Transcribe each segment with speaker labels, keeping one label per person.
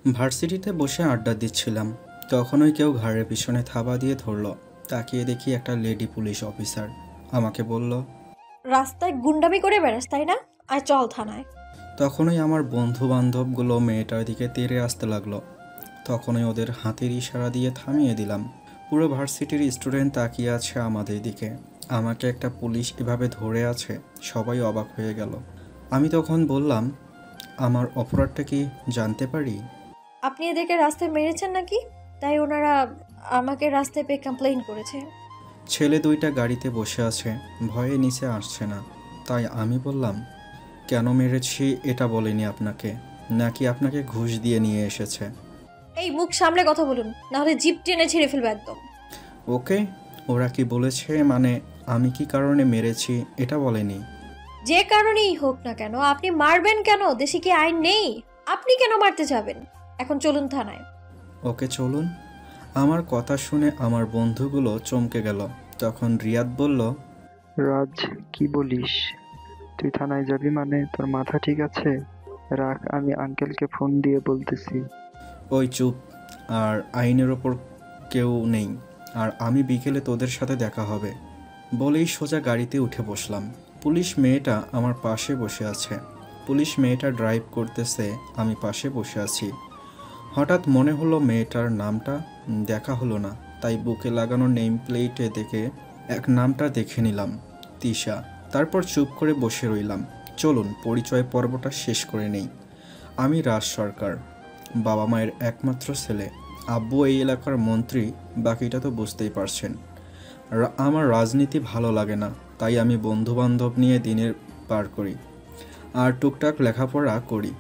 Speaker 1: ভার্সিটিতে বসে আড্ডা দিচ্ছিলাম, তখনই কেউ ঘাড়ের পিছনে থাবা দিয়ে ধরল। তাকিয়ে দেখি একটা লেডি পুলিশ অফিসার। আমাকে বলল,
Speaker 2: রাস্তায় গুন্ডামি করে বেড়াস তাই না? আয় চল থানায়।
Speaker 1: তখনই আমার বন্ধু বান্ধবগুলো মেয়েটার দিকে তেড়ে আসতে লাগলো। তখনই ওদের হাতের ইশারা দিয়ে থামিয়ে দিলাম। পুরো ভার্সিটির স্টুডেন্ট তাকিয়ে আছে আমাদের দিকে। আমাকে একটা পুলিশ এভাবে ধরে আছে, সবাই অবাক হয়ে গেল। আমি তখন বললাম, আমার অপরাধটা কি জানতে পারি?
Speaker 2: আপনি এদেরকে রাস্তায় মেরেছেন নাকি? তাই ওনারা আমাকে রাস্তায় পেয়ে কমপ্লেইন করেছে।
Speaker 1: ছেলে দুইটা গাড়িতে বসে আছে, ভয়ে নিচে আসছে না। তাই আমি বললাম, কেন মেরেছি এটা বলেনি আপনাকে, নাকি আপনাকে ঘুষ দিয়ে নিয়ে এসেছে?
Speaker 2: এই মুখ সামলে কথা বলুন, নাহলে জিপ টেনে ছিঁড়ে ফেলবে একদম।
Speaker 1: ওকে, ওরা কি বলেছে, মানে আমি কি কারণে মেরেছি এটা বলেনি?
Speaker 2: যে কারণেই হোক না কেন আপনি মারবেন কেন? দেশে কি আইন নেই? আপনি কেন মারতে যাবেন? এখন চলুন থানায়।
Speaker 1: ওকে চলুন। আমার কথা শুনে আমার বন্ধুগুলো চমকে গেল। তখন রিয়াদ বলল,
Speaker 3: রাজ, কি বলিস? তুই থানায় যাবি মানে তোর মাথা ঠিক আছে? রাখ, আমি আঙ্কেলকে ফোন দিয়ে বলতেছি।
Speaker 1: ওই চুপ। আর আইনের ওপর কেউ নেই, আর আমি বিকেলে তোদের সাথে দেখা হবে বলেই সোজা গাড়িতে উঠে বসলাম। পুলিশ মেয়েটা আমার পাশে বসে আছে। পুলিশ মেয়েটা ড্রাইভ করতেছে, আমি পাশে বসে আছি। হঠাৎ মনে হলো মেয়েটার নামটা দেখা হলো না, তাই বুকে লাগানো নেম প্লেটে দেখে এক নামটা দেখে নিলাম, তিশা। তারপর চুপ করে বসে রইলাম। চলুন পরিচয় পর্বটা শেষ করে নেই। আমি রাজ সরকার, বাবা মায়ের একমাত্র ছেলে। আব্বু এই এলাকার মন্ত্রী, বাকিটা তো বুঝতেই পারছেন। আমার রাজনীতি ভালো লাগে না, তাই আমি বন্ধুবান্ধব নিয়ে দিনের পার করি আর টুকটাক লেখাপড়া করি।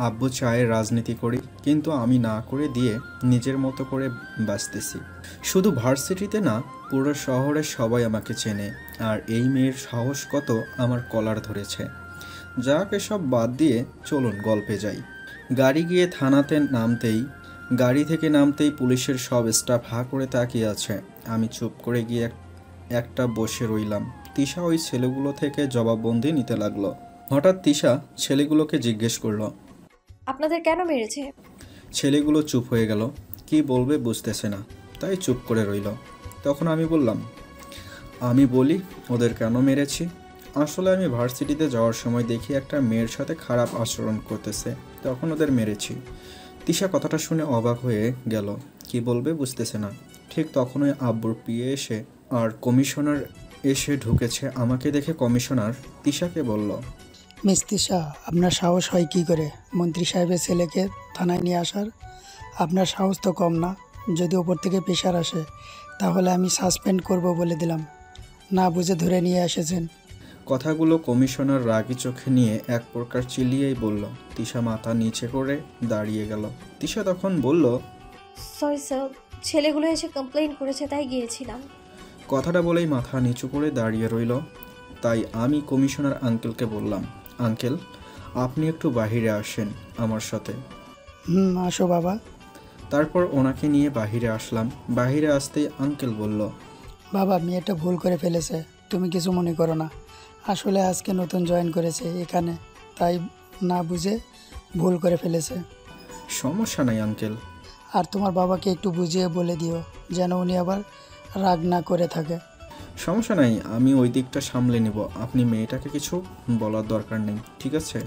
Speaker 1: আব্বু চায় রাজনীতি করি, কিন্তু আমি না করে দিয়ে নিজের মতো করে বাঁচতেছি। শুধু ভার্সিটিতে না, পুরো শহরে সবাই আমাকে চেনে। আর এই মেয়ের সাহস কত আমার কলার ধরেছে। যাক, এসব বাদ দিয়ে চলুন গল্পে যাই। গাড়ি থেকে নামতেই পুলিশের সব স্টাফ হাঁ করে তাকিয়ে আছে। আমি চুপ করে গিয়ে একটা বসে রইলাম। তিশা ওই ছেলেগুলো থেকে জবাববন্দি নিতে লাগলো। হঠাৎ তিশা ছেলেগুলোকে জিজ্ঞেস করলো,
Speaker 2: আপনাদের কেন মেরেছে?
Speaker 1: ছেলেগুলো চুপ হয়ে গেল। কি বলবে বুঝতেছে না, তাই চুপ করে রইল। তখন আমি বললাম, আমি বলি ওদের কেন মেরেছি। আসলে আমি ভার্সিটিতে যাওয়ার সময় দেখি একটা মেয়ের সাথে খারাপ আচরণ করতেছে, তখন ওদের মেরেছি। তিশা কথাটা শুনে অবাক হয়ে গেল, কি বলবে বুঝতেছে না। ঠিক তখনই আব্বুর পিএ এসে আর কমিশনার এসে ঢুকেছে। আমাকে দেখে কমিশনার তিশাকে বলল,
Speaker 4: মিস তিশা, আপনার সাহস হয় কি করে মন্ত্রী সাহেবের ছেলেকে থানায় নিয়ে আসার? আপনার সাহস তো কম না। যদি ওপর থেকে প্রেশার আসে তাহলে আমি সাসপেন্ড করব বলে দিলাম। না বুঝে ধরে নিয়ে এসেছেন।
Speaker 1: কথাগুলো কমিশনার রাগী চোখে নিয়ে এক প্রকার চিল্লিয়েই বলল। তিশা মাথা নিচে করে দাঁড়িয়ে গেল। তিশা তখন বলল,
Speaker 2: সরি স্যার, ছেলেগুলো এসে কমপ্লেইন করেছে তাই গিয়েছিলাম।
Speaker 1: কথাটা বলেই মাথা নিচু করে দাঁড়িয়ে রইল। তাই আমি কমিশনার আঙ্কেলকে বললাম, আঙ্কেল আপনি একটু বাহিরে আসেন আমার সাথে।
Speaker 4: আসো বাবা।
Speaker 1: তারপর ওনাকে নিয়ে বাহিরে আসলাম। বাহিরে আসতেই আঙ্কেল বলল,
Speaker 4: বাবা, মেয়েটা ভুল করে ফেলেছে, তুমি কিছু মনে করো না। আসলে আজকে নতুন জয়েন করেছে এখানে, তাই না বুঝে ভুল করে ফেলেছে।
Speaker 1: সমস্যা নাই আঙ্কেল।
Speaker 4: আর তোমার বাবাকে একটু বুঝিয়ে বলে দিও যেন উনি আবার রাগ না করে থাকে।
Speaker 1: সমস্যা নাই, আমি ওই দিকটা সামলে নেব। আপনি মেয়েটাকে কিছু বলার দরকার নেই, ঠিক আছে?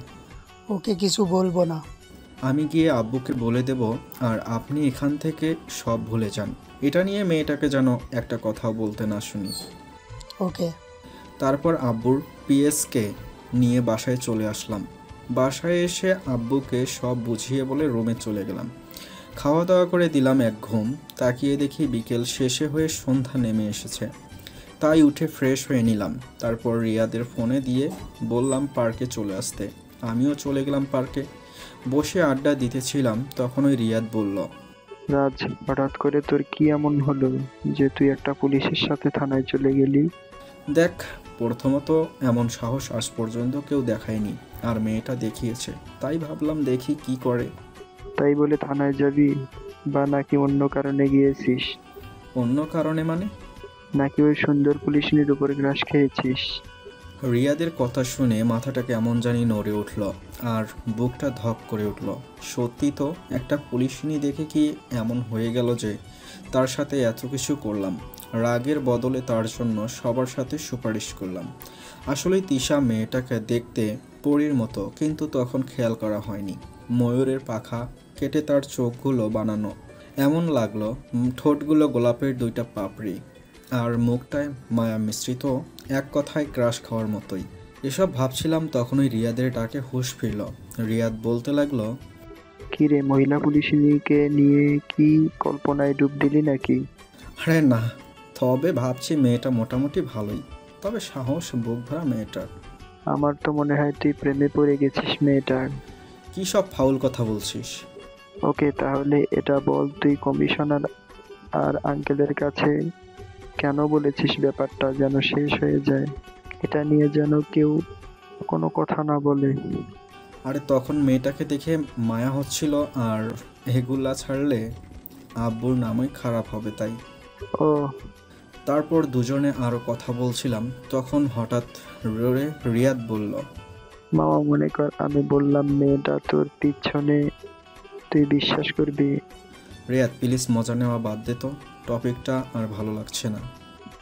Speaker 4: ওকে কিছু বলবো না।
Speaker 1: আমি গিয়ে আব্বুকে বলে দেব, আর আপনি এখান থেকে সব ভুলে যান। এটা নিয়ে মেয়েটাকে যেন একটা কথাও বলতে না শুনি।
Speaker 4: ওকে।
Speaker 1: তারপর আব্বুর পিএসকে নিয়ে বাসায় চলে আসলাম। বাসায় এসে আব্বুকে সব বুঝিয়ে বলে রুমে চলে গেলাম। খাওয়া দাওয়া করে দিলাম এক ঘুম। তাকিয়ে দেখি বিকেল শেষে হয়ে সন্ধ্যা নেমে এসেছে। তাই উঠে ফ্রেশ হয়ে নিলাম। তারপর রিয়াদের ফোনে দিয়ে বললাম পার্কে চলে আসতে। আমিও চলে গেলাম পার্কে। বসে আড্ডা দিতেছিলাম, তখন ওই রিয়াদ বলল,
Speaker 3: রাজ, হঠাৎ করে তোর কি এমন হলো যে তুই একটা পুলিশের সাথে থানায় চলে গেলি?
Speaker 1: দেখ, প্রথমত এমন সাহস আজ পর্যন্ত কেউ দেখায়নি, আর মেয়েটা দেখিয়েছে, তাই ভাবলাম দেখি কি করে।
Speaker 3: তাই বলে থানায় যাবি, বা নাকি অন্য কারণে গিয়েছিস?
Speaker 1: অন্য কারণে মানে?
Speaker 3: নাকি ওই সুন্দর পুলিশনির উপর গ্রাস খেয়েছিস?
Speaker 1: রিয়াদের কথা শুনে মাথাটা কেমন জানি নড়ে উঠল আর বুকটা ধক করে উঠল। সত্যি তো, একটা পুলিশিনী দেখে কি এমন হয়ে গেল যে তার সাথে এত কিছু করলাম। রাগের বদলে তার জন্য সবার সাথে সুপারিশ করলাম। আসলে তিশা মেয়েটাকে দেখতে পরীর মতো, কিন্তু তখন খেয়াল করা হয়নি। ময়ূরের পাখা কেটে তার চোখগুলো বানানো, এমন লাগলো ঠোঁটগুলো গোলাপের দুইটা পাপড়ি, আর মুখটায় মায়া মিশ্রিত, এক কথায় ক্রাশ খাওয়ার মতোই। এসব ভাবছিলাম তখনই রিয়াদের ডাকে হুঁশ ফিরল। রিয়াদ বলতে লাগলো,
Speaker 3: কি রে, মহিলা পুলিশকে নিয়ে কি কল্পনায় ডুব দিলি নাকি?
Speaker 1: আরে না, তবে ভাবছি মেয়েটা মোটামুটি ভালোই, তবে সাহস বুক ভরা মেয়েটার।
Speaker 3: আমার তো মনে হয় তুই প্রেমে পড়ে গেছিস মেয়েটার।
Speaker 1: কী সব ফাউল কথা বলছিস?
Speaker 3: ওকে, তাহলে এটা বল, তুই কমিশনার আর আঙ্কেলের কাছে কেন বলেছিস ব্যাপারটা যেন শেষ হয়ে যায়? এটা নিয়ে যেন কেউ কোনো কথা না বলে।
Speaker 1: আরে তখন মেয়েটাকে দেখে মায়া হচ্ছিল, আর এগুলা ছাড়লে আব্বুর নামই খারাপ হবে তাই।
Speaker 3: ও,
Speaker 1: তারপর দুজনে আরও কথা বলছিলাম, তখন হঠাৎ রিয়াদ বলল,
Speaker 3: মামা মনে কর আমি বললাম মেয়েটা তোর পিছনে, তুই বিশ্বাস করবি?
Speaker 1: রিয়াদ প্লিজ মজা নেওয়া বাদ দে তো, টপিকটা আর ভালো লাগছে না।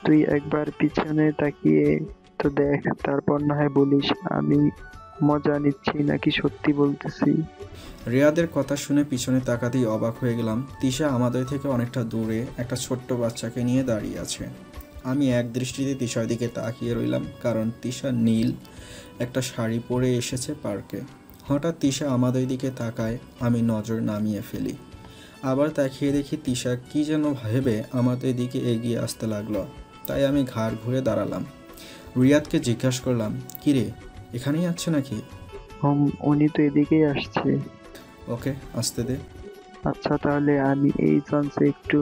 Speaker 3: তুই একবার পিছনে তাকিয়ে তো দেখ, তারপর না হয় বলিস আমি মজা নিচ্ছি নাকি সত্যি বলতেছি।
Speaker 1: রিয়াদের কথা শুনে পিছনে তাকাতেই অবাক হয়ে গেলাম। তিশা আমাদের থেকে অনেকটা দূরে একটা ছোট্ট বাচ্চাকে নিয়ে দাঁড়িয়ে আছে। আমি এক দৃষ্টিতে তিশার দিকে তাকিয়ে রইলাম, কারণ তিশা নীল একটা শাড়ি পরে এসেছে পার্কে। হঠাৎ তিশা আমাদের দিকে তাকায়, আমি নজর নামিয়ে ফেলি। আবার তাকিয়ে দেখি তিশা কি যেন ভেবে আমাদের দিকে এগিয়ে আসতে লাগলো। তাই আমি ঘাড় ঘুরে দাঁড়ালাম। রিয়াদকে জিজ্ঞাসা করলাম, কিরে এখানেই আছে নাকি?
Speaker 3: উনি তো এদিকেই আসছে।
Speaker 1: ওকে, আসতে দে।
Speaker 3: আচ্ছা, তাহলে আমি এই চান্সে একটু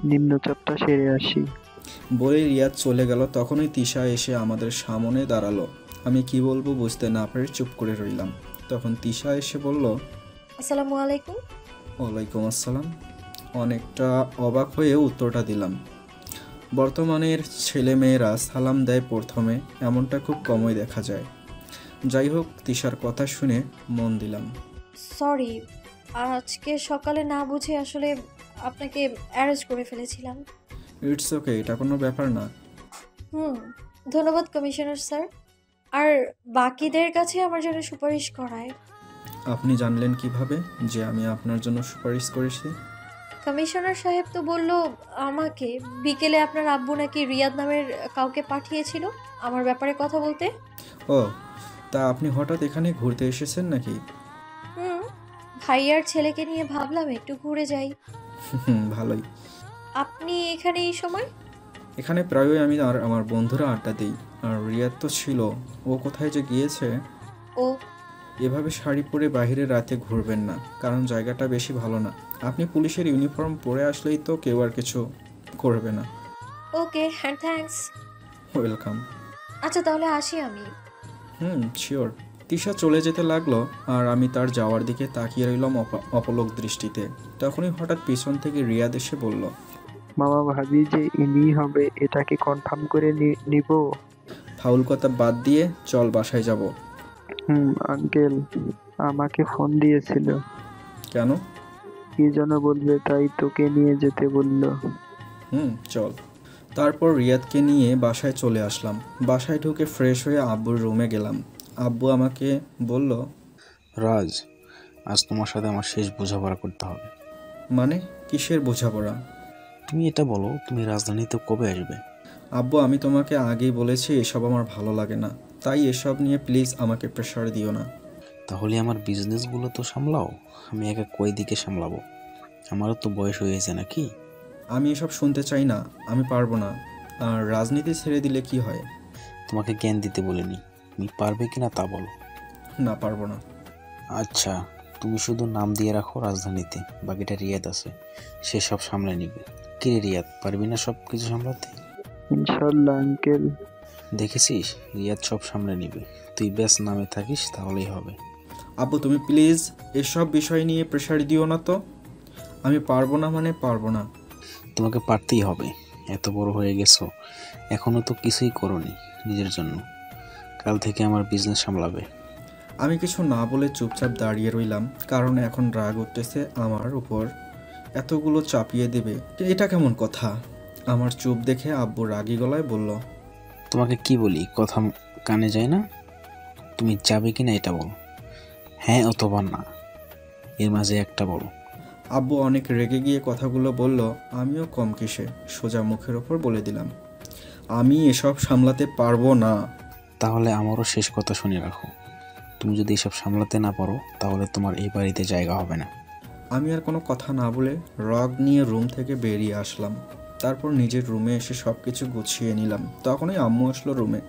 Speaker 3: নিম্নচাপটা সেরে আসি।
Speaker 1: বলে রিয়াদ চলে গেল। তখনই তিশা এসে আমাদের সামনে দাঁড়ালো। আমি কি বলবো বুঝতে না পেরে চুপ করে রইলাম। তখন তিশা এসে বলল,
Speaker 2: আসসালামু আলাইকুম।
Speaker 1: ওয়ালাইকুম আসসালাম। অনেকটা অবাক হয়ে উত্তরটা দিলাম। বর্তমানের ছেলেমেয়েরা সালাম দেয় প্রথমে, এমনটা খুব কমই দেখা যায়। যাই হোক, তিশার কথা শুনে মন দিলাম।
Speaker 2: সরি, আজকে সকালে না বুঝে আসলে আপনাকে অ্যারেঞ্জ করে ফেলেছিলাম।
Speaker 1: ইটস ওকে, এটা কোনো ব্যাপার না।
Speaker 2: ধন্যবাদ কমিশনার স্যার, আর বাকিদের কাছে আমার জন্য সুপারিশ করায়।
Speaker 1: আপনি জানলেন কিভাবে যে আমি আপনার জন্য সুপারিশ করেছি?
Speaker 2: কমিশনার সাহেব তো বলল আমাকে বিকেলে আপনার আব্বু নাকি রিয়াদ নামের কাউকে পাঠিয়েছিল আমার ব্যাপারে কথা বলতে।
Speaker 1: ও, তা আপনি হঠাৎ এখানে ঘুরতে এসেছেন নাকি?
Speaker 2: ভাইয়ার ছেলেকে নিয়ে ভাবলাম একটু ঘুরে যাই।
Speaker 1: ভালোই।
Speaker 2: আপনি এখানে এই সময়?
Speaker 1: এখানে প্রায়ই আমি আর আমার বন্ধুরা আড্ডা দিই। আর রিয়াদ তো ছিল, ও কোথায় যে গিয়েছে।
Speaker 2: ও,
Speaker 1: এভাবে শাড়ি পরে বাইরে রাতে ঘুরবেন না, কারণ জায়গাটা বেশি ভালো না। আপনি পুলিশের ইউনিফর্ম পরে আসলেই তো কেউ আর কিছু করবে না।
Speaker 2: ওকে, হ্যাঁ থ্যাঙ্কস।
Speaker 1: ওয়েলকাম।
Speaker 2: আচ্ছা তাহলে আসি আমি।
Speaker 1: শিওর। তিশা চলে যেতে লাগলো, আর আমি তার যাওয়ার দিকে তাকিয়ে রইলাম অপলক দৃষ্টিতে। তখনই হঠাৎ পিছন থেকে রিয়াদ এসে বলল,
Speaker 3: মামা ভাবি যে ইনি হবে, এটাকে কনফার্ম করে নিব?
Speaker 1: ফাউল কথা বাদ দিয়ে চল বাসায় যাব।
Speaker 3: আঙ্কেল আমাকে ফোন দিয়েছিল।
Speaker 1: কেন?
Speaker 3: কি যেন বলবে, তাই তোকে নিয়ে যেতে বলল।
Speaker 1: চল। তারপর রিয়াদকে নিয়ে বাসায় চলে আসলাম। বাসায় ঢুকে ফ্রেশ হয়ে আব্বুর রুমে গেলাম। আব্বু আমাকে বলল,
Speaker 5: রাজ, আজ তোমার সাথে আমার শেষ বোঝাপড়া করতে হবে।
Speaker 1: মানে কিসের বোঝাপড়া?
Speaker 5: তুমি এটা বলো, তুমি রাজধানীতে কবে আসবে?
Speaker 1: আব্বু, আমি তোমাকে আগেই বলেছি এসব আমার ভালো লাগে না, তাই এসব নিয়ে প্লিজ আমাকে প্রেশার দিও না।
Speaker 5: তাহলে আমার বিজনেসগুলো তো সামলাও, আমি একা কই দিকে সামলাবো? আমারও তো বয়স হয়েছে নাকি?
Speaker 1: আমি এসব শুনতে চাই না, আমি পারবো না। আর রাজনীতি ছেড়ে দিলে কি হয়?
Speaker 5: তোমাকে জ্ঞান দিতে বলিনি, তুমি পারবে কিনা তা বলো।
Speaker 1: না, পারবো না।
Speaker 5: আচ্ছা, তুমি শুধু নাম দিয়ে রাখো রাজধানীতে, বাকিটা রিয়াদ আছে, সে সব সামলে নিবে। কি রে রিয়াদ, পারবি না সব কিছু সামলাতে?
Speaker 3: ইনশাল্লাহ আঙ্কেল।
Speaker 5: দেখেছিস, রিয়াদ সব সামলে নিবে, তুই ব্যাস নামে থাকিস তাহলেই হবে।
Speaker 1: আব্বু তুমি প্লিজ এসব বিষয় নিয়ে প্রেশার দিও না তো। আমি পারবো না মানে পারবো না।
Speaker 5: তোমাকে পারতেই হবে, এত বড় হয়ে গেছো, এখনো তো কিছুই করোনি নিজের জন্য। কাল থেকে আমার বিজনেস সামলাবে।
Speaker 1: আমি কিছু না বলে চুপচাপ দাঁড়িয়ে রইলাম, কারণ এখন রাগ উঠতেছে আমার উপর, এতগুলো চাপিয়ে দেবে, এটা কেমন কথা? আমার চুপ দেখে আব্বু রাগী গলায় বলল,
Speaker 5: তোমাকে কি বলি, কথা কানে যায় না? তুমি যাবে কি না এটা বলো। হ্যাঁ অথবা না, এর মাঝে একটা বলো।
Speaker 1: আব্বু অনেক রেগে গিয়ে কথাগুলো বলল। আমিও কম কিসে সোজা মুখের ওপর বলে দিলাম, আমি এসব সামলাতে পারবো না।
Speaker 5: তাহলে আমারও শেষ কথা শুনে রাখো, তুমি যদি এসব সামলাতে না পারো তাহলে তোমার এই বাড়িতে জায়গা হবে না।
Speaker 1: আমি আর কোনো কথা না বলে রগ নিয়ে রুম থেকে বেরিয়ে আসলাম। তারপর নিজের রুমে এসে সব কিছু গুছিয়ে নিলাম। তখনই আম্মু আসলো রুমে।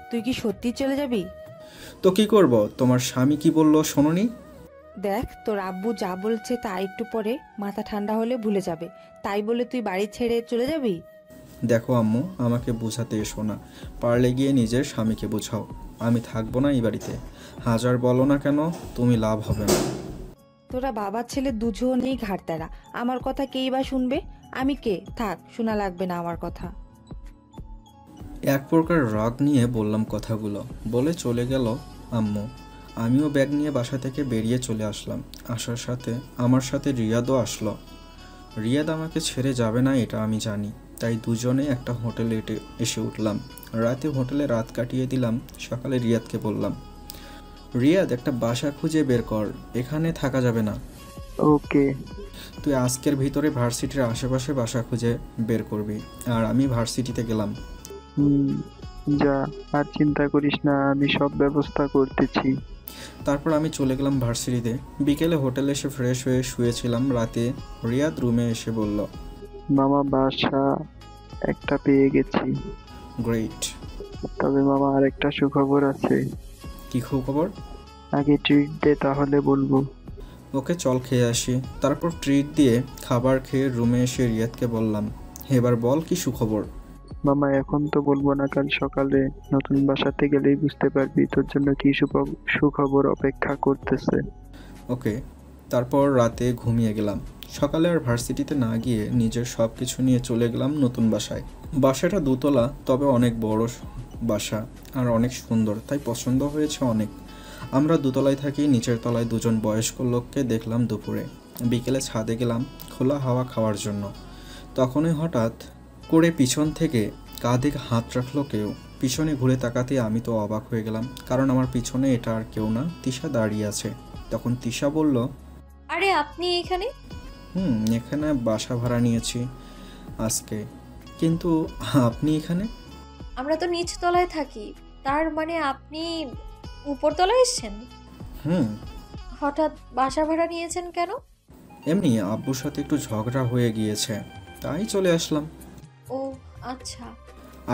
Speaker 6: তুই কি সত্যি চলে যাবি?
Speaker 1: তো কি করব, তোমার স্বামী কি বললো শোনোনি?
Speaker 6: দেখ, তোর আব্বু যা বলছে তা একটু পরে মাথা ঠান্ডা হলে ভুলে যাবে, তাই বলে তুই বাড়ি ছেড়ে চলে যাবি?
Speaker 1: দেখো আম্মু, আমাকে বোঝাতে এসো না, পারলে গিয়ে নিজের স্বামীকে বোঝাও। আমি থাকবো না এই বাড়িতে, হাজার বলো না কেন, তুমি লাভ হবে না।
Speaker 6: তোরা বাবা ছেলে দুজনেই ঘাড়তারা, আমার কথা কেই বা শুনবে? আমি কে? থাক, শোনা লাগবে না আমার কথা।
Speaker 1: এক প্রকার রাগ নিয়ে বললাম কথাগুলো, বলে চলে গেল আম্মু। আমিও ব্যাগ নিয়ে বাসা থেকে বেরিয়ে চলে আসলাম। আসার সাথে আমার সাথে রিয়াদও আসলো। রিয়াদ আমাকে ছেড়ে যাবে না এটা আমি জানি, তাই দুজনে একটা হোটেলে এসে উঠলাম। রাতে হোটেলে রাত কাটিয়ে দিলাম। সকালে রিয়াদকে বললাম, রিয়াদ একটা বাসা খুঁজে বের কর, এখানে থাকা যাবে না।
Speaker 3: ওকে।
Speaker 1: তুই আজকের ভিতরে ভার্সিটির আশেপাশে বাসা খুঁজে বের করবি, আর আমি ভার্সিটিতে গেলাম।
Speaker 3: যা, আর চিন্তা করিস না, আমি সব ব্যবস্থা করতেছি।
Speaker 1: তারপর আমি চলে গেলাম ভার্সিটিতে। বিকেলে হোটেলে এসে ফ্রেশ হয়ে শুয়েছিলাম। রাতে রিয়াদ রুমে এসে বলল,
Speaker 3: মামা বাসা একটা পেয়ে গেছি।
Speaker 1: গ্রেট।
Speaker 3: তবে মামা আর একটা সুখবর আছে।
Speaker 1: কী খবর?
Speaker 3: আগে ট্রিট দে, তাহলে বলবো।
Speaker 1: ওকে, চল খেয়ে আসি। তারপর ট্রিট দিয়ে খাবার খেয়ে রুমে এসে রিয়াদকে বললাম, এবার বল কি সুখবর?
Speaker 3: মামা এখন তো বলবো না, কাল সকালে নতুন বাসাতে গেলেই বুঝতে পারবি তোর জন্য কি সুখবর অপেক্ষা করতেছে।
Speaker 1: ওকে। তারপর রাতে ঘুমিয়ে গেলাম। সকালে আর ভার্সিটিতে না গিয়ে নিজের সব কিছু নিয়ে চলে গেলাম নতুন বাসায়। বাসাটা দোতলা, তবে অনেক বড় বাসা আর অনেক সুন্দর, তাই পছন্দ হয়েছে অনেক। আমরা দোতলায় থাকি, নিচের তলায় দুজন বয়স্ক লোককে দেখলাম দুপুরে। বিকেলে ছাদে গেলাম খোলা হাওয়া খাওয়ার জন্য। তখনই হঠাৎ করে পিছন থেকে কাঁধে হাত রাখলো কেউ। পিছনে ঘুরে তাকাতে আমি তো অবাক হয়ে গেলাম, কারণ আমার পিছনে এটা আর কেউ না, তিশা দাঁড়িয়ে আছে। তখন তিশা বলল,
Speaker 2: আরে আপনি এখানে?
Speaker 1: এখানে বাসা ভাড়া নিয়েছি আজকে। কিন্তু আপনি এখানে?
Speaker 2: আমরা তো নিচতলায় থাকি, তার মানে আপনি উপরতলায় এসেছেন?
Speaker 1: হুম।
Speaker 2: হঠাৎ বাসা ভাড়া নিয়েছেন কেন?
Speaker 1: এমনি আব্বুর সাথে একটু ঝগড়া হয়ে গিয়েছে, তাই চলে আসলাম।
Speaker 2: ও আচ্ছা।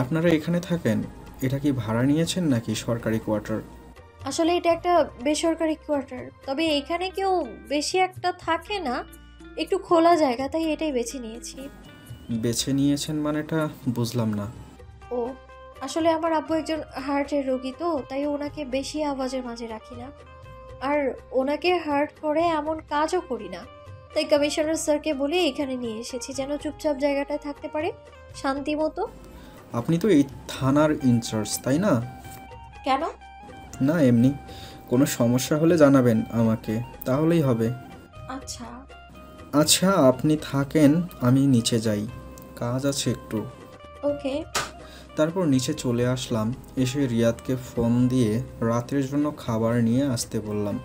Speaker 1: আপনারা এখানে থাকেন, এটা কি ভাড়া নিয়েছেন নাকি সরকারি কোয়ার্টার?
Speaker 2: আসলে এটা একটা বেসরকারি কোয়ার্টার, তবে এখানে কেউ বেশি একটা থাকে না, একটু খোলা জায়গা, তাই এটাই বেছে নিয়েছি।
Speaker 1: বেছে নিয়েছেন মানেটা বুঝলাম না।
Speaker 2: ও আসলে আমার আব্বু একজন হার্টের রোগী, তো তাই ওনাকে বেশি আওয়াজের মাঝে রাখি না, আর ওনাকে হার্ট করে এমন কাজও করি না। তাই কমিশনার স্যারকে বলে এখানে নিয়ে এসেছি, যেন চুপচাপ জায়গাটায় থাকতে পারে শান্তি মতো।
Speaker 1: আপনি তো এই থানার ইনচার্জ, তাই না?
Speaker 2: কেন?
Speaker 1: না এমনি, কোনো সমস্যা হলে জানাবেন আমাকে, তাহলেই হবে।
Speaker 2: আচ্ছা।
Speaker 1: আচ্ছা আপনি থাকেন, আমি নিচে যাই, কাজ আছে একটু।
Speaker 2: ওকে।
Speaker 1: তারপর নিচে চলে আসলাম। এসে রিয়াদকে ফোন দিয়ে রাতের জন্য খাবার নিয়ে আসতে বললাম।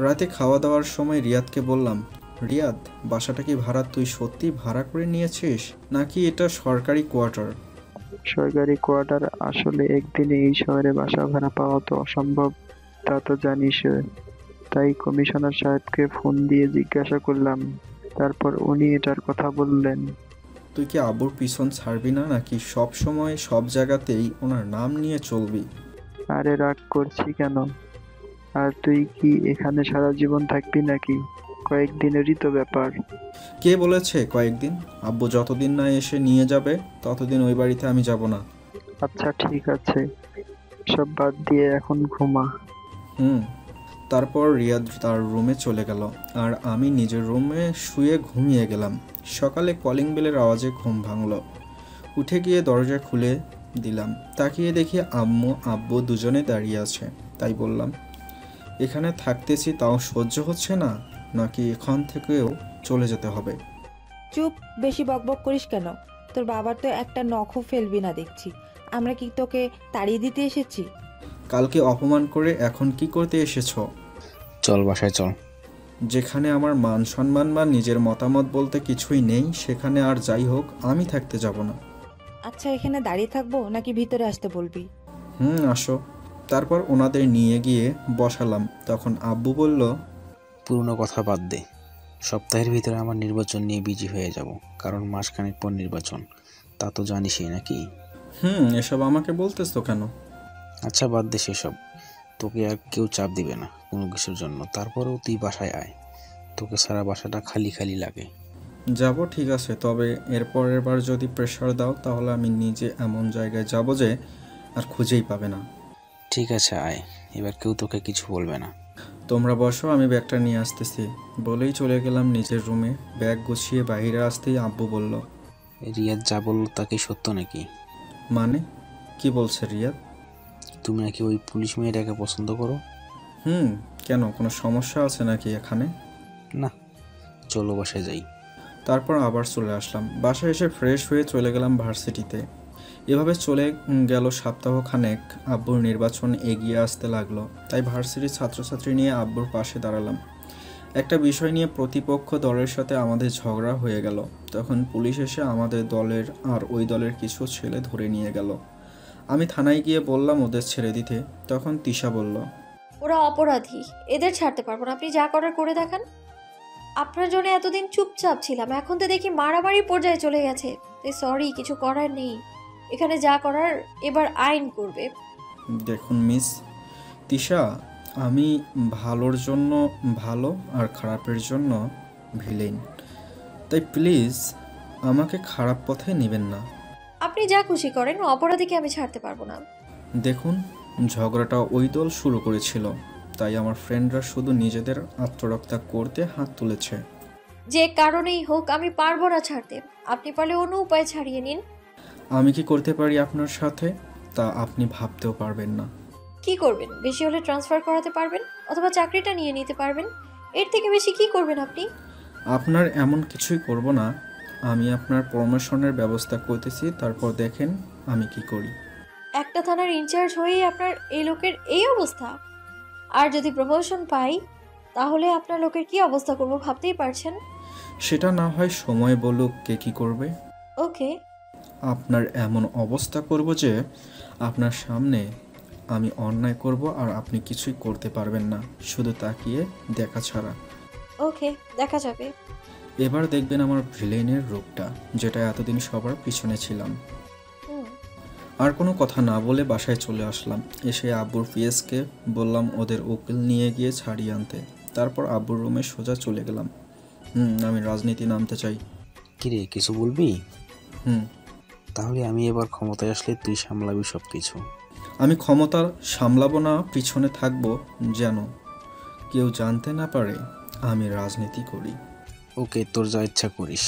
Speaker 1: রাতে খাওয়া দাওয়ার সময় রিয়াদকে বললাম, রিয়াদ, বাসাটা কি ভাড়া তুই সত্যি ভাড়া করে নিয়েছিস নাকি এটা সরকারি কোয়ার্টার?
Speaker 3: সরকারি কোয়ার্টার। আসলে একদিনে এই শহরে বাসা ভাড়া পাওয়া তো অসম্ভব, তা তো জানিস। তাই কমিশনার সাহেবকে ফোন দিয়ে জিজ্ঞাসা করলাম, তারপর উনি এটার কথা বললেন।
Speaker 1: তুই কি আব্বুর পিছন ছাড়বি না নাকি সব সময় সব জায়গাতেই ওনার নাম নিয়ে চলবি?
Speaker 3: আরে রাগ করছি কেন? আর তুই কি এখানে সারা জীবন থাকবি নাকি? কয়েকদিনেরই তো ব্যাপার।
Speaker 1: কে বলেছে কয়েকদিন? আব্বু যতদিন না এসে নিয়ে যাবে ততদিন ওই বাড়িতে আমি যাব না।
Speaker 3: আচ্ছা ঠিক আছে, সব বাদ দিয়ে এখন ঘুমা।
Speaker 1: তারপর রিয়াদ তার রুমে চলে গেল আর আমি নিজের রুমে শুয়ে ঘুমিয়ে গেলাম। সকালে কলিং বেলের আওয়াজে ঘুম ভাঙল। উঠে গিয়ে দরজা খুলে দিলাম। তাকিয়ে দেখি আম্মু আব্বু দুজনে দাঁড়িয়ে আছে। তাই বললাম, এখানে থাকতেছি তাও সহ্য হচ্ছে না, নাকি এখান থেকেও চলে যেতে হবে?
Speaker 6: চুপ, বেশি বকবক করিস কেন? তোর বাবার তো একটা নখও ফেলবি না দেখছি। আমরা কি তোকে তাড়িয়ে দিতে এসেছি?
Speaker 1: কালকে অপমান করে এখন কি করতে এসেছো?
Speaker 5: চল বাসায় চল।
Speaker 1: যেখানে আমার মান সম্মান বা নিজের মতামত বলতে কিছুই নেই, সেখানে আর যাই হোক আমি থাকতে যাব না।
Speaker 6: আচ্ছা, এখানে দাঁড়িয়ে থাকবো নাকি ভিতরে আসতে বলবি?
Speaker 1: আসো। তারপর ওনাদের নিয়ে গিয়ে বসালাম। তখন আব্বু বলল,
Speaker 5: পুরনো কথা বাদ দে। সপ্তাহের ভিতরে আমার নির্বাচন নিয়ে বিজি হয়ে যাব, কারণ মাসখানেক পর নির্বাচন। তা তো জানিসই নাকি?
Speaker 1: এসব আমাকে বলতেছো কেন?
Speaker 5: আচ্ছা বাদ দে সেসব। তোকে আর কেউ চাপ দিবে না কোনো কিছুর জন্য। তারপরেও তুই বাসায় আয়। তোকে সারা বাসাটা খালি খালি লাগে।
Speaker 1: যাব, ঠিক আছে, তবে এর পরের বার যদি প্রেশার দাও তাহলে আমি নিজে এমন জায়গায় যাব যে আর খুঁজেই পাবে না।
Speaker 5: ঠিক আছে আয়, এবার কেউ তোকে কিছু বলবে না।
Speaker 1: তোমরা বসো, আমি ব্যাগটা নিয়ে আসতেছি। বলেই চলে গেলাম নিজের রুমে। ব্যাগ গুছিয়ে বাইরে আসতেই আব্বু বলল,
Speaker 5: রিয়াদ যা বলল তা কি সত্য নাকি?
Speaker 1: মানে কি বলছে রিয়াদ?
Speaker 5: তুমি নাকি ওই পুলিশ মেয়েটাকে পছন্দ করো?
Speaker 1: কেন, কোনো সমস্যা আছে নাকি এখানে?
Speaker 5: না, চলো বাসায় যাই।
Speaker 1: তারপর আবার চলে আসলাম। বাসায় এসে ফ্রেশ হয়ে চলে গেলাম ভার্সিটিতে। এভাবে চলে গেল সপ্তাহখানেক। আব্বুর নির্বাচন এগিয়ে আসতে লাগলো, তাই ভার্সিটির ছাত্রছাত্রী নিয়ে আব্বুর পাশে দাঁড়ালাম। একটা বিষয় নিয়ে প্রতিপক্ষ দলের সাথে আমাদের ঝগড়া হয়ে গেল। তখন পুলিশ এসে আমাদের দলের আর ওই দলের কিছু ছেলে ধরে নিয়ে গেল। আমি থানায় গিয়ে বললাম ওদের ছেড়ে দিতে। তখন তিশা বলল,
Speaker 2: ওরা অপরাধী, এদের ছাড়তে পারবো না, আপনি যা করার করে দেখান। আপনার জন্য এতদিন চুপচাপ ছিলাম, এখন তো দেখি মারামারি পর্যায়ে চলে গেছে। তাই সরি, কিছু করার নেই। এখানে যা করার এবার আইন করবে।
Speaker 1: দেখুন মিস তিশা, আমি ভালোর জন্য ভালো আর খারাপের জন্য ভিলেন, তাই প্লিজ আমাকে খারাপ পথে নেবেন না।
Speaker 2: আপনি যা খুশি করেন, অপরাধীকে আমি ছাড়তে পারবো না।
Speaker 1: দেখুন, ঝগড়াটা ওই দল শুরু করেছিল, তাই আমার ফ্রেন্ডরা শুধু নিজেদের আত্মরক্ষা করতে হাত তুলেছে।
Speaker 2: যে কারণেই হোক আমি পারবো না ছাড়তে। আপনি পারলে অন্য উপায় ছাড়িয়ে নিন।
Speaker 1: আমি কি করতে পারি আপনার সাথে তা আপনি ভাবতেও পারবেন না।
Speaker 2: কি করবেন? বেশি হলে ট্রান্সফার করাতে পারবেন, অথবা চাকরিটা নিয়ে নিতে পারবেন। এর থেকে বেশি কি করবেন আপনি?
Speaker 1: আপনার এমন কিছুই করব না। আমি আপনার প্রমোশনের ব্যবস্থা করতেছি, তারপর দেখেন আমি কি করি।
Speaker 2: একটা থানার ইনচার্জ হয়েই আপনার এই লোকের এই অবস্থা। আর যদি প্রমোশন পাই তাহলে আপনার লোকের কি অবস্থা করব ভাবতেই পারছেন।
Speaker 1: সেটা না হয় সময় বলুক কে কি করবে।
Speaker 2: ওকে।
Speaker 1: আপনার এমন অবস্থা করব যে আপনার সামনে আমি অন্যায় করব আর আপনি কিছুই করতে পারবেন না, শুধু তাকিয়ে দেখা ছাড়া।
Speaker 2: ওকে, দেখা যাবে।
Speaker 1: এবার দেখবেন আমার ভিলেনের রূপটা, যেটা এতদিন সবার পিছনে ছিলাম।
Speaker 2: হুম।
Speaker 1: আর কোনো কথা না বলে বাসায় চলে আসলাম। এসে আব্বুর পিএসকে বললাম ওদের উকিল নিয়ে গিয়ে ছাড়িয়ে আনতে। তারপর আব্বুর রুমে সোজা চলে গেলাম। আমি রাজনীতি নামতে চাই।
Speaker 5: কিরে কিছু বলবি?
Speaker 1: হুম
Speaker 5: তাহলে আমি এবার ক্ষমতায় আসলে তুই সামলাবি সব কিছু।
Speaker 1: আমি ক্ষমতা সামলাবো না, পিছনে থাকবো, যেন কেউ জানতে না পারে আমি রাজনীতি করি।
Speaker 5: ওকে, তোর যা ইচ্ছা করিস।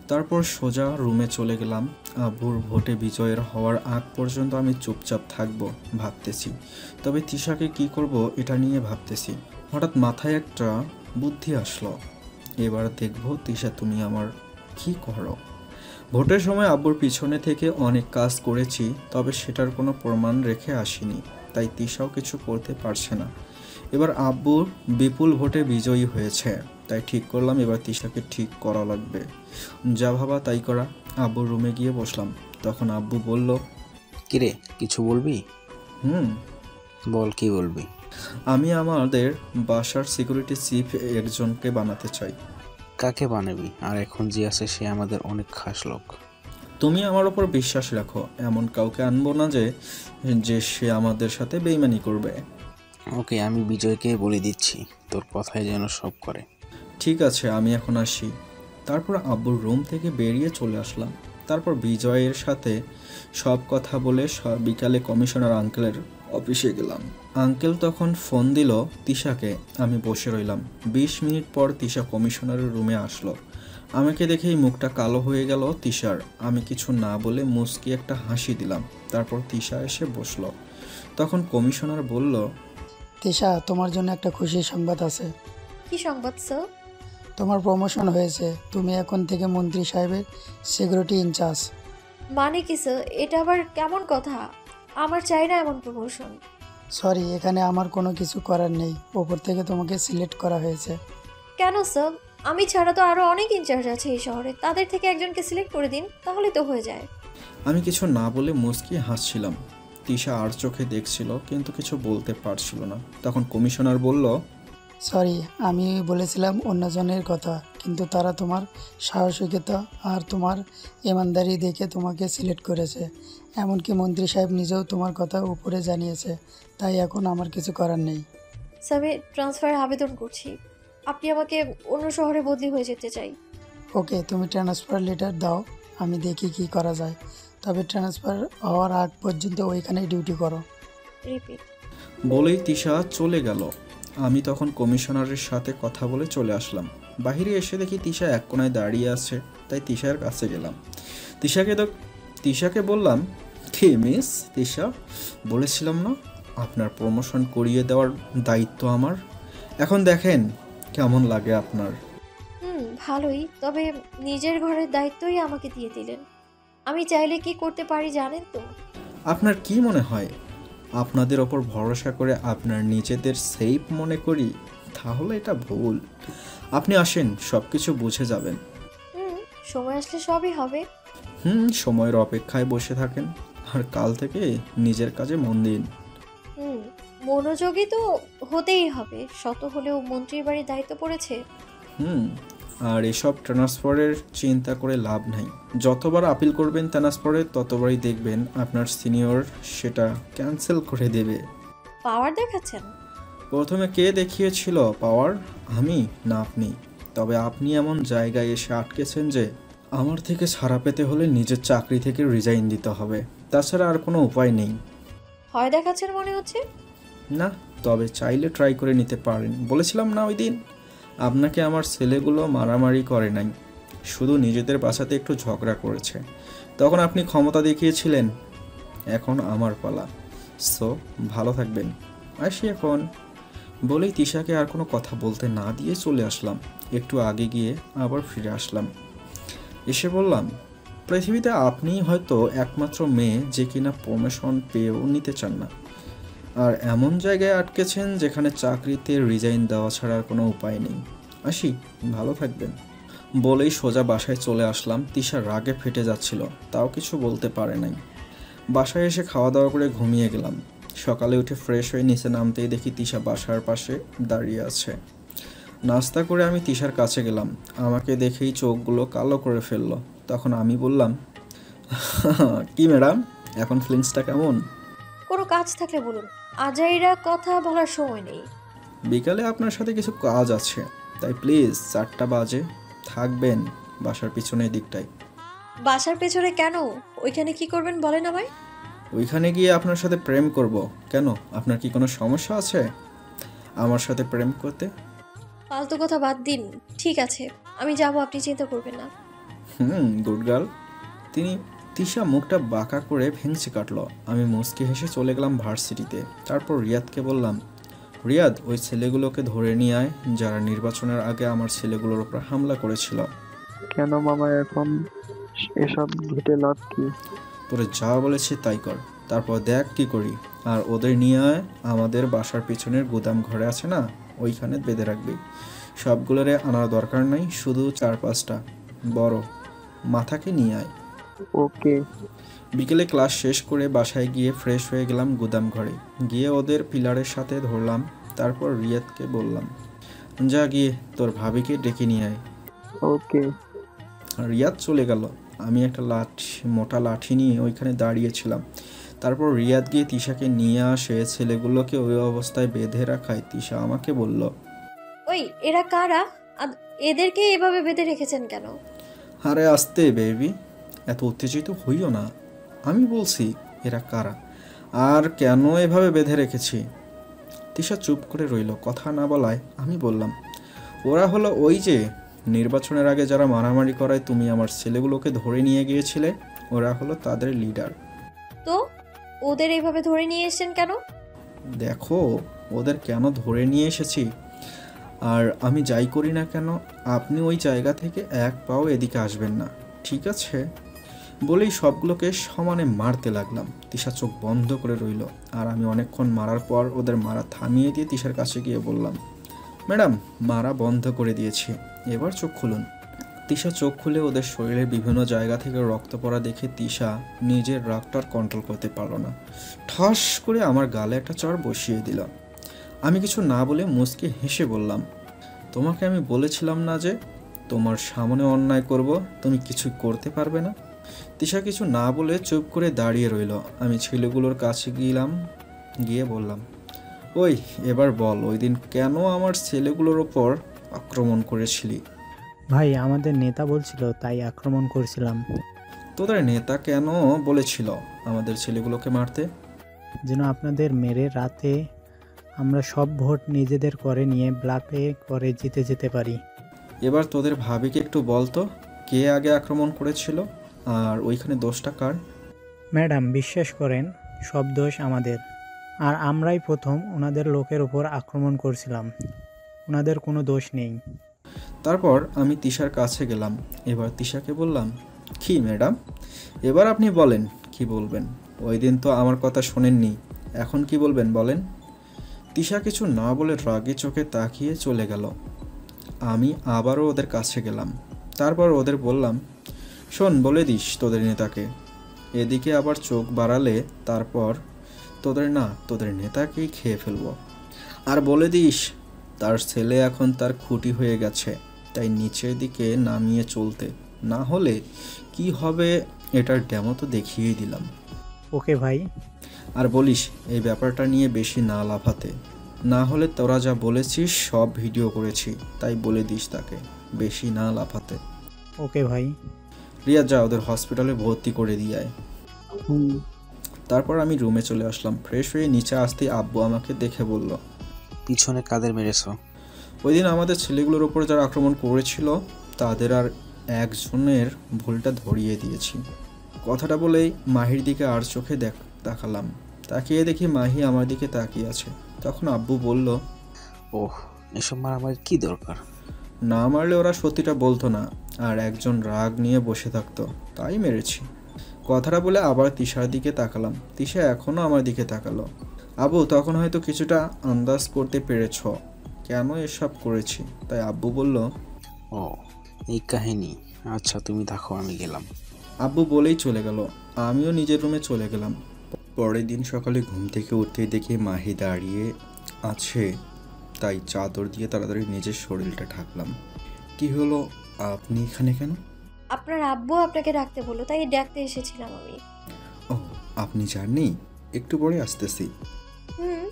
Speaker 1: তারপর সোজা রুমে চলে গেলাম। আব্বুর ভোটে বিজয়ের হওয়ার আগ পর্যন্ত আমি চুপচাপ থাকবো ভাবতেছি, তবে তিশাকে কি করব এটা নিয়ে ভাবতেছি। হঠাৎ মাথায় একটা বুদ্ধি আসলো, এবার দেখবো তিশা তুমি আমার কি করো। ভোটের সময় আব্বুর পিছনে থেকে অনেক কাজ করেছি, তবে সেটার কোনো প্রমাণ রেখে আসিনি, তাই তিশাও কিছু করতে পারছে না। এবার আব্বুর বিপুল ভোটে বিজয়ী হয়েছে, তাই ঠিক করলাম এবার তিশাকে ঠিক করা লাগবে। যা ভাবা তাই করা। আব্বুর রুমে গিয়ে বসলাম। তখন আব্বু বলল,
Speaker 5: কিরে কিছু বলবি? বল কি বলবি?
Speaker 1: আমি আমাদের বাসার সিকিউরিটি চিফ একজনকে বানাতে চাই।
Speaker 5: কাকে বানাবি? আর এখন যে আছে সে আমাদের অনেক খাস লোক।
Speaker 1: তুমি আমার ওপর বিশ্বাস রাখো, এমন কাউকে আনবো না যে যে সে আমাদের সাথে বেইমানি করবে।
Speaker 5: ওকে, আমি বিজয়কে বলে দিচ্ছি, তোর কথাই যেন সব করে।
Speaker 1: ঠিক আছে, আমি এখন আসি। তারপর আব্বুর রুম থেকে বেরিয়ে চলে আসলাম। তারপর বিজয়ের সাথে সব কথা বলে বিকালে কমিশনার আঙ্কেলের অফিসে গেলাম। আঙ্কেল তখন ফোন দিল তিশাকে। আমি বসে রইলাম। 20 মিনিট পর তিশা কমিশনারের রুমে আসলো আমাকে দেখেই মুখটা কালো হয়ে গেল তিশার। আমি কিছু না বলে মুচকি একটা হাসি দিলাম। তারপর তিশা এসে বসলো। তখন কমিশনার বলল,
Speaker 4: তিশা, তোমার জন্য একটা খুশির সংবাদ আছে।
Speaker 2: কি সংবাদ স্যার?
Speaker 4: তোমার প্রমোশন হয়েছে, তুমি এখন থেকে মন্ত্রী সাহেবের সিকিউরিটি ইনচার্জ।
Speaker 2: মানে কি স্যার? এটা আবার কেমন কথা? আমার চাই না এমন প্রমোশন।
Speaker 4: সরি, এখানে আমার কোনো কিছু করার নেই, ওপর থেকে তোমাকে সিলেক্ট করা হয়েছে।
Speaker 2: কেন স্যার? আমি ছাড়া তো আরো অনেক ইনচার্জ আছে এই শহরে, তাদের থেকে একজনকে সিলেক্ট করে দিন, তাহলে তো হয়ে যায়।
Speaker 1: আমি কিছু না বলে মুচকি হাসছিলাম। তিশা আর চোখে দেখছিল কিন্তু কিছু বলতে পারছিল না। তখন কমিশনার বলল,
Speaker 4: সরি, আমি বলেছিলাম অন্যজনের কথা, কিন্তু তারা তোমার সাহসিকতা আর তোমার ইমানদারি দেখে তোমাকে সিলেক্ট করেছে। এমনকি মন্ত্রী সাহেব নিজেও তোমার কথা উপরে জানিয়েছে, তাই এখন আমার কিছু করার নেই।
Speaker 2: স্যার, আমি ট্রান্সফারের আবেদন করছি। আপনি আমাকে অন্য শহরে বদলি হয়ে যেতে চাই।
Speaker 4: ওকে, তুমি ট্রান্সফার লেটার দাও, আমি দেখি কি করা যায়। তবে ট্রান্সফার হওয়ার আগ পর্যন্ত ওইখানেই ডিউটি করো।
Speaker 2: রিপিট।
Speaker 1: বলেই তিশা চলে গেল। আমি তখন কমিশনারের সাথে কথা বলে চলে আসলাম। বাহিরে এসে দেখি তিশা এক কোনায় দাঁড়িয়ে আছে, তাই তিশার কাছে গেলাম। তিশাকে বললাম, কি মিস তিশা, বলেছিলাম না আপনার প্রমোশন করিয়ে দেওয়ার দায়িত্ব আমার। এখন দেখেন কেমন লাগে আপনার।
Speaker 2: ভালোই, তবে নিজের ঘরের দায়িত্বই আমাকে দিয়ে দিলেন। আমি চাইলে কি করতে পারি জানেন তো?
Speaker 1: আপনার কি মনে হয় আপনাদের ওপর ভরসা করে আপনার নিজেদের সেফ মনে করি? তাহলে এটা ভুল। আপনি আসেন, সব কিছু বুঝে যাবেন।
Speaker 2: সময় আসলে সবই হবে।
Speaker 1: সময়ের অপেক্ষায় বসে থাকেন আর কাল থেকে নিজের কাজে মন দিন।
Speaker 2: মনোযোগী তো হতেই হবে, শত হলেও মন্ত্রীর বাড়ির দায়িত্ব পড়েছে।
Speaker 1: আর এসব ট্রান্সফারের চিন্তা করে লাভ নাই। যতবার আপিল করবেন ট্রান্সফারে, ততবারই দেখবেন আপনার সিনিয়র সেটা ক্যান্সেল করে দেবে।
Speaker 2: পাওয়ার দেখাচ্ছেন?
Speaker 1: প্রথমে কে দেখিয়েছিল পাওয়ার, আমি না আপনি? তবে আপনি এমন জায়গায় এসে আটকেছেন যে আমার থেকে ছাড়া পেতে হলে নিজের চাকরি থেকে রিজাইন দিতে হবে, তাছাড়া আর কোনো উপায় নেই।
Speaker 2: ভয় দেখাচ্ছেন মনে হচ্ছে।
Speaker 1: না, তবে চাইলে ট্রাই করে নিতে পারেন। বলেছিলাম না ওই দিন, আপনাকে আমার ছেলেগুলো মারামারি করে নাই, শুধু নিজেদের বাঁচাতে একটু ঝগড়া করেছে, তখন আপনি ক্ষমতা দেখিয়েছিলেন। এখন আমার পালা। সো ভালো থাকবেন, আসি এখন। বলেই তিশাকে আর কোনো কথা বলতে না দিয়ে চলে আসলাম। একটু আগে গিয়ে আবার ফিরে আসলাম। এসে বললাম, পৃথিবীতে আপনিই হয়তো একমাত্র মেয়ে যে কিনা প্রমোশন পেয়েও নিতে চান না, আর এমন জায়গায় আটকেছেন যেখানে চাকরিতে রিজাইন দেওয়া ছাড়া আর কোনো উপায় নেই। আসি, ভালো থাকবেন। বলেই সোজা বাসায় চলে আসলাম। তিশা রাগে ফেটে যাচ্ছিল, তাও কিছু বলতে পারে নাই। বাসায় এসে খাওয়া দাওয়া করে ঘুমিয়ে গেলাম। সকালে উঠে ফ্রেশ হয়ে নিচে নামতেই দেখি তিশা বাসার পাশে দাঁড়িয়ে আছে। নাস্তা করে আমি তিশার কাছে গেলাম। আমাকে দেখেই চোখগুলো কালো করে ফেললো। তখন আমি বললাম, কি ম্যাডাম, এখন ফিলিংসটা কেমন?
Speaker 2: কোনো কাজ থাকলে বলুন, আজাইরা কথা বলার সময় নেই।
Speaker 1: বিকালে আপনার সাথে কিছু কাজ আছে, তাই প্লিজ 4টা বাজে থাকবেন বাসার পিছনের দিকটায়।
Speaker 2: বাসার পেছনে কেন? ওইখানে কি করবেন বলেন আমায়।
Speaker 1: ওইখানে গিয়ে আপনার সাথে প্রেম করব। কেন, আপনার কি কোনো সমস্যা আছে আমার সাথে প্রেম করতে?
Speaker 2: ফালতু কথা বাদ দিন। ঠিক আছে, আমি যাব, আপনি চিন্তা করবেন না।
Speaker 1: Good girl. তিশা মুখটা বাঁকা করে ভেঙচি কাটলো। আমি মুচকি হেসে চলে গেলাম ভার্সিটিতে। তারপর রিয়াদকে বললাম, রিয়াদ, ওই ছেলেগুলোকে ধরে নিয়ে আয় যারা নির্বাচনের আগে আমার ছেলেগুলোর উপর হামলা করেছিল।
Speaker 3: কেন মামা, এখন এসব ঘেটে লাভ কি?
Speaker 1: তোরে যা বলেছি তাই কর, তারপর দেখ কি করি। আর ওদের নিয়ে আয় আমাদের বাসার পিছনের গুদাম ঘরে আছে না, ওইখানে বেঁধে রাখবি। সবগুলোরে আনার দরকার নাই, শুধু 4-5টা বড় মাথাকে নিয়ে আয়।
Speaker 3: ওকে।
Speaker 1: বিকেলে ক্লাস শেষ করে বাসায় গিয়ে ফ্রেশ হয়ে গেলাম গুদাম ঘরে। গিয়ে ওদের পিলারের সাথে ধরলাম। তারপর রিয়াদকে বললাম, যা গিয়ে তোর ভাবিকে ডেকে নিয়ে আয়।
Speaker 3: ওকে।
Speaker 1: রিয়াদ চলে গেল। আমি একটা মোটা লাঠি নিয়ে ওইখানে দাঁড়িয়েছিলাম। তারপর রিয়াদ গিয়ে তিশাকে নিয়ে আসে। ছেলেগুলোকে ওই অবস্থায় বেঁধে রাখায় তিশা আমাকে বলল,
Speaker 2: ওই এরা কারা? এদেরকে এভাবে বেঁধে রেখেছেন কেন?
Speaker 1: আরে আস্তে বেবি, এত উত্তেজিত হইও না। আমি বলছি এরা কারা আর কেন এভাবে বেঁধে রেখেছি। তিশা চুপ করে রইল, কথা না বলায় আমি বললাম, ওরা হলো ওই যে নির্বাচনের আগে যারা মারামারি করায় তুমি আমার ছেলেগুলোকে ধরে নিয়ে গিয়েছিলে, ওরা হলো তাদের লিডার।
Speaker 2: তো ওদের এইভাবে ধরে নিয়ে এসেছেন কেন?
Speaker 1: দেখো ওদের কেন ধরে নিয়ে এসেছি, আর আমি যাই করি না কেন আপনি ওই জায়গা থেকে এক পাও এদিকে আসবেন না, ঠিক আছে? বলেই সবগুলোকে সমানে মারতে লাগলাম। তিশা চোখ বন্ধ করে রইল, আর আমি অনেকক্ষণ মারার পর ওদের মারা থামিয়ে দিয়ে তিশার কাছে গিয়ে বললাম, ম্যাডাম মারা বন্ধ করে দিয়েছি, এবার চোখ খুলুন। তিশা চোখ খুলে ওদের শরীরের বিভিন্ন জায়গা থেকে রক্ত পড়া দেখে তিশা নিজের রাগটার কন্ট্রোল করতে পারল না, ঠাস করে আমার গালে একটা চড় বসিয়ে দিল। আমি কিছু না বলে মুচকি হেসে বললাম, তোমাকে আমি বলেছিলাম না যে তোমার সামনে অন্যায় করব, তুমি কিছু করতে পারবে না? তিশা কিছু না বলে চুপ করে দাঁড়িয়ে রইল। আমি ছেলেগুলোর কাছে গিয়ে বললাম, ওই এবার বল ওই দিন কেন আমার ছেলেগুলোর ওপর আক্রমণ করেছিলি?
Speaker 7: ভাই, আমাদের নেতা বলছিল তাই আক্রমণ করছিলাম।
Speaker 1: তোদের নেতা কেন বলেছিল আমাদের ছেলেগুলোকে মারতে?
Speaker 7: যেন আপনাদের মেরে রাতে আমরা সব ভোট নিজেদের করে নিয়ে ব্লকে করে জিতে যেতে পারি।
Speaker 1: এবার তোদের ভাবিকে একটু বলতো কে আগে আক্রমণ করেছিল আর ওইখানে দোষটা কার?
Speaker 7: ম্যাডাম, বিশ্বাস করেন সব দোষ আমাদের, আর আমরাই প্রথম ওনাদের লোকের ওপর আক্রমণ করছিলাম, ওনাদের কোনো দোষ নেই।
Speaker 1: তারপর আমি তিশার কাছে গেলাম। এবার তিশাকে বললাম, কি ম্যাডাম এবার আপনি বলেন কি বলবেন? ওই দিন তো আমার কথা শোনেননি, এখন কি বলবেন বলেন? তিশা কিছু না বলে রাগে চোখে তাকিয়ে চলে গেল। আমি আবারও ওদের কাছে গেলাম। তারপর ওদের বললাম, শোন বলে দিস তোদের নেতাকে, এদিকে আবার চোখ বাড়ালে তারপর তোদের নেতাকেই খেয়ে ফেলবো। আর বলে দিস তার ছেলে এখন তার খুঁটি হয়ে গেছে, তাই নিচের দিকে নামিয়ে চলতে, না হলে কি হবে এটার ডেমো তো দেখিয়েই দিলাম।
Speaker 7: ওকে ভাই।
Speaker 1: আর বলিস এই ব্যাপারটা নিয়ে বেশি না লাফাতে, না হলে তোরা যা বলেছিস সব ভিডিও করেছি, তাই বলে দিস তাকে বেশি না লাফাতে।
Speaker 7: ওকে ভাই।
Speaker 1: রিয়া যা ওদের হসপিটালে ভর্তি করে দিয়ে আয়।
Speaker 3: হুম।
Speaker 1: তারপর আমি রুমে চলে আসলাম। ফ্রেশ হয়ে নিচে আসতেই আব্বু আমাকে দেখে বলল,
Speaker 5: পিছনে কাদের মেরেছো?
Speaker 1: ওই দিন আমাদের ছেলেগুলোর ওপর যারা আক্রমণ করেছিল তাদের আর একজনের ভুলটা ধরিয়ে দিয়েছি। কথাটা বলেই মাহির দিকে আর চোখে তাকালাম। তাকিয়ে দেখি মাহি আমার দিকে তাকিয়ে আছে। তখন আব্বু বলল,
Speaker 5: ওহ, এসব মারামারি কি দরকার?
Speaker 1: না মারলে ওরা সত্যিটা বলতো না, আর একজন রাগ নিয়ে বসে থাকতো, তাই মেরেছি। কথাটা বলে আবার তিশার দিকে তাকালাম। তিশা এখনও আমার দিকে তাকালো। আব্বু তখন হয়তো কিছুটা আন্দাজ করতে পেরেছ কেন এসব করেছি, তাই আব্বু বলল,
Speaker 5: ও এই কাহিনী, আচ্ছা তুমি দেখো আমি গেলাম।
Speaker 1: আব্বু বলেই চলে গেল। আমিও নিজের রুমে চলে গেলাম। পরের দিন সকালে ঘুম থেকে উঠতেই দেখি মাহি দাঁড়িয়ে আছে, তাই চাদর দিয়ে তাড়াতাড়ি নিজের শরীরটা ঢাকলাম। কি হলো, আপনি এখানে কেন?
Speaker 2: আপনার আব্বু আপনাকে ডাকতে বললো, তাই ডাকতে এসেছিলাম আমি।
Speaker 1: ও আপনি জাননি, একটু পরে আসতেছি।
Speaker 2: হুম।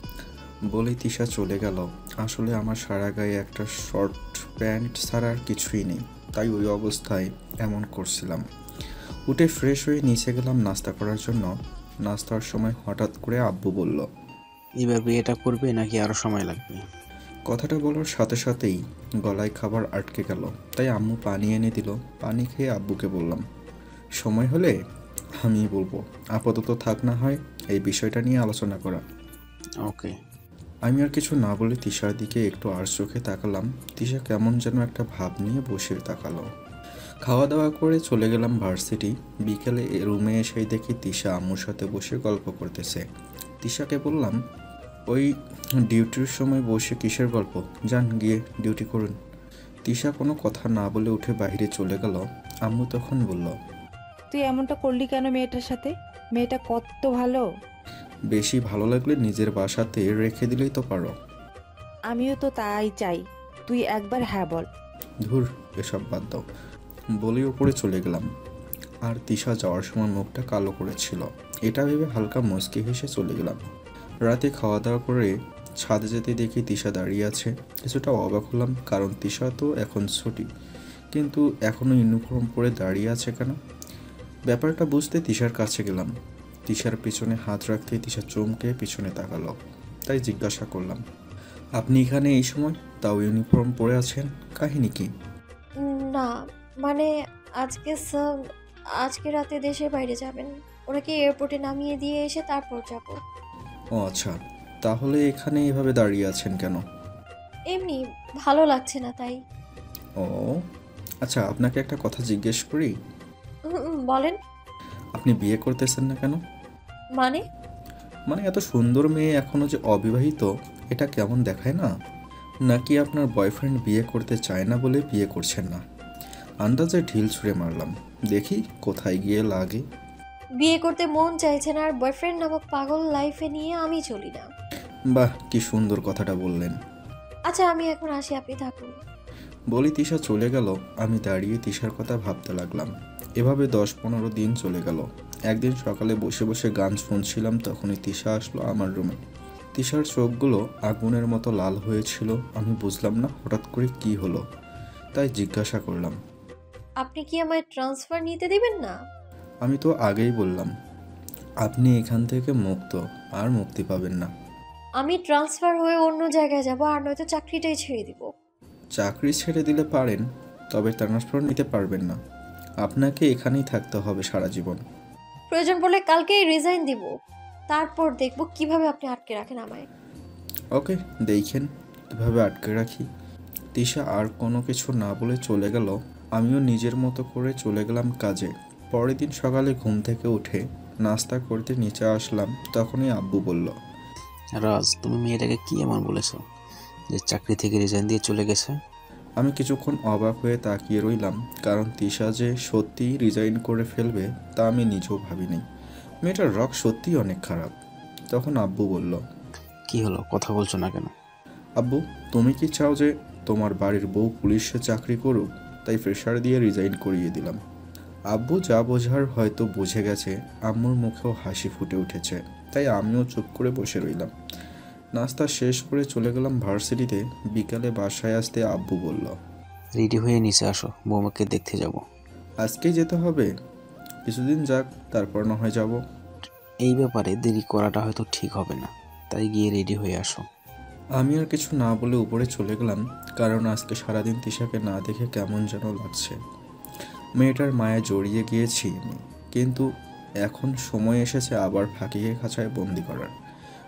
Speaker 1: বলেই তিশা চলে গেল। আসলে আমার সারা গায়ে একটা শর্ট প্যান্ট ছাড়া আর কিছুই নেই, তাই ওই অবস্থায় এমন করছিলাম। উঠে ফ্রেশ হয়ে নিচে গেলাম নাস্তা করার জন্য। নাস্তার সময় হঠাৎ করে আব্বু বলল,
Speaker 5: এবার বিয়েটা করবে নাকি আরো সময় লাগবে?
Speaker 1: কথাটা বলার সাথে সাথেই গলায় খাবার আটকে গেল, তাই আম্মু পানি এনে দিল। পানি খেয়ে আব্বুকে বললাম, সময় হলে আমি বলবো, আপাতত থাক না হয় এই বিষয়টা নিয়ে আলোচনা করা।
Speaker 5: ওকে।
Speaker 1: আমি আর কিছু না বলে তিশার দিকে একটু আর চোখে তাকালাম। তিশা কেমন যেন একটা ভাব নিয়ে বসে তাকালো। খাওয়া দাওয়া করে চলে গেলাম ভার্সিটি। বিকেলে রুমে এসেই দেখি তিশা আম্মুর সাথে বসে গল্প করতেছে। তিশাকে বললাম, ওই ডিউটির সময় বসে কিসের গল্প, যান গিয়ে ডিউটি করুন। তিশা কোনো কথা না বলে উঠে বাইরে চলে গেল। আম্মু তখন বলল,
Speaker 6: তুই এমনটা করলি কেন মেয়েটার সাথে? মেয়েটা কত ভালো।
Speaker 1: বেশি ভালো লাগলে নিজের বাসাতে রেখে দিলেই তো পারো।
Speaker 6: আমিও তো তাই চাই, তুই একবার হ্যাঁ বল।
Speaker 1: ধুর এসব বাদ দাও বলেই ওপরে চলে গেলাম। আর তিশা যাওয়ার সময় মুখটা কালো করেছিল, এটা ভেবে হালকা মুচকি হেসে চলে গেলাম। রাতে খাওয়া দাওয়া করে ছাদে যেতে দেখি তিশা দাঁড়িয়ে আছে। কিছুটা অবাক হলাম, কারণ তিশা তো এখন ছুটি, কিন্তু এখনও ইউনিফর্ম পরে দাঁড়িয়ে আছে কেন? ব্যাপারটা বুঝতে তিশার কাছে গেলাম। তিশার পিছনে হাত রাখতে তিশা চমকে পিছনে তাকালো, তাই জিজ্ঞাসা করলাম, আপনি এখানে এই সময়, তাও ইউনিফর্ম পরে আছেন, কাহিনী কি?
Speaker 2: না, মানে আজকে স্যার আজকে রাতে দেশের বাইরে যাবেন। ওনাকে এয়ারপোর্টে নামিয়ে দিয়ে এসে তারপর যাব।
Speaker 1: ও আচ্ছা, তাহলে এখানে এভাবে দাঁড়িয়ে আছেন কেন?
Speaker 2: এমনি ভালো লাগছে না তাই।
Speaker 1: ও আচ্ছা, আপনাকে একটা কথা জিজ্ঞেস করি।
Speaker 2: বলেন।
Speaker 1: আপনি বিয়ে করতেছেন না কেন?
Speaker 2: মানে?
Speaker 1: মানে এত সুন্দর মেয়ে এখনও যে অবিবাহিত, এটা কেমন দেখায় না? নাকি আপনার বয়ফ্রেন্ড বিয়ে করতে চায় না বলে বিয়ে করছেন না? আন্দাজে ঢিল ছুঁড়ে মারলাম, দেখি কোথায় গিয়ে লাগে।
Speaker 2: বিয়ে করতে মন চাইছে না আর বয়ফ্রেন্ড নামক পাগল লাইফে নিয়ে আমি চলি না।
Speaker 1: বাহ, কি সুন্দর কথাটা বললেন।
Speaker 2: আচ্ছা আমি এখন আসি, আপনি থাকুন।
Speaker 1: বলি তিশা চলে গেল। আমি দাঁড়িয়ে তিশার কথা ভাবতে লাগলাম। এভাবে 10-15 দিন চলে গেল। একদিন সকালে বসে বসে গান শুনছিলাম, তখনই তিশা আসলো আমার রুমে। তিশার চোখগুলো আগুনের মতো লাল হয়েছিল। আমি বুঝলাম না হঠাৎ করে কি হলো, তাই জিজ্ঞাসা করলাম,
Speaker 2: আপনি কি আমায় ট্রান্সফার নিতে দিবেন না?
Speaker 1: আমি তো আগেই বললাম আপনি এখান থেকে মুক্ত, আর মুক্তি পাবেন না।
Speaker 2: আমি ট্রান্সফার হয়ে অন্য জায়গায় যাব, আর নয়তো চাকরিটাই ছেড়ে দিব।
Speaker 1: চাকরি ছেড়ে দিলে পারেন, তবে ট্রান্সফার নিতে পারবেন না। আপনাকে এখানেই থাকতে হবে সারা জীবন।
Speaker 2: প্রয়োজন পড়লে কালকেই রিজাইন দিব, তারপর দেখব কিভাবে আপনি আটকে রাখেন আমায়।
Speaker 1: ওকে, দেখেন কীভাবে আটকে রাখি। তিশা আর কোনো কিছু না বলে চলে গেল। আমিও নিজের মতো করে চলে গেলাম কাজে। পরের দিন সকালে ঘুম থেকে উঠে নাস্তা করতে নিচে আসলাম, তখনই আব্বু বলল,
Speaker 5: রাজ, তুমি মেয়েটাকে কি এমন বলেছো যে চাকরি থেকে রিজাইন দিয়ে চলে গেছে?
Speaker 1: আমি কিছুক্ষণ অবাক হয়ে তাকিয়ে রইলাম, কারণ তিশা যে সত্যিই রিজাইন করে ফেলবে তা আমি নিজেও ভাবিনি। মেয়েটার রক সত্যিই অনেক খারাপ। তখন আব্বু বলল,
Speaker 5: কি হলো, কথা বলছো না কেন?
Speaker 1: আব্বু, তুমি কি চাও যে তোমার বাড়ির বউ পুলিশে চাকরি করুক? তাই প্রেশার দিয়ে রিজাইন করিয়ে দিলাম। আব্বু যা বোঝার হয়তো বুঝে গেছে। আম্মুর মুখেও হাসি ফুটে উঠেছে, তাই আমিও চুপ করে বসে রইলাম। নাস্তা শেষ করে চলে গেলাম ভার্সিটিতে। বিকালে বাসায় আসতে আব্বু বলল,
Speaker 5: রেডি হয়ে নিচে আসো, বৌমাকে দেখতে যাব।
Speaker 1: আজকেই যেতে হবে? কিছুদিন যাক, তারপর না হয় যাব।
Speaker 5: এই ব্যাপারে দেরি করাটা হয়তো ঠিক হবে না, তাই গিয়ে রেডি হয়ে আসো।
Speaker 1: আমি আর কিছু না বলে উপরে চলে গেলাম, কারণ আজকে সারাদিন তিশাকে না দেখে কেমন যেন লাগছে। মেয়েটার মায়া জড়িয়ে গিয়েছি আমি, কিন্তু এখন সময় এসেছে আবার ফাঁকিয়ে খাঁচায় বন্দি করার,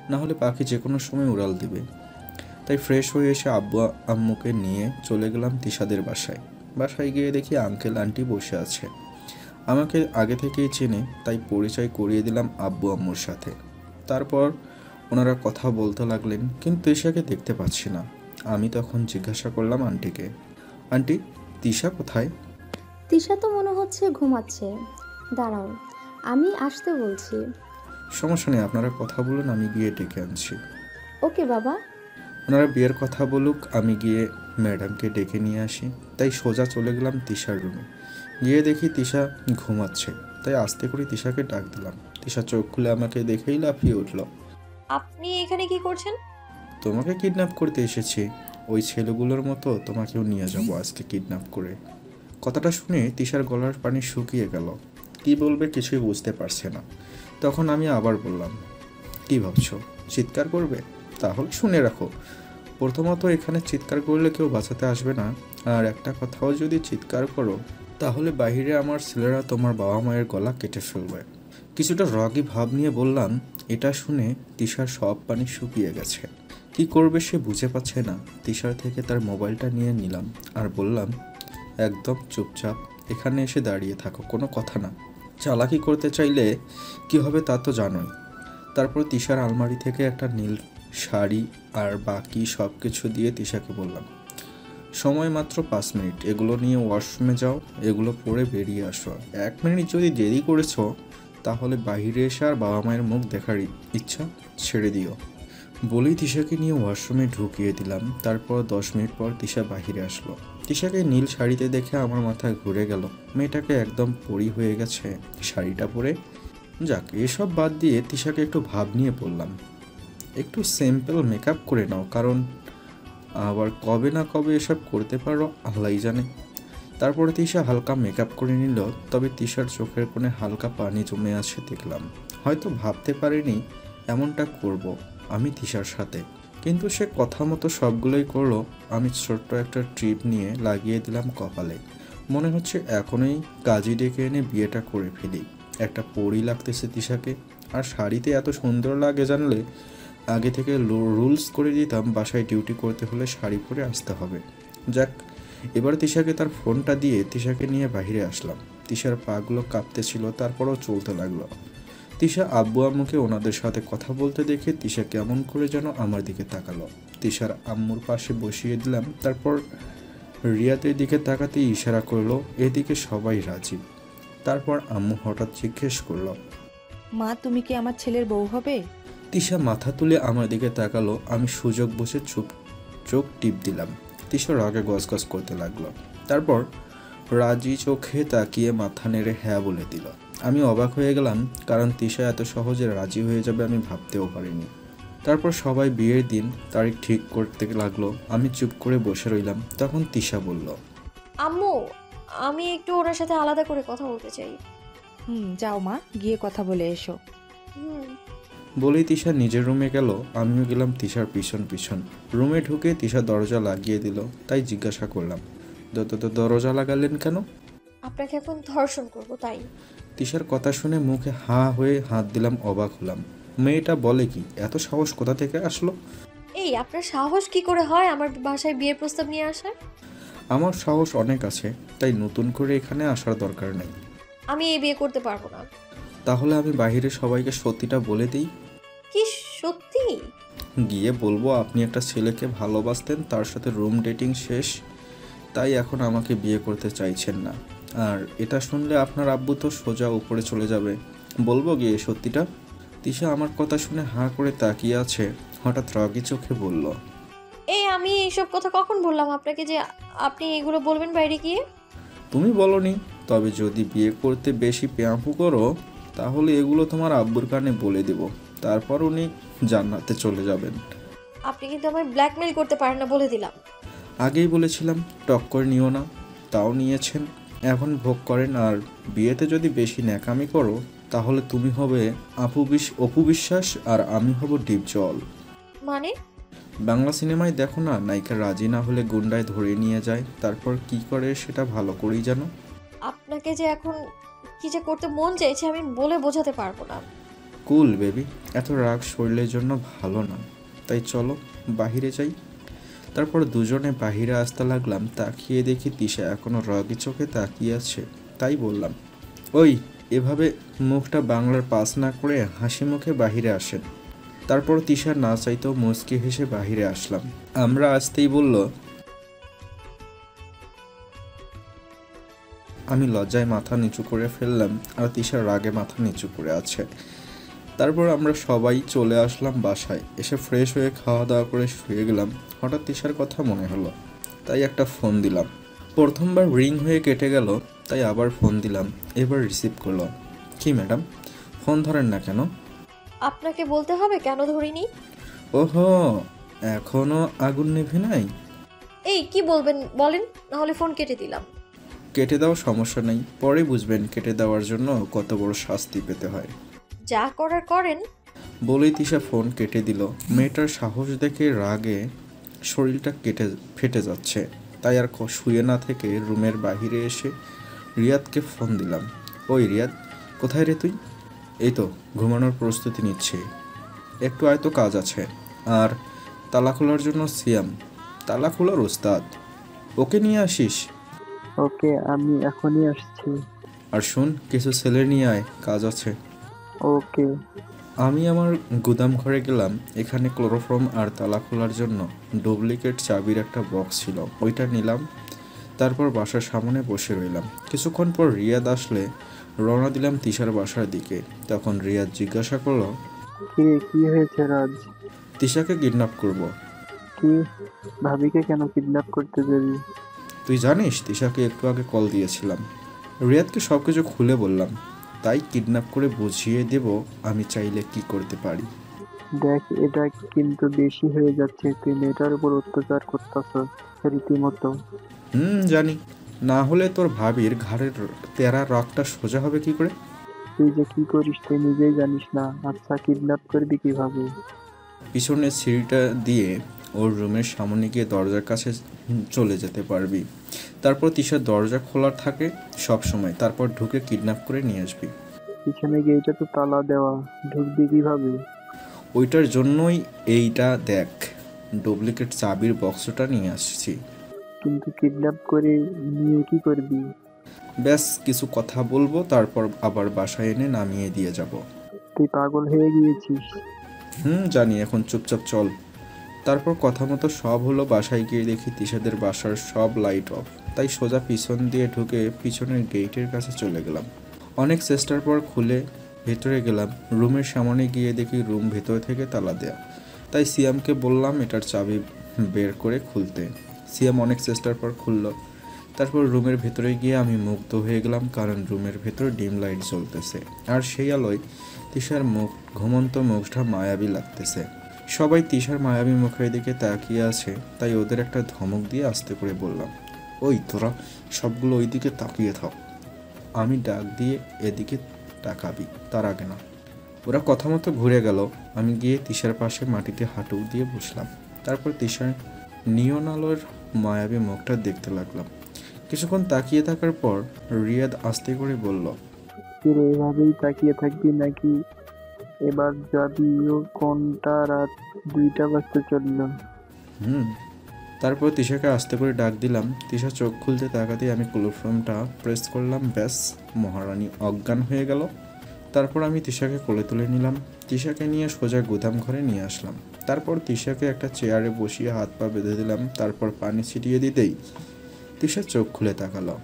Speaker 1: না হলে পাখি যে কোনো সময় উড়াল দিবে। তাই ফ্রেশ হয়ে এসে আব্বু আম্মুকে নিয়ে চলে গেলাম তিশাদের বাসায়। বাসায় গিয়ে দেখি আঙ্কেল আন্টি বসে আছে। আমাকে আগে থেকেই চেনে, তাই পরিচয় করিয়ে দিলাম আব্বু আম্মুর সাথে। তারপর ওনারা কথা বলতে লাগলেন, কিন্তু তিশাকে দেখতে পাচ্ছি না। আমি তখন জিজ্ঞাসা করলাম আন্টিকে, আন্টি, তিশা কোথায়?
Speaker 8: তিশা তো মনে হচ্ছে ঘুমাচ্ছে। দাঁড়াও, আমি আসতে বলছি।
Speaker 1: সমস্যা নেই, আপনারা কথা বলুন, আমি গিয়ে ডেকে আনছি।
Speaker 8: ওকে বাবা।
Speaker 1: ওনারা বিয়ের কথা বলুক, আমি গিয়ে ম্যাডামকে ডেকে নিয়ে আসি। তাই সোজা চলে গেলাম তিশার রুমে। গিয়ে দেখি তিশা ঘুমাচ্ছে, তাই আস্তে করে তিশাকে ডাক দিলাম। তিশা চোখ খুলে আমাকে দেখেই লাফিয়ে উঠল।
Speaker 2: আপনি এখানে কি করছেন?
Speaker 1: তোমাকে কিডন্যাপ করতে এসেছি। ওই ছেলেগুলোর মতো তোমাকেও নিয়ে যাব আজকে কিডন্যাপ করে। কথাটা শুনে তিশার গলার পানি শুকিয়ে গেল। কি বলবে কিছুই বুঝতে পারছে না। তখন আমি আবার বললাম, কি ভাবছো, চিৎকার করবে? তাহলে শুনে রাখো, প্রথমত এখানে চিৎকার করলে কেউ বাঁচাতে আসবে না। আর একটা কথাও যদি চিৎকার করো, তাহলে বাইরে আমার ছেলেরা তোমার বাবা মায়ের গলা কেটে ফেলবে। কিছুটা রগী ভাব নিয়ে বললাম। এটা শুনে তিশার সব পানি শুকিয়ে গেছে। কি করবে সে বুঝে পাচ্ছে না। তিশার থেকে তার মোবাইলটা নিয়ে নিলাম আর বললাম, একদম চুপচাপ এখানে এসে দাঁড়িয়ে থাকো, কোনো কথা না। চালাকি করতে চাইলে কি হবে তা তো জানোই। তারপর তিশার আলমারি থেকে একটা নীল শাড়ি আর বাকি সব কিছু দিয়ে তিশাকে বললাম, সময় মাত্র 5 মিনিট, এগুলো নিয়ে ওয়াশরুমে যাও, এগুলো পরে বেরিয়ে আসো। 1 মিনিট যদি দেরি করেছো, তাহলে বাইরে এসে আর বাবা মায়ের মুখ দেখার ইচ্ছা ছেড়ে দিও। বলেই তিশাকে নিয়ে ওয়াশরুমে ঢুকিয়ে দিলাম। তারপর 10 মিনিট পর তিশা বাহিরে আসলো। তিশাকে নীল শাড়িতে দেখে আমার মাথায় ঘুরে গেল। মেয়েটাকে একদম পরি হয়ে গেছে শাড়িটা পরে। যাক, এসব বাদ দিয়ে তিশাকে একটু ভাব নিয়ে বললাম, একটু সিম্পল মেকআপ করে নাও, কারণ আবার কবে না কবে এসব করতে পারো আল্লাহই জানে। তারপরে তিশা হালকা মেকআপ করে নিল, তবে তিশার চোখের কোণে হালকা পানি জমে আছে দেখলাম। হয়তো ভাবতে পারিনি এমনটা করব আমি তিশার সাথে, কিন্তু সে কথা মতো সবগুলোই করলো। আমি ছোট্ট একটা ট্রিপ নিয়ে লাগিয়ে দিলাম কপালে। মনে হচ্ছে এখনই কাজী ডেকে এনে বিয়েটা করে ফেলি। একটা পরী লাগতেছে তিশাকে, আর শাড়িতে এত সুন্দর লাগে জানলে আগে থেকে রুলস করে দিতাম বাসায় ডিউটি করতে হলে শাড়ি পরে আসতে হবে। যাক, এবার তিশাকে তার ফোনটা দিয়ে তিশাকে নিয়ে বাইরে আসলাম। তিশার পাগুলো কাঁপতেছিল, তারপরও চলতে লাগলো। তিশা আব্বু আম্মুকে ওনাদের সাথে কথা বলতে দেখে তিশা কেমন করে যেন আমার দিকে তাকালো। তিশার আম্মুর পাশে বসিয়ে দিলাম, তারপর রিয়াদের দিকে তাকাতে ইশারা করলো, এদিকে সবাই রাজি। তারপর আম্মু হঠাৎ জিজ্ঞেস করলো,
Speaker 6: মা তুমি কি আমার ছেলের বউ হবে?
Speaker 1: তিশা মাথা তুলে আমার দিকে তাকালো। আমি সুযোগ বসে চোখ টিপ দিলাম। তিশা রাগে গজগজ করতে লাগলো, তারপর রাজি চোখে তাকিয়ে মাথা নেড়ে হ্যাঁ বলে দিল। আমি অবাক হয়ে গেলাম, কারণ তিশা এত সহজে রাজি হয়ে যাবে আমি ভাবতেও পারিনি। তারপর সবাই বিয়ের দিন তারিখ ঠিক করতে লাগলো। আমি চুপ করে বসে রইলাম। তখন তিশা বলল,
Speaker 2: আম্মু, আমি একটু ওনার সাথে আলাদা করে কথা বলতে চাই।
Speaker 6: যাও মা, গিয়ে কথা বলে এসো।
Speaker 2: হুম।
Speaker 1: বলেই তিশা নিজের রুমে গেল। আমিও গেলাম তিশার পিছন পিছন। রুমে ঢুকে তিশা দরজা লাগিয়ে দিল। তাই জিজ্ঞাসা করলাম, দরজা লাগালেন কেন?
Speaker 2: আপনাকে এখন ধর্ষণ করব তাই।
Speaker 1: তিশার কথা শুনে মুখে হাঁ হয়ে হাত দিলাম, অবাক হলাম। মেয়েটা বলে কি, এত সাহস কোথা থেকে আসলো?
Speaker 2: এই আপনার সাহস কি করে হয় আমার বাসায় বিয়ের প্রস্তাব নিয়ে আসার?
Speaker 1: আমার সাহস অনেক আছে, তাই নতুন করে এখানে আসার দরকার নেই।
Speaker 2: আমি এই বিয়ে করতে পারবো না।
Speaker 1: তাহলে আমি বাইরে সবাইকে সত্যিটা বলে দিই।
Speaker 2: কি সত্যি?
Speaker 1: গিয়ে বলবো আপনি একটা ছেলেকে ভালোবাসতেন, তার সাথে রুম ডেটিং শেষ, তাই এখন আমাকে বিয়ে করতে চাইছেন না। আর এটা শুনলে আপনার আব্বু তো সোজা উপরে চলে যাবে। বলবো গিয়ে সত্যিটা? তিশা আমার কথা শুনে হাঁ করে তাকিয়ে আছে। হঠাৎ রাগী চোখে বলল,
Speaker 2: এই আমি এইসব কথা কখন বললাম আপনাকে যে আপনি এগুলো বলবেন বাইরে গিয়ে?
Speaker 1: তুমি বলনি, তবে যদি বিয়ে করতে বেশি প্যাম্পু করো তাহলে এগুলো তোমার আব্বুর কানে বলে দেব, তারপর উনি জান্নাতে চলে যাবেন।
Speaker 2: আপনি কিন্তু আমায় ব্ল্যাকমেল করতে পারেন না, বলে দিলাম।
Speaker 1: আগেই বলেছিলাম টক্কর নিও না, তাও নিয়েছেন। এখন ভোগ করেন। আর বিয়েতে যদি বেশি ন্যাকামি করো তাহলে তুমি হবে অপু বিশ্বাস আর আমি হব ডিপজল।
Speaker 2: মানে?
Speaker 1: বাংলা সিনেমায় দেখো না, নায়িকা রাজি না হলে গুন্ডায় ধরে নিয়ে যায়, তারপর কি করে সেটা ভালো করেই জানো।
Speaker 2: আপনাকে যে এখন কি যে করতে মন চাইছে আমি বলে বোঝাতে পারবো না।
Speaker 1: কুল বেবি, এত রাগ শরীরের জন্য ভালো না, তাই চলো বাহিরে যাই। তারপর দুজনে বাহিরে আসতে লাগলাম। তাকিয়ে দেখি তিশা এখনো রাগী চোখে তাকিয়ে আছে। তাই বললাম, ওই এভাবে মুখটা বাংলার পাস না করে হাসি মুখে বাহিরে আসেন। তারপর তিশা না চাইতেও মুচকি হেসে বাহিরে আসলাম। আমরা আসতেই বলল, আমি লজ্জায় মাথা নিচু করে ফেললাম, আর তিশা রাগে মাথা নিচু করে আছে। তারপর আমরা সবাই চলে আসলাম বাসায়। এসে ফ্রেশ হয়ে খাওয়া দাওয়া করে শুয়ে গেলাম। হঠাৎ তিশার কথা মনে হলো, তাই একটা ফোন দিলাম। প্রথমবার রিং হয়ে কেটে গেল, তাই আবার ফোন দিলাম। এবার রিসিভ করলো। কি ম্যাডাম, ফোন ধরেন না কেন?
Speaker 2: আপনাকে বলতে হবে কেন ধরিনি?
Speaker 1: ওহো, এখনো আগুন নেভে নাই?
Speaker 2: এই কি বলবেন বলেন, নাহলে ফোন কেটে দিলাম।
Speaker 1: কেটে দাও, সমস্যা নেই, পরে বুঝবেন কেটে দেওয়ার জন্য কত বড় শাস্তি পেতে হয়।
Speaker 2: যা করার করেন।
Speaker 1: বলেই তিশা ফোন কেটে দিল। মেয়েটার সাহস দেখে রাগে শরীরটা ফেটে যাচ্ছে। তাই আর শুয়ে না থেকে রুমের বাহিরে এসে রিয়াদকে ফোন দিলাম। ওই রিয়াদ, কোথায় রে তুই? এই তো ঘুমানোর প্রস্তুতি নিচ্ছি, একটু আয়তো কাজ আছে। আর তালা খোলার জন্য সিয়াম, তালা খোলার ওস্তাদ, ওকে নিয়ে আসিস।
Speaker 3: ওকে, আমি এখনই আসছি।
Speaker 1: আর শোন, কিছু ছেলে নিয়ে আয়, কাজ আছে।
Speaker 3: ওকে।
Speaker 1: আমি আমার গুদাম ঘরে গেলাম। এখানে ক্লোরোফর্ম আর তালা খোলার জন্য ডুপ্লিকেট চাবির একটা বক্স ছিল, ওইটা নিলাম। তারপর বাসার সামনে বসে রইলাম। কিছুক্ষণ পর রিয়াদ আসলে রওনা দিলাম তিশার বাসার দিকে। তখন রিয়াদ জিজ্ঞাসা করলো,
Speaker 3: কি হয়েছে রাজ?
Speaker 1: তিশাকে কিডন্যাপ করব।
Speaker 3: কি? ভাবিকে কেন কিডন্যাপ করতে যাবি?
Speaker 1: তুই জানিস তিশাকে একটু আগে কল দিয়েছিলাম। রিয়াদকে সব কিছু খুলে বললাম। তাই কিডন্যাপ করে বুঝিয়ে দেব আমি চাইলে কি করতে পারি।
Speaker 3: দেখ, এটা কিন্তু বেশি হয়ে যাচ্ছে। তুই মেয়েটার উপর অত্যাচার করতেছস রীতিমতো।
Speaker 1: জানি, না হলে তোর ভাবির ঘাড়ের তেরা রগটা সোজা হবে কি করে?
Speaker 3: তুই যে কি করিস তুই নিজেই জানিস না। আচ্ছা, কিডন্যাপ করবি কিভাবে?
Speaker 1: পিছনের সিঁড়িটা দিয়ে ওর রুমের সামনে গিয়ে দরজার কাছে চলে যেতে পারবি। তারপর তিশার দরজা খোলা থাকে সব সময়, তারপর ঢুকে কিডন্যাপ করে নিয়ে আসবি।
Speaker 3: পিছনে গেটে তো তালা দেওয়া, ঢুকবি কিভাবে?
Speaker 1: ওইটার জন্যই এইটা দেখ, ডুপ্লিকেট চাবির বক্সটা নিয়ে আসছি।
Speaker 3: কিন্তু কিডন্যাপ করে নিয়ে কি করবি?
Speaker 1: ব্যাস কিছু কথা বলবো, তারপর আবার বাসায় এনে নামিয়ে দিয়ে যাব।
Speaker 3: তুই পাগল হয়ে গিয়েছিস।
Speaker 1: জানি, এখন চুপচাপ চল। তারপর কথা মতো সব হলো। বাসায় গিয়ে দেখি তিশাদের বাসার সব লাইট অফ, তাই সোজা পিছন দিয়ে ঢুকে পিছনের গেটের কাছে চলে গেলাম। অনেক চেষ্টার পর খুলে ভেতরে গেলাম। রুমের সামনে গিয়ে দেখি রুম ভেতর থেকে তালা দেয়া, তাই সিয়ামকে বললাম এটার চাবি বের করে খুলতে। সিয়াম অনেক চেষ্টার পর খুলল। তারপর রুমের ভেতরে গিয়ে আমি মুগ্ধ হয়ে গেলাম, কারণ রুমের ভেতর ডিম লাইট জ্বলতেছে, আর সেই আলোয় তিশার মুখ, ঘুমন্ত মুখটা মায়াবী লাগতেছে। সবাই তিশার মায়াবী মুখের দিকে তাকিয়ে আছে, তাই ওদের একটা ধমক দিয়ে আস্তে করে বললাম, ওই তোরা সবগুলো ওই দিকে তাকিয়ে থাক, আমি ডাক দিয়ে এদিকে তাকাবি, তার আগে না। ওরা কথা মতো ঘুরে গেল। আমি গিয়ে তিশার পাশে মাটিতে হাঁটু দিয়ে বসলাম। তারপর তিশার নিয়ন আলোর মায়াবী মুখটা দেখতে লাগলাম। কিছুক্ষণ তাকিয়ে থাকার পর রিয়াদ আস্তে করে বলল,
Speaker 3: কিরে, এভাবেই তাকিয়ে থাকবি নাকি এবার যাবি? ও কোনটা রাত 2টা বাজতে চললো।
Speaker 1: তারপর তিশাকে আস্তে করে ডাক দিলাম। তিশা চোখ খুলতে তাকাতেই আমি ক্লোরোফর্মটা প্রেস করলাম, ব্যাস, মহারানী অজ্ঞান হয়ে গেল। তারপর আমি তিশাকে কোলে তুলে নিলাম। তিশাকে নিয়ে সোজা গুদাম ঘরে নিয়ে আসলাম। তারপর তিশাকে একটা চেয়ারে বসিয়ে হাত পা বেঁধে দিলাম। তারপর পানি ছিটিয়ে দিতেই তিশা চোখ খুলে তাকালো।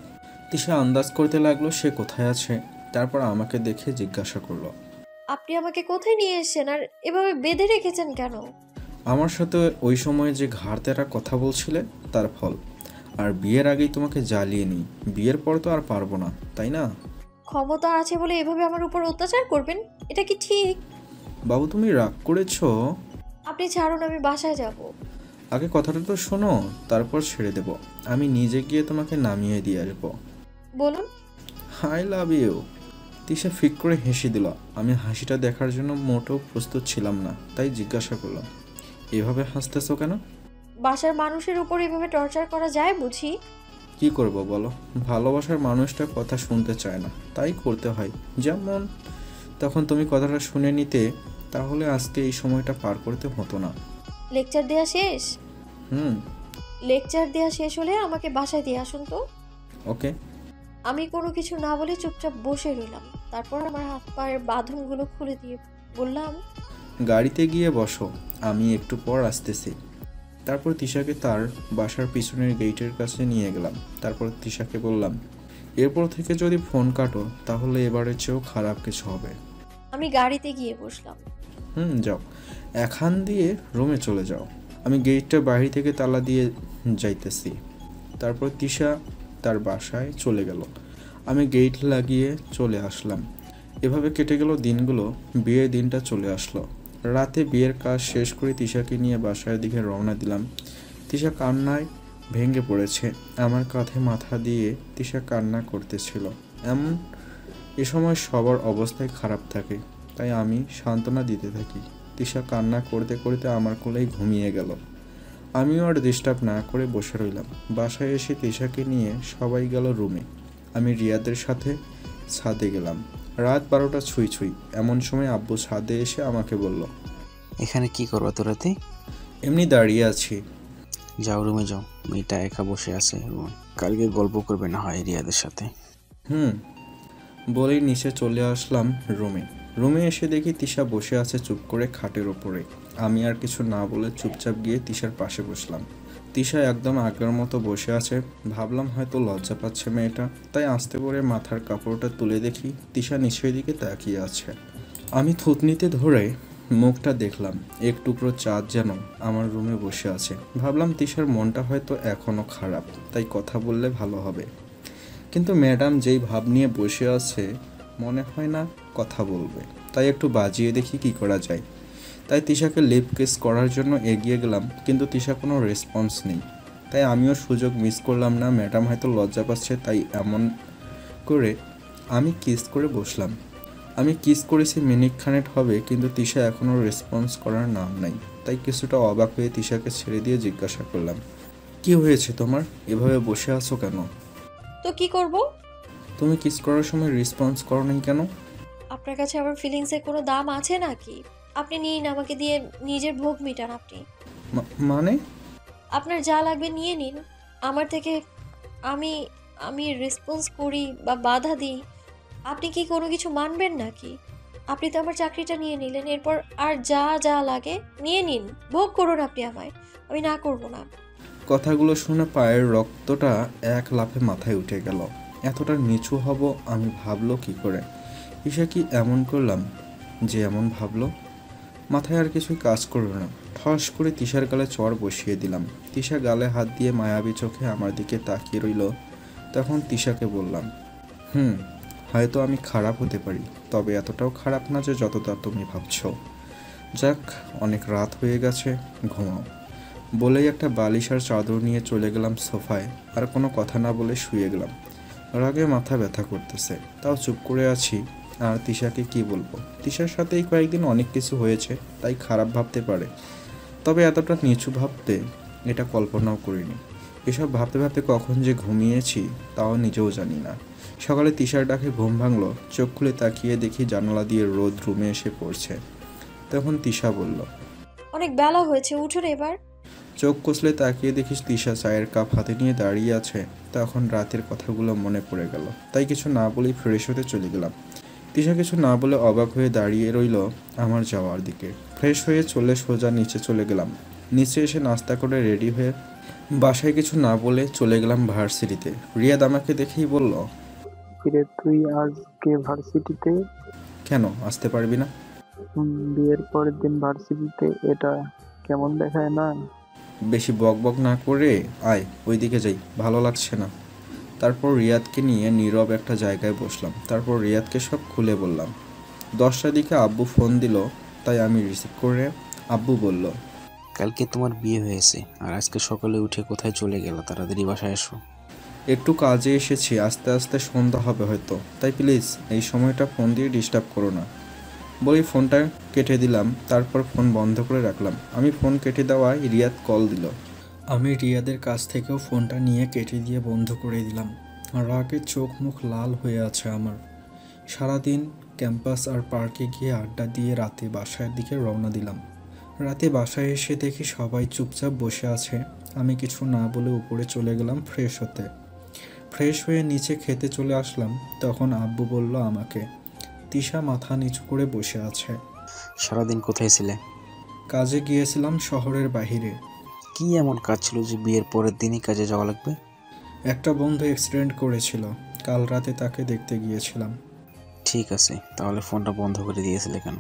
Speaker 1: তিশা আন্দাজ করতে লাগলো সে কোথায় আছে। তারপর আমাকে দেখে জিজ্ঞাসা করলো,
Speaker 2: আপনি আমাকে কোথায় নিয়ে এসেছেন আর এভাবে বেঁধে রেখেছেন কেন?
Speaker 1: আমার সাথে ওই সময় যে ঘাড় তেরা কথা বলছিলে তার ফল। আর বিয়ের আগেই তোমাকে জ্বালিয়ে নিই, বিয়ের পর তো আর পারবো না, তাই না?
Speaker 2: ক্ষমতা আছে বলে এভাবে আমার উপর অত্যাচার করবেন? এটা কি ঠিক?
Speaker 1: বাবু তুমি রাগ করেছো?
Speaker 2: আপনি ছাড়ুন, আমি বাসায় যাব।
Speaker 1: আগে কথাটা তো শোনো, তারপর ছেড়ে দেব। আমি নিজে গিয়ে তোমাকে নামিয়ে দিয়ে আসবো।
Speaker 2: বলুন।
Speaker 1: I love you. তিশা ফিক করে হেসে দিল। আমি হাসিটা দেখার জন্য মোটেও প্রস্তুত ছিলাম না, তাই জিজ্ঞাসা করলাম, এভাবে হাসতেছো কেন?
Speaker 2: বাসার মানুষের উপর এভাবে টর্চার করা যায় বুঝি?
Speaker 1: কি করব বলো, ভালোবাসার মানুষটা কথা শুনতে চায় না, তাই করতে হয়। যেমন তখন তুমি কথাটা শুনে নিতে, তাহলে আজকে এই সময়টা পার করতে হতো না।
Speaker 2: লেকচার দেয়া শেষ?
Speaker 1: হুম।
Speaker 2: লেকচার দেয়া শেষ হলে আমাকে বাসায় দিয়ে আসুন তো।
Speaker 1: ওকে।
Speaker 2: আমি কোনো কিছু না বলে চুপচাপ বসে রইলাম। তারপর আমার হাত পায়ের বাঁধনগুলো খুলে দিয়ে বললাম,
Speaker 1: গাড়িতে গিয়ে বসো, আমি একটু পর আসতেছি। তারপর তিশাকে তার বাসার পিছনের গেটের কাছে নিয়ে গেলাম। তারপর তিশাকে বললাম, এরপর থেকে যদি ফোন কাটো তাহলে এবারের চেয়েও খারাপ কিছু হবে।
Speaker 2: আমি গাড়িতে গিয়ে বসলাম।
Speaker 1: যাও, এখান দিয়ে রুমে চলে যাও। আমি গেটটা বাইরে থেকে তালা দিয়ে যাইতেছি। তারপর তিশা তার বাসায় চলে গেল। আমি গেট লাগিয়ে চলে আসলাম। এভাবে কেটে গেল দিনগুলো। বিয়ের দিনটা চলে আসলো। রাতে বিয়ের কাজ শেষ করে তিশাকে নিয়ে বাসার দিকে রওনা দিলাম। তিশা কান্নায় ভেঙে পড়েছে। আমার কাঁধে মাথা দিয়ে তিশা কান্না করতেছিল। এ সময় সবার অবস্থায় খারাপ থাকে, তাই আমি সান্ত্বনা দিতে থাকি। তিশা কান্না করতে করতে আমার কোলেই ঘুমিয়ে গেল। আমিও আর ডিস্টার্ব না করে বসে রইলাম। বাসায় এসে তিশাকে নিয়ে সবাই গেল রুমে। আমি রিয়াদের সাথে ছাদে গেলাম। রাত 12টা ছুঁই ছুঁই। এমন সময় আব্বু ছাদে এসে আমাকে বলল,
Speaker 5: এখানে কি করবো তোরাতে?
Speaker 1: এমনি দাঁড়িয়ে আছি।
Speaker 5: যাও রুমে যাও, মেয়েটা একা বসে আছে রুমে, কালকে গল্প করবে না হয় রিয়াদের সাথে।
Speaker 1: বলেই নিচে চলে আসলাম রুমে। রুমে এসে দেখি তিশা বসে আছে চুপ করে খাটের ওপরে। আমি আর কিছু না বলে চুপচাপ গিয়ে তিশার পাশে বসলাম। তিশা একদম আগের মতো বসে আছে। ভাবলাম হয়তো লজ্জা পাচ্ছে মেয়েটা, তাই আস্তে করে মাথার কাপড়টা তুলে দেখি তিশা নিচের দিকে তাকিয়ে আছে। আমি থুতনিতে ধরে মুখটা দেখলাম। এক টুকরো চাঁদ যেন আমার রুমে বসে আছে। ভাবলাম তিশার মনটা হয়তো এখনও খারাপ, তাই কথা বললে ভালো হবে। কিন্তু ম্যাডাম যেই ভাব নিয়ে বসে আছে, মনে হয় না কথা বলবে, তাই একটু বাজিয়ে দেখি কি করা যায়। তাই তিশাকে লিপ কিস করার জন্য এগিয়ে গেলাম, কিন্তু তিশা কোনো রেসপন্স নেই। তাই আমিও সুযোগ মিস করলাম না। ম্যাডাম হয়তো লজ্জা পাচ্ছে, তাই এমন করে আমি কিস করে বসলাম। আমি কিস করেছি মিনিট খানেক হবে, কিন্তু তিশা এখনও রেসপন্স করার নাম নাই। তাই কিছুটা অবাক হয়ে তিশাকে ছেড়ে দিয়ে জিজ্ঞাসা করলাম, কি হয়েছে তোমার? এভাবে বসে আছো কেন?
Speaker 2: তো কি করব?
Speaker 1: তুমি কিস করার সময় রেসপন্স করো নাই কেন?
Speaker 2: আপনার কাছে আমার ফিলিংসের কোনো দাম আছে নাকি? আপনি নিন, আমাকে দিয়ে নিজের ভোগ মিটান আপনি।
Speaker 1: মানে?
Speaker 2: আপনার যা লাগবে নিয়ে নিন আমার থেকে। আমি আমি রেসপন্স করি বা বাধা দিই, আপনি কি কোনো কিছু মানবেন নাকি? আপনি তো আমার চাকরিটা নিয়ে নিলেন, এরপর আর যা যা লাগে নিয়ে নিন, ভোগ করুন আপনি আমায়, আমি না করব না।
Speaker 1: কথাগুলো শুনে পায়ের রক্তটা এক লাফে মাথায় উঠে গেল। এতটা নিচু হব আমি ভাবলো কি করে? ঈশা কি এমন করলাম যে এমন ভাবলো? মাথায় আর কিছুই কাজ করলো না। ঠস করে তিশার গালে চড় বসিয়ে দিলাম। তিশা গালে হাত দিয়ে মায়াবী চোখে আমার দিকে তাকিয়ে রইল। তখন তিশাকে বললাম, হয়তো আমি খারাপ হতে পারি, তবে এতটাও খারাপ না যে যতটা তুমি ভাবছো। যাক, অনেক রাত হয়ে গেছে, ঘুমাও। বলেই একটা বালিশ আর চাদর নিয়ে চলে গেলাম সোফায়। আর কোনো কথা না বলে শুয়ে গেলাম। রাগে মাথা ব্যথা করতেছে, তাও চুপ করে আছি। আর তিশাকে কি বলবো? তিশার সাথে এই কয়েকদিন অনেক কিছু হয়েছে, তাই খারাপ ভাবতে পারে, তবে এতটা নিচু ভাবতে এটা কল্পনাও করিনি। এসব ভাবতে ভাবতে কখন যে ঘুমিয়েছি তাও নিজেও জানি না। সকালে তিশার ডাকে ঘুম ভাঙলো। চোখ খুলে তাকিয়ে দেখি জানালা দিয়ে রোদ রুমে এসে পড়ছে। তখন তিশা বলল,
Speaker 2: অনেক বেলা হয়েছে, উঠুন এবার।
Speaker 1: চোখ কষলে তাকিয়ে দেখিস তিশা চায়ের কাপ হাতে নিয়ে দাঁড়িয়ে আছে। তখন রাতের কথাগুলো মনে পড়ে গেল, তাই কিছু না বলেই ফ্রেশ হতে চলে গেলাম। তিশা কিছু না বলে অবাক হয়ে দাঁড়িয়ে রইল আমার যাওয়ার দিকে। ফ্রেশ হয়ে চলে সোজা নিচে চলে গেলাম। নিচে এসে নাস্তা করে রেডি হয়ে বাসায় কিছু না বলে চলে গেলাম ভার্সিটিতে। রিয়াদ আমাকে দেখেই বলল,
Speaker 3: কিরে তুই আজকে ভার্সিটিতে?
Speaker 1: কেন আসতে পারবি না?
Speaker 3: বিয়ের পরের দিন ভার্সিটিতে, এটা কেমন দেখায় না?
Speaker 1: বেশি বক বক না করে আয়, ওইদিকে যাই, ভালো লাগছে না। তারপর রিয়াদকে নিয়ে নীরব একটা জায়গায় বসলাম। তারপর রিয়াদকে সব খুলে বললাম। 10টার দিকে আব্বু ফোন দিল, তাই আমি রিসিভ করে আব্বু বলল,
Speaker 5: কালকে তোমার বিয়ে হয়েছে আর আজকে সকালে উঠে কোথায় চলে গেল? তাড়াতাড়ি বাসায় এসো।
Speaker 1: একটু কাজে এসেছি, আস্তে আস্তে সন্ধ্যা হবে হয়তো, তাই প্লিজ এই সময়টা ফোন দিয়ে ডিস্টার্ব করো না। বলেই ফোনটা কেটে দিলাম। তারপর ফোন বন্ধ করে রাখলাম। আমি ফোন কেটে দেওয়ায় রিয়াদ কল দিল। আমি রিয়াদের কাছ থেকেও ফোনটা নিয়ে কেটে দিয়ে বন্ধ করে দিলাম। রাগে চোখ মুখ লাল হয়ে আছে আমার। সারাদিন ক্যাম্পাস আর পার্কে গিয়ে আড্ডা দিয়ে রাতে বাসার দিকে রওনা দিলাম। রাতে বাসায় এসে দেখি সবাই চুপচাপ বসে আছে। আমি কিছু না বলে উপরে চলে গেলাম ফ্রেশ হতে। ফ্রেশ হয়ে নিচে খেতে চলে আসলাম। তখন আব্বু বলল আমাকে, তিশা মাথা নিচু করে বসে আছে।
Speaker 5: সারাদিন কোথায় ছিলে?
Speaker 1: কাজে গিয়েছিলাম শহরের বাইরে।
Speaker 5: কি এমন কাজ ছিল যে বিয়ের পরের দিনই কাজে যাওয়া লাগবে?
Speaker 1: একটা বন্ধু অ্যাক্সিডেন্ট করেছিল, কাল রাতে তাকে দেখতে গিয়েছিলাম।
Speaker 5: ঠিক আছে, তাহলে ফোনটা বন্ধ করে দিয়েছিলে কেন?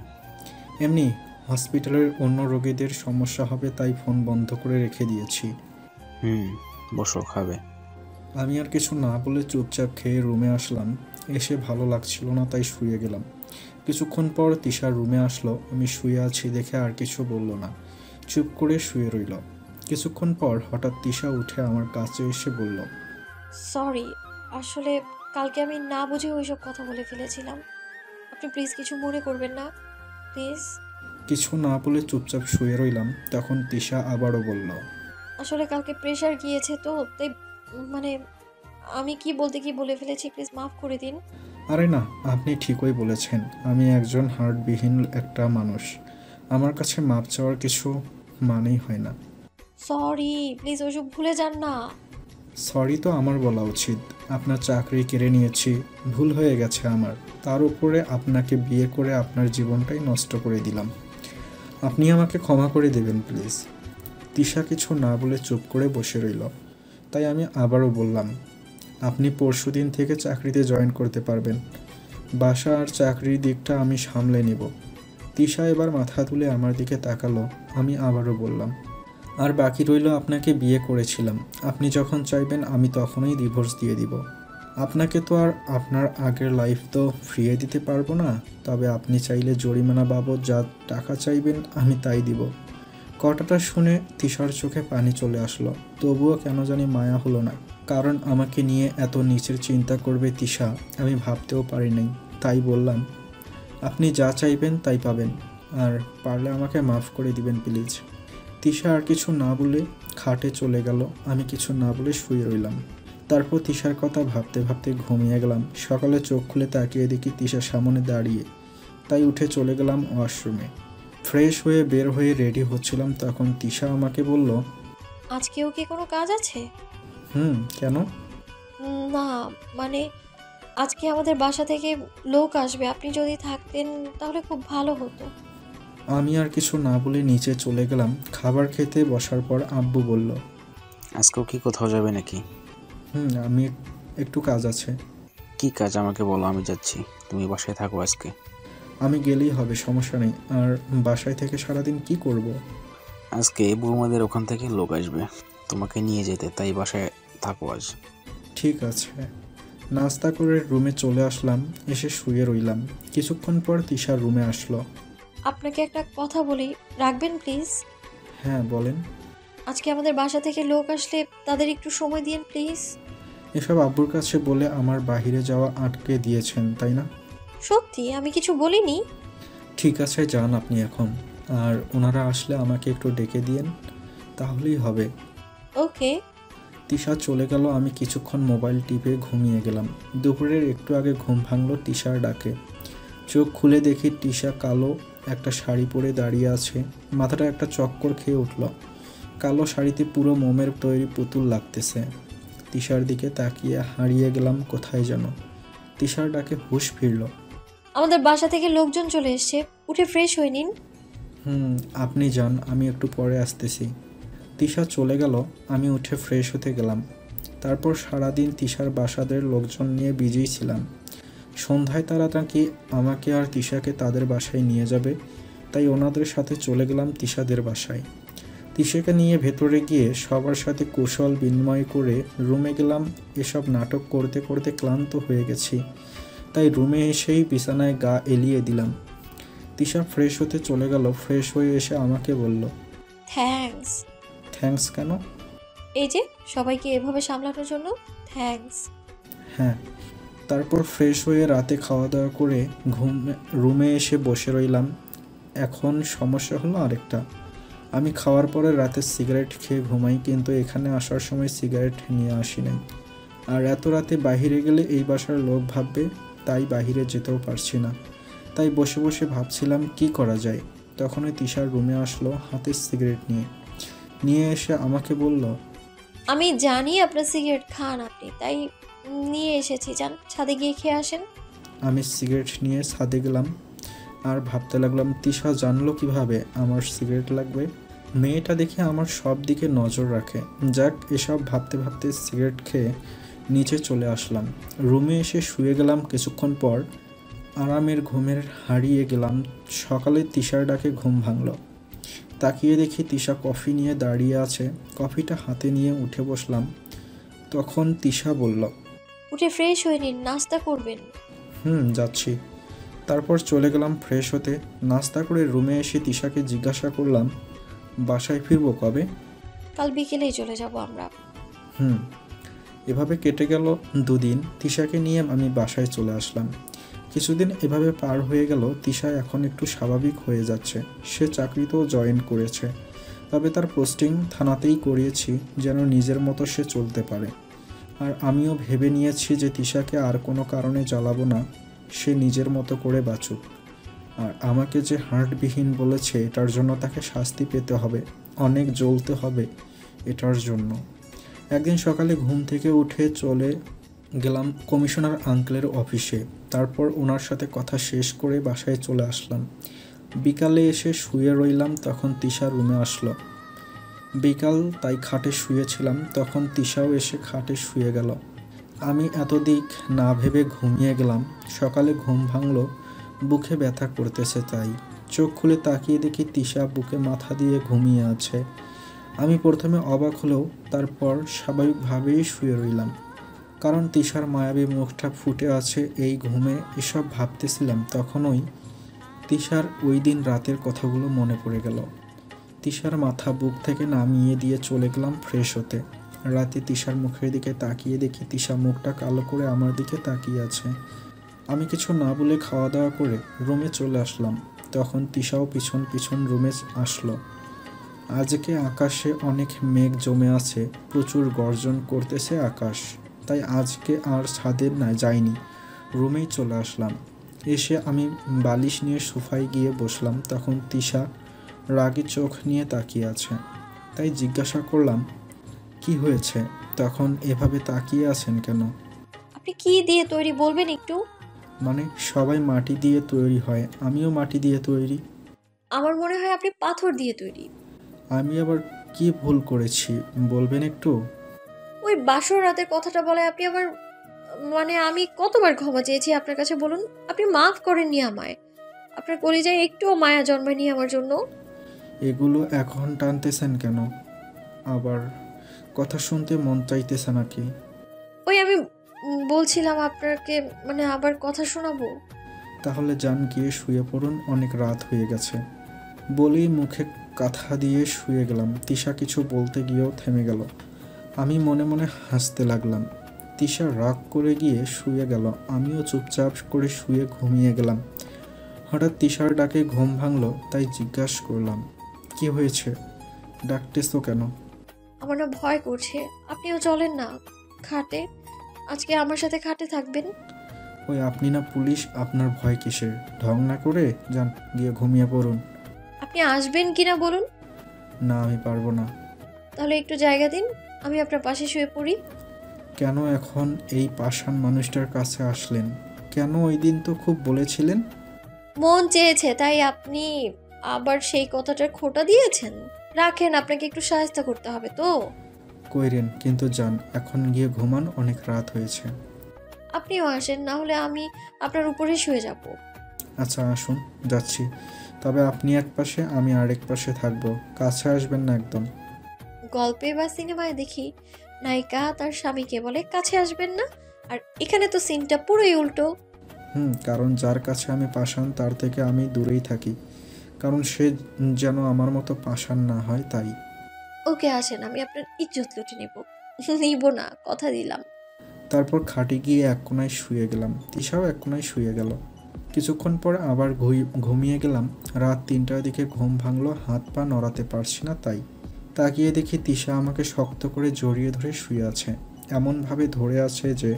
Speaker 1: এমনি হসপিটালের অন্য রোগীদের সমস্যা হবে তাই ফোন বন্ধ করে রেখে দিয়েছি।
Speaker 5: বসো, খাবে।
Speaker 1: আমি আর কিছু না বলে চুপচাপ খেয়ে রুমে আসলাম। এসে ভালো লাগছিল না তাই শুয়ে গেলাম। কিছুক্ষণ পর তিশার রুমে আসলো। আমি শুয়ে আছি দেখে আর কিছু বলল না, চুপ করে শুয়ে রইল। কিছুক্ষণ পর হঠাৎ তিশা উঠে আমার কাছে এসে বলল,
Speaker 2: সরি, আসলে কালকে আমি না বুঝে ওইসব কথা বলে ফেলেছিলাম। আপনি প্লিজ কিছু মনে করবেন না, প্লিজ।
Speaker 1: কিছু না বলে চুপচাপ শুয়ে রইলাম। তখন তিশা আবারও বলল,
Speaker 2: আসলে কালকে প্রেশার গিয়েছে তো, তাই মানে আমি কি বলতে কি বলে ফেলেছি, প্লিজ মাফ করে দিন।
Speaker 1: আরে না, আপনি ঠিকই বলেছেন। আমি একজন হার্টবিহীন একটা মানুষ। আমার কাছে মাপ চাওয়ার কিছু মানেই হয় না।
Speaker 2: সরি, প্লিজ ওইসব ভুলে যান না।
Speaker 1: সরি তো আমার বলা উচিত। আপনার চাকরি কেড়ে নিয়েছি, ভুল হয়ে গেছে আমার। তার উপরে আপনাকে বিয়ে করে আপনার জীবনটাই নষ্ট করে দিলাম। আপনি আমাকে ক্ষমা করে দেবেন প্লিজ। তিশা কিছু না বলে চুপ করে বসে রইল। তাই আমি আবারও বললাম, আপনি পরশুদিন থেকে চাকরিতে জয়েন করতে পারবেন। বাসা আর চাকরির দিকটা আমি সামলে নেব। তিশা এবার মাথা তুলে আমার দিকে তাকালো। আমি আবারও বললাম, আর বাকি রইল আপনাকে বিয়ে করেছিলাম। আপনি যখন চাইবেন আমি তখনই ডিভোর্স দিয়ে দিব। আপনাকে তো আর আপনার আগের লাইফ তো ফিরিয়ে দিতে পারবো না, তবে আপনি চাইলে জরিমানা বাবদ যা টাকা চাইবেন আমি তাই দিব। কথাটা শুনে তিশার চোখে পানি চলে আসলো। তবুও কেন জানি মায়া হলো না, কারণ আমাকে নিয়ে এত নিচের চিন্তা করবে তিশা আমি ভাবতেও পারি নাই। তাই বললাম, আপনি যা চাইবেন তাই পাবেন, আর পারলে আমাকে মাফ করে দিবেন প্লিজ। তিশা আর কিছু না বলে খাটে চলে গেল। আমি কিছু না বলে শুয়ে রইলাম। তারপর তিশার কথা ভাবতে ভাবতে ঘুমিয়ে গেলাম। সকালে চোখ খুলে তাকিয়ে দেখি তিশা সামনে দাঁড়িয়ে, তাই উঠে চলে গেলাম ওয়াশরুমে। ফ্রেশ হয়ে বের হয়ে রেডি হচ্ছিলাম, তখন তিশা আমাকে বলল,
Speaker 2: আজকেও কি কোনো কাজ আছে?
Speaker 1: কেন?
Speaker 2: না, মানে আজকে আমাদের বাসা থেকে লোক আসবে, আপনি যদি থাকতেন তাহলে খুব ভালো হতো।
Speaker 1: আমি আর কিছু না বলে নিচে চলে গেলাম। খাবার খেতে বসার পর আব্বু বলল,
Speaker 5: আজকেও কি কোথাও যাবে নাকি?
Speaker 1: আমি একটু কাজ আছে।
Speaker 5: কি কাজ আমাকে বলো, আমি যাচ্ছি। তুমি বাসায় থাকো আজকে।
Speaker 1: আমি গেলেই হবে, সমস্যা নেই। আর বাসায় থেকে সারাদিন কি করব?
Speaker 5: আজকে বৌমাদের ওখান থেকে লোক আসবে তোমাকে নিয়ে যেতে, তাই বাসায় থাকো আজ।
Speaker 1: ঠিক আছে। নাস্তা করে রুমে চলে আসলাম। এসে শুয়ে রইলাম। কিছুক্ষণ পর তিশা রুমে আসলো।
Speaker 2: আপনাকে একটা কথা বলি, রাখবেন প্লিজ?
Speaker 1: হ্যাঁ বলেন।
Speaker 2: আজকে আমাদের বাসা থেকে লোক আসলে তাদের একটু সময় দিন প্লিজ।
Speaker 1: এসব আব্বুর কাছে বলে আমার বাইরে যাওয়া আটকে দিয়েছেন, তাই না?
Speaker 2: সত্যি আমি কিছু বলিনি।
Speaker 1: ঠিক আছে, যান আপনি এখন। আর ওনারা আসলে আমাকে একটু ডেকে দিয়েন, তাহলেই হবে।
Speaker 2: ওকে।
Speaker 1: তিশা চলে গেল। আমি কিছুক্ষণ মোবাইল টিপে ঘুমিয়ে গেলাম। দুপুরের একটু আগে ঘুম ভাঙলো তিশার ডাকে। চোখ খুলে দেখি তিশা কালো একটা শাড়ি পরে দাঁড়িয়ে আছে। মাথাটা একটা চক্কর খেয়ে উঠল। কালো শাড়িতে পুরো মোমের তৈরি পুতুল লাগতেছে। তিশার দিকে তাকিয়ে হারিয়ে গেলাম কোথায় যেন। তিশার ডাকে হুঁশ ফিরল।
Speaker 2: আমাদের বাসা থেকে লোকজন চলে এসছে, উঠে ফ্রেশ হয়ে নিন।
Speaker 1: আপনি যান, আমি একটু পরে আসতেছি। তিশা চলে গেল। আমি উঠে ফ্রেশ হতে গেলাম। তারপর সারাদিন তিশার বাসাদের লোকজন নিয়ে বিজি ছিলাম। সন্ধ্যায় তারা নাকি আমাকে আর তিশাকে তাদের বাসায় নিয়ে যাবে, তাই ওনাদের সাথে চলে গেলাম তিশাদের বাসায়। তিশাকে নিয়ে ভেতরে গিয়ে সবার সাথে কুশল বিনিময় করে রুমে গেলাম। এসব নাটক করতে করতে ক্লান্ত হয়ে গেছি, তাই রুমে এসেই বিছানায় গা এলিয়ে দিলাম। তিশা ফ্রেশ হতে চলে গেল। ফ্রেশ হয়ে এসে আমাকে বলল, থ্যাঙ্কস কেন?
Speaker 2: এই যে সবাইকে এভাবে সামলানোর জন্য থ্যাঙ্কস।
Speaker 1: হ্যাঁ। তারপর ফ্রেশ হয়ে রাতে খাওয়া দাওয়া করে রুমে এসে বসে রইলাম। এখন সমস্যা হলো আরেকটা। আমি খাওয়ার পরে রাতে সিগারেট খেয়ে ঘুমাই, কিন্তু এখানে আসার সময় সিগারেট নিয়ে আসি নাই। আর এত রাতে বাইরে গেলে এই বাসার লোক ভাববে, তাই বাইরে যেতেও পারছি না। তাই বসে বসে ভাবছিলাম কি করা যায়। তখনই তিশার রুমে আসলো হাতে সিগারেট নিয়ে এসে আমাকে বলল,
Speaker 2: আমি জানি আপনার সিগারেট খান আপনি, তাই নিয়ে এসেছি, যান ছাদে গিয়ে খেয়ে আসেন।
Speaker 1: আমি সিগারেট নিয়ে ছাদে গেলাম আর ভাবতে লাগলাম তিশা জানলো কিভাবে আমার সিগারেট লাগবে। মেয়েটা দেখে আমার সব দিকে নজর রাখে। যাক, এসব ভাবতে ভাবতে সিগারেট খেয়ে নিচে চলে আসলাম। রুমে এসে শুয়ে গেলাম। কিছুক্ষণ পর আরামের ঘুমের হারিয়ে গেলাম। সকালে তিশার ডাকে ঘুম ভাঙল। তাকিয়ে দেখি তিশা কফি নিয়ে দাঁড়িয়ে আছে। কফিটা হাতে নিয়ে উঠে বসলাম। তখন তিশা বলল,
Speaker 2: উঠে ফ্রেশ হয়ে নিন, নাস্তা করবেন।
Speaker 1: যাচ্ছি। তারপর চলে গেলাম ফ্রেশ হতে। নাস্তা করে রুমে এসে তিশাকে জিজ্ঞাসা করলাম, বাসায় ফিরবো কবে?
Speaker 2: কাল বিকেলেই চলে যাব আমরা।
Speaker 1: এভাবে কেটে গেল 2 দিন। তিশাকে নিয়ে আমি বাসায় চলে আসলাম। কিছুদিন এভাবে পার হয়ে গেল। তিশা এখন একটু স্বাভাবিক হয়ে যাচ্ছে। সে চাকরিতেও জয়েন করেছে, তবে তার পোস্টিং থানাতেই করিয়েছি যেন নিজের মতো সে চলতে পারে। আর আমিও ভেবে নিয়েছি যে তিশাকে আর কোনো কারণে জ্বালাবো না, সে নিজের মতো করে বাঁচুক। আর আমাকে যে হার্টবিহীন বলেছে, এটার জন্য তাকে শাস্তি পেতে হবে, অনেক জ্বলতে হবে এটার জন্য। একদিন সকালে ঘুম থেকে উঠে চলে গেলাম কমিশনার আঙ্কেলের অফিসে। তারপর ওনার সাথে কথা শেষ করে বাসায় চলে আসলাম। বিকালে এসে শুয়ে রইলাম। তখন তিশা রুমে আসলো। বিকাল তাই খাটে শুয়েছিলাম। তখন তিশাও এসে খাটে শুয়ে গেল। আমি এতদিক না ভেবে ঘুমিয়ে গেলাম। সকালে ঘুম ভাঙলো, বুকে ব্যথা করতেছে, তাই চোখ খুলে তাকিয়ে দেখি তিশা বুকে মাথা দিয়ে ঘুমিয়ে আছে। আমি প্রথমে অবাক হলেও তারপর স্বাভাবিকভাবেই শুয়ে রইলাম, কারণ তিশার মায়াবী মুখটা ফুটে আছে এই ঘুমে। এসব ভাবতেছিলাম, তখনই তিশার ওই দিন রাতের কথাগুলো মনে পড়ে গেল। তিশার মাথা বুক থেকে নামিয়ে দিয়ে চলে গেলাম ফ্রেশ হতে। রাতে তিশার মুখের দিকে তাকিয়ে দেখি তিশা মুখটা কালো করে আমার দিকে তাকিয়ে আছে। আমি কিছু না বলে খাওয়া দাওয়া করে রুমে চলে আসলাম। তখন তিশাও পিছন পিছন রুমে আসলো। আজকে আকাশে অনেক মেঘ জমে আছে, প্রচুর গর্জন করতেছে আকাশ। তাই আজকে আর ছাদে না যাইনি, রুমেই চলে আসলাম। এসে আমি বালিশ নিয়ে সোফায় গিয়ে বসলাম। তখন তিশা রাগী চোখ নিয়ে তাকিয়ে আছে। তাই জিজ্ঞাসা করলাম, কি হয়েছে? তখন এভাবে তাকিয়ে আছেন কেন?
Speaker 2: আপনি কি দিয়ে তৈরি বলবেন একটু?
Speaker 1: মানে সবাই মাটি দিয়ে তৈরি হয়, আমিও মাটি দিয়ে তৈরি।
Speaker 2: আমার মনে হয় আপনি পাথর দিয়ে তৈরি।
Speaker 1: আমি আবার কি ভুল করেছি বলবেন একটু?
Speaker 2: ওই বাসর রাতের কথাটা বলে আপনি আমার, মানে আমি কতবার ক্ষমা চেয়েছি আপনার কাছে বলুন? আপনি মাফ করেননি আমায়। আপনার কলিজায় একটুও মায়া জন্মায়নি আমার জন্য।
Speaker 1: এগুলো এখন টানতেছেন কেন? আবার কথা শুনতে মন চাইতেছে নাকি?
Speaker 2: ওই আমি বলছিলাম আপনাকে, মানে আবার কথা শোনাবো।
Speaker 1: তাহলে যান গিয়ে শুয়ে পড়ুন, অনেক রাত হয়ে গেছে। বলেই মুখে কাঁথা দিয়ে শুয়ে গেলাম। তিশা কিছু বলতে গিয়েও থেমে গেল। আমি মনে মনে হাসতে লাগলাম। তিশা রাগ করে গিয়ে শুয়ে গেল, আমিও চুপচাপ করে শুয়ে ঘুমিয়ে গেলাম। হঠাৎ তিশার ডাকে ঘুম ভাঙলো, তাই জিজ্ঞাসা করলাম, কি হয়েছে? ডাকতেছো কেন?
Speaker 2: আমার না ভয় করছে। আপনিও চলেন না খাটে, আজকে আমার সাথে খাটে থাকবেন।
Speaker 1: ওই আপনি না পুলিশ, আপনার ভয় কিসের? ঢং না করে যান গিয়ে ঘুমিয়ে পড়ুন।
Speaker 2: আপনি আসবেন কিনা বলুন?
Speaker 1: না, আমি পারবো না।
Speaker 2: তাহলে একটু জায়গা দিন, আমি আপনার পাশে শুয়ে পড়ি।
Speaker 1: কেন এখন এই পাষাণ মানুষটার কাছে আসলেন? কেন ওই দিন তো খুব বলেছিলেন?
Speaker 2: মন চেয়েছে তাই আপনি আবার সেই কথাটার খোঁটা দিয়েছেন। রাখেন, আপনাকে একটু সাহায্য করতে হবে তো।
Speaker 1: কইরেন, কিন্তু যান এখন গিয়ে ঘুমান, অনেক রাত হয়েছে।
Speaker 2: আপনিও আসেন, না হলে আমি আপনার উপরে শুয়ে যাব।
Speaker 1: আচ্ছা আসুন, যাচ্ছি। তবে আপনি এক পাশে, আমি আরেক পাশে থাকবো, কাছে আসবেন না একদম।
Speaker 2: গল্পে বা সিনেমায় দেখি নায়িকা তার স্বামীকে বলে কাছে আসবেন না, আর এখানে তো সিনটা পুরোই উল্টো।
Speaker 1: কারণ যার কাছে আমি পাষাণ তার থেকে আমি দূরেই থাকি, কারণ সে যেন আমার মতো পাষাণ না হয় তাই।
Speaker 2: ওকে আসেন, আমি আপনার ইজ্জত লুটে নেব। নিব না, কথা দিলাম।
Speaker 1: তারপর খাটে গিয়ে এক কোনায় শুয়ে গেলাম। তিশাও এক কোনায় শুয়ে গেল। কিছুক্ষণ পর আবার ঘুমিয়ে গেলাম। রাত 3টার দিকে ঘুম ভাঙলো, হাত পা নড়াতে পারছি না তাই। তাকিয়ে দেখি তিশা আমাকে শক্ত করে জড়িয়ে ধরে শুয়ে আছে। এমনভাবে ধরে আছে যে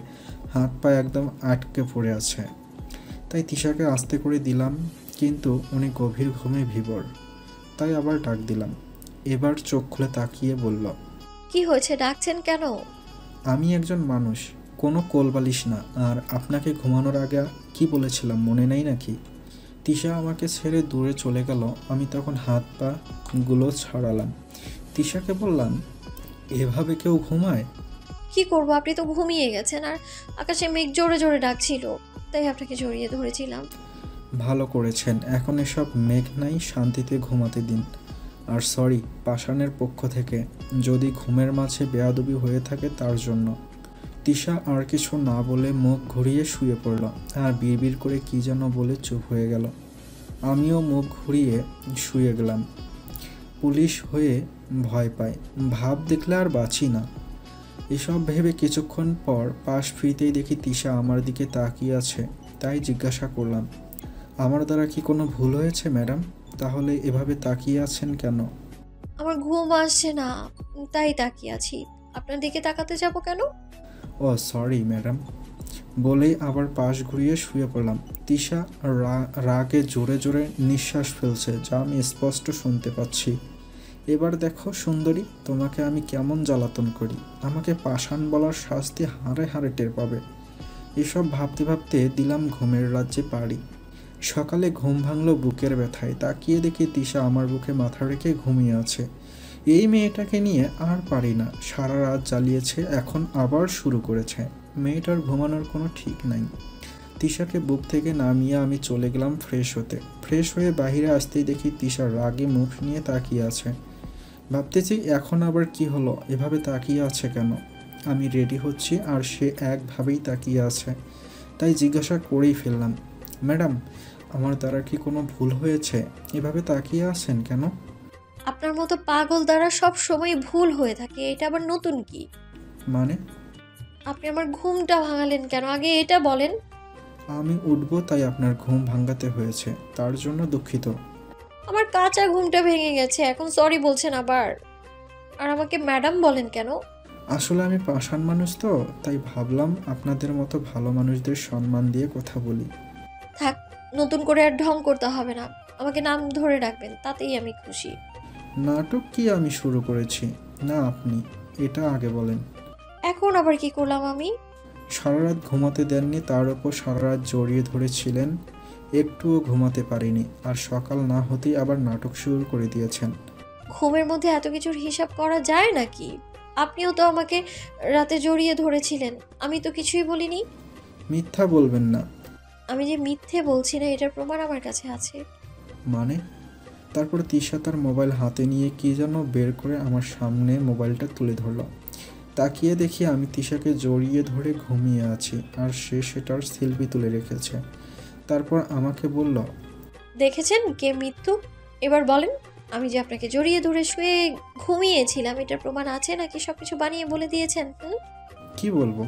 Speaker 1: হাত পা একদম আটকে পড়ে আছে। তাই তিশাকে আস্তে করে দিলাম, কিন্তু উনি গভীর ঘুমে ভিবর। তাই আবার ডাক দিলাম। এবার চোখ খুলে তাকিয়ে বলল,
Speaker 2: কি হয়েছে, ডাকছেন কেন?
Speaker 1: আমি একজন মানুষ, কোনো কোলবালিশ না। আর আপনাকে ঘুমানোর আগে কি বলেছিলাম মনে নেই নাকি? তিশা আমাকে ছেড়ে দূরে চলে গেল। আমি তখন হাত পা গুলো ছাড়ালাম। তিশাকে বললাম, এভাবে কেউ ঘুমায়?
Speaker 2: কি করব, আপনি তো ঘুমিয়ে গেছেন, আর আকাশে মেঘ জোরে জোরে ডাকছিল, তাই আপনাকে জড়িয়ে ধরেছিলাম।
Speaker 1: ভালো করেছেন, এখন এসব মেঘ নাই, শান্তিতে ঘুমাতে দিন। আর সরি পাষাণের পক্ষ থেকে, যদি ঘুমের মাঝে বেয়াদবি হয়ে থাকে তার জন্য। তিশা আর কিছু না বলে মুখ ঘুরিয়ে শুয়ে পড়ল, আর বিড়বিড় করে কি যেন বলে চুপ হয়ে গেল। আমিও মুখ ঘুরিয়ে শুয়ে গেলাম। পুলিশ হয়ে ভয় পায়, ভাব দেখলে আর বাঁচি না। এসব ভেবে কিছুক্ষণ পর পাশ ফিরতেই দেখি তিশা আমার দিকে তাকিয়ে আছে। তাই জিজ্ঞাসা করলাম, আমার দ্বারা কি কোনো ভুল হয়েছে ম্যাডাম? তাহলে এভাবে তাকিয়ে আছেন কেন?
Speaker 2: আমার ঘুম আসছে না, তাই তাকিয়ে আছি। আপনার দিকে তাকাতে যাব কেন?
Speaker 1: ও সরি ম্যাডাম, বলেই আবার পাশ ঘুরিয়ে শুয়ে পড়লাম। তিশা রাগে জোরে জোরে নিঃশ্বাস ফেলছে, যা আমি স্পষ্ট শুনতে পাচ্ছি। এবার দেখো সুন্দরী, তোমাকে আমি কেমন জ্বালাতন করি। আমাকে পাষাণ বলার শাস্তি হাড়ে হাড়ে টের পাবে। এসব ভাবতে ভাবতে দিলাম ঘুমের রাজ্যে পাড়ি। সকালে ঘুম ভাঙলো বুকের ব্যথায়। তাকিয়ে দেখি তিশা আমার বুকে মাথা রেখে ঘুমিয়ে আছে। এই মেয়েটাকে নিয়ে আর পারি না, সারা রাত জ্বালিয়েছে, এখন আবার শুরু করেছে। মেয়েটার ঘুমানোর কোনো ঠিক নাই। তিশাকে বুক থেকে নামিয়ে আমি চলে গেলাম ফ্রেশ হতে। ফ্রেশ হয়ে বাইরে আসতেই দেখি তিশা রাগে মুখ নিয়ে তাকিয়ে আছে। ভাবতেছি এখন আবার কি হলো, এভাবে তাকিয়ে আছে কেন? আমি রেডি হচ্ছি আর সে একভাবেই তাকিয়ে আছে। তাই জিজ্ঞাসা করেই ফেললাম, ম্যাডাম আমার দ্বারা কি কোনো ভুল হয়েছে? এভাবে তাকিয়ে আছেন কেন?
Speaker 2: আপনার মতো পাগল দ্বারা সব সময় ভুল হয়ে থাকে, এটা আবার নতুন কি?
Speaker 1: মানে?
Speaker 2: আপনি আমার ঘুমটা ভাঙালেন কেন, আগে এটা বলেন।
Speaker 1: আমি উঠবো তাই আপনার ঘুম ভাঙাতে হয়েছে, তার জন্য দুঃখিত।
Speaker 2: আমার কাঁচা ঘুমটা ভেঙে গেছে, এখন সরি বলছেন আবার? আর আমাকে ম্যাডাম বলেন কেন?
Speaker 1: আসলে আমি পাষাণ মানুষ তো, তাই ভাবলাম আপনাদের মতো ভালো মানুষদের সম্মান দিয়ে কথা বলি।
Speaker 2: থাক, নতুন করে আর ঢং করতে হবে না। আমাকে নাম ধরে ডাকবেন, তাতেই আমি খুশি।
Speaker 1: নাটক কি আমি শুরু করেছি? না আপনি, এটা আগে বলেন।
Speaker 2: এখন আবার কি করলাম আমি?
Speaker 1: সারা রাত ঘুমাতে দেননি, তার উপর সারা রাত জড়িয়ে ধরেছিলেন, একটুও ঘুমাতে পারিনি, আর সকাল না হতেই আবার নাটক শুরু করে দিয়েছেন।
Speaker 2: ঘুমের মধ্যে এত কিছুর হিসাব করা যায় নাকি? আপনিও তো আমাকে রাতে জড়িয়ে ধরেছিলেন, আমি তো কিছুই বলিনি।
Speaker 1: মিথ্যা বলবেন না।
Speaker 2: আমি যে মিথ্যে বলছি না এটার প্রমাণ আমার কাছে আছে।
Speaker 1: মানে? তারপর তিশা তার মোবাইল হাতে নিয়ে কি যেন বের করে আমার সামনে মোবাইলটা তুলে ধরলো। তাকিয়ে দেখি আমি তিশাকে জড়িয়ে ধরে ঘুমিয়ে আছি, আর সে সেটার সেলফি তুলে রেখেছে। তারপর আমাকে বলল,
Speaker 2: দেখেছেন কে মৃত্যু? এবার বলেন, আমি যে আপনাকে জড়িয়ে ধরে শুয়ে ঘুমিয়েছিলাম এটার প্রমাণ আছে নাকি সবকিছু বানিয়ে বলে দিয়েছেন?
Speaker 1: কি বলবো?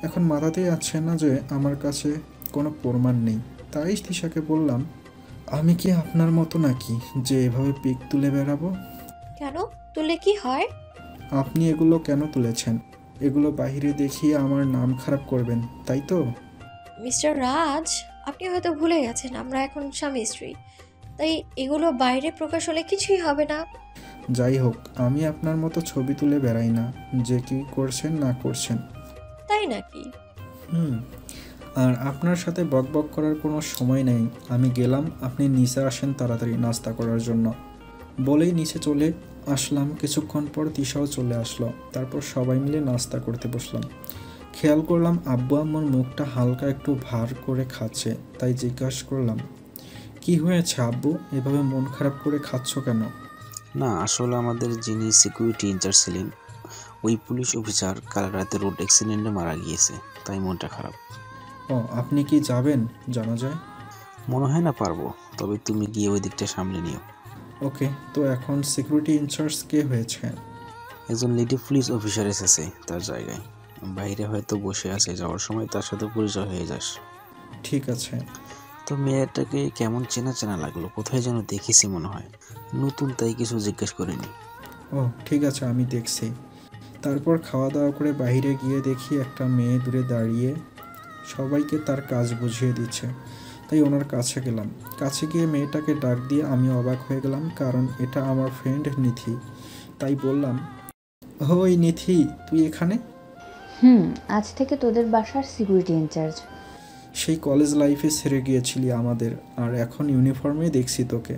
Speaker 1: এখন মাথাতেই আছে না যে আমার কাছে কোনো প্রমাণ নেই। তাই তিশাকে বললাম, আমি কি আপনার মতো নাকি যে এভাবে পিক তুলে বেড়াবো?
Speaker 2: কেন? তুলে কি হয়?
Speaker 1: আপনি এগুলো কেন তুলেছেন? এগুলো বাইরে দেখিয়ে আমার নাম খারাপ করবেন, তাই তো?
Speaker 2: মিস্টার রাজ, আপনি হয়তো ভুলে গেছেন আমরা এখন স্বামী স্ত্রী, তাই এগুলো বাইরে প্রকাশ হলে কিছুই হবে না।
Speaker 1: যাই হোক, আমি আপনার মতো ছবি তুলে বেড়াই না যে কি করছেন না করছেন।
Speaker 2: তাই নাকি?
Speaker 1: আর আপনার সাথে বকবক করার কোনো সময় নেই। আমি গেলাম, আপনি নিচে আসেন তাড়াতাড়ি নাস্তা করার জন্য। বলেই নিচে চলে আসলাম। কিছুক্ষণ পর তিশাও চলে আসলো। তারপর সবাই মিলে নাস্তা করতে বসলাম। খেয়াল করলাম আব্বু আম্মুর মুখটা হালকা একটু ভার করে খাচ্ছে, তাই জিজ্ঞাসা করলাম, কি হয়েছে আব্বু, এভাবে মন খারাপ করে খাচ্ছ কেন?
Speaker 5: না, আসলে আমাদের যিনি সিকিউরিটি ইনচার্জ ছিলেন, ওই পুলিশ অফিসার কাল রাতে রোড অ্যাক্সিডেন্টে মারা গিয়েছে, তাই মনটা খারাপ।
Speaker 1: ও, আপনি কি যাবেন জানা যায়?
Speaker 5: মনে হয় না পারবো, তবে তুমি গিয়ে ওই দিকটা সামলে নিও।
Speaker 1: ওকে, তো এখন সিকিউরিটি ইনচার্জ কে হয়েছে?
Speaker 5: একজন লেডি পুলিশ অফিসার এসেছে তার জায়গায়, বাইরে হয়তো বসে আছে, যাওয়ার সময় তার সাথে পরিচয় হয়ে যাস।
Speaker 1: ঠিক আছে।
Speaker 5: তো মেয়েটাকে কেমন চেনা চেনা লাগলো, কোথায় যেন দেখেছি মনে হয়, নতুন তাই কিছু জিজ্ঞেস করিনি।
Speaker 1: ও ঠিক আছে, আমি দেখছি। তারপর খাওয়া দাওয়া করে বাইরে গিয়ে দেখি একটা মেয়ে দূরে দাঁড়িয়ে সবাইকে তার কাজ বুঝিয়ে দিচ্ছে, তাই ওনার কাছে গেলাম। কাছে গিয়ে মেয়েটাকে ডাক দিয়ে আমি অবাক হয়ে গেলাম, কারণ এটা আমার ফ্রেন্ড নিথি। তাই বললাম, ওই নিথি, তুই এখানে?
Speaker 9: আজ থেকে তোদের বাসার সিকিউরিটি ইনচার্জ।
Speaker 1: সেই কলেজ লাইফে ছেড়ে গিয়েছিলি আমাদের, আর এখন ইউনিফর্মে দেখছি তোকে।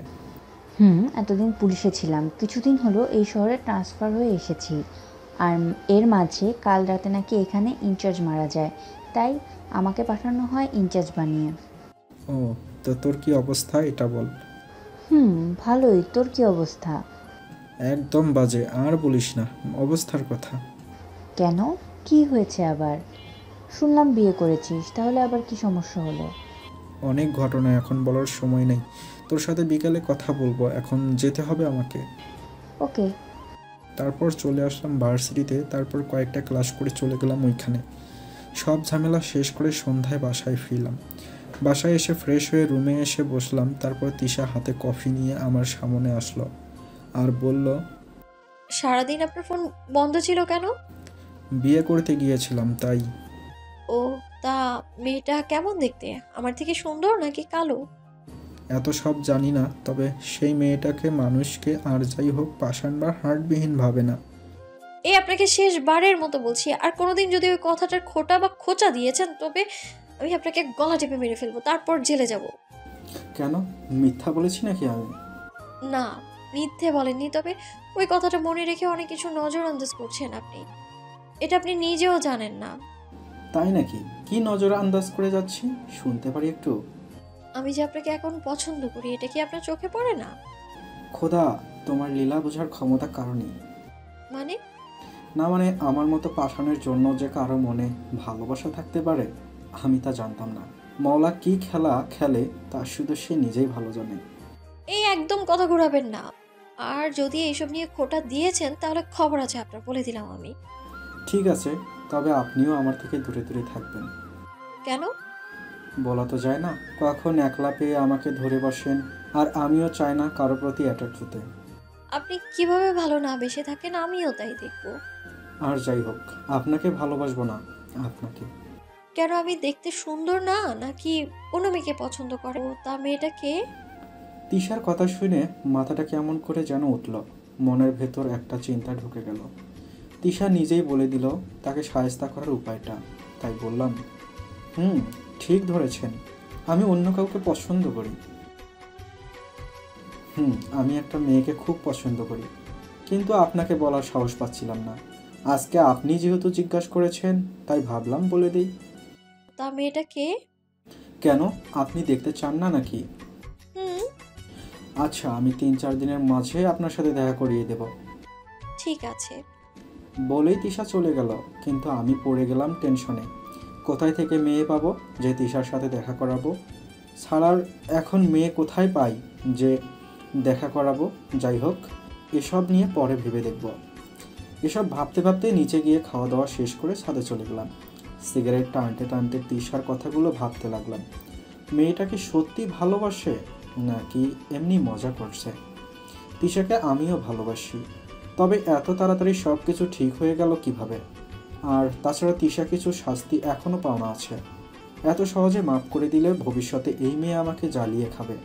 Speaker 9: এতদিন পুলিশে ছিলাম, কিছুদিন হলো এই শহরে ট্রান্সফার হয়ে এসেছি। আর এর মাঝে কাল রাতে নাকি এখানে ইনচার্জ মারা যায়, তাই আমাকে পাঠানো হয় ইনচার্জ বানিয়ে।
Speaker 1: ও, তো তোর কি অবস্থা এটা বল।
Speaker 9: ভালোই, তোর কি অবস্থা?
Speaker 1: একদম বাজে, আর বলিস না অবস্থার কথা।
Speaker 9: কেন, কি হয়েছে আবার? শুনলাম বিয়ে করেছিস, তাহলে আবার কি সমস্যা হলো?
Speaker 1: অনেক ঘটনা, এখন বলার সময় নেই। তোর সাথে বিকালে কথা বলবো, এখন যেতে হবে আমাকে।
Speaker 9: ওকে।
Speaker 1: তারপর চলে আসলাম ভার্সিটিতে। তারপর কয়েকটা ক্লাস করে চলে গেলাম ওইখানে। সব ঝামেলা শেষ করে সন্ধ্যায় বাসায় ফিরলাম। বাসায় এসে ফ্রেশ হয়ে রুমে এসে বসলাম। তারপর তিশা হাতে কফি নিয়ে আমার সামনে আসলো আর বলল,
Speaker 2: সারাদিন আপনার ফোন বন্ধ ছিল কেন?
Speaker 1: বিয়ে করতে গিয়েছিলাম তাই।
Speaker 2: ও, তা মেয়েটা কেমন দেখতে? আমার থেকে সুন্দর নাকি কালো?
Speaker 1: এত সব জানি না, তবে সেই মেয়েটাকে মানুষকে আর যাই হোক পাষাণ বা হার্টবিহীন ভাবে না।
Speaker 2: এই আপনাকে শেষবারের মতো বলছি, আর কোনোদিন যদি ওই কথাটার খোটা বা খোঁচা দিয়েছেন তবে আমি আপনাকে গলা টিপে মেরে ফেলবো, তারপর জেলে যাব।
Speaker 1: কেন, মিথ্যা বলেছি নাকি আমি?
Speaker 2: না, মিথ্যে বলেননি, তবে ওই কথাটা মনে রেখে অনেক কিছু নজরআন্দাজ করছেন আপনি। এটা আপনি নিজেও জানেন না।
Speaker 1: তাই নাকি? কি নজর আন্দাজ করে যাচ্ছি, শুনতে পারি একটু?
Speaker 2: আমি যে আপনাকে এখন পছন্দ করি এটা কি আপনার চোখে পড়ে না?
Speaker 1: খোদা, তোমার লীলা বোঝার ক্ষমতা কারণে।
Speaker 2: মানে?
Speaker 1: না মানে, আমার মতো পাষাণের জন্য যে কারো মনে ভালোবাসা থাকতে পারে আমি তা জানতাম না। মওলা কি খেলা খেলে তা শুধু সে নিজেই ভালো জানে।
Speaker 2: এই একদম কথা ঘোরাবেন না। আর যদি এইসব নিয়ে খোটা দিয়েছেন তাহলে খবর আছে আপনার, বলে দিলাম আমি।
Speaker 1: ঠিক আছে, তবে আপনিও আমার থেকে দূরে দূরে থাকবেন।
Speaker 2: কেন?
Speaker 1: বলা তো যায় না, কখন একলা পেয়ে আমাকে ধরে বসেন। আর আমিও চাই না কারো প্রতি অ্যাট্রাক্ট হতে।
Speaker 2: আপনি কিভাবে ভালো না বেসে থাকেন আমিও তাই দেখবো।
Speaker 1: আর যাই হোক, আপনাকে ভালোবাসবো না, আপনাকে।
Speaker 2: কেন, আমি দেখতে সুন্দর না, নাকি অন্য মেয়েকে পছন্দ করে? তা মেয়েটা কে?
Speaker 1: তিশার কথা শুনে মাথাটা কেমন করে যেন উঠল, মনের ভেতর একটা চিন্তা ঢুকে গেল। তিশা নিজেই বলে দিল তাকে শায়েস্তা করার উপায়টা। তাই বললাম, ঠিক ধরেছেন, আমি অন্য কাউকে পছন্দ করি। আমি একটা মেয়েকে খুব পছন্দ করি, কিন্তু আপনাকে বলার সাহস পাচ্ছিলাম না। আজকে আপনি যেহেতু জিজ্ঞাসা করেছেন, তাই ভাবলাম বলে দিই।
Speaker 2: তা মেয়েটা কে?
Speaker 1: কেন, আপনি দেখতে চান না নাকি? আচ্ছা, আমি 3-4 দিনের মাঝে আপনার সাথে দেখা করিয়ে দেব।
Speaker 2: ঠিক আছে।
Speaker 1: বলেই তিশা চলে গেল, কিন্তু আমি পড়ে গেলাম টেনশনে। কোথায় থেকে মেয়ে পাবো যে তিশার সাথে দেখা করাবো? ছাড়ার এখন মেয়ে কোথায় পাই যে দেখা করাবো? যাই হোক, এসব নিয়ে পরে ভেবে দেখব। এসব ভাবতে ভাবতে নিচে গিয়ে খাওয়া দাওয়া শেষ করে ছাদে চলে গেলাম। সিগারেট টানতে টানতে তিশার কথাগুলো ভাবতে লাগলাম। মেয়েটা কি সত্যি ভালোবাসে নাকি এমনি মজা করছে? তিশাকে আমিও ভালোবাসি, তবে এত তাড়াতাড়ি সব কিছু ঠিক হয়ে গেল কিভাবে? আর তাছাড়া তিশা কিছু শাস্তি এখনও পাওনা আছে। এত সহজে মাফ করে দিলে ভবিষ্যতে এই মেয়ে আমাকে জ্বালিয়ে খাবে,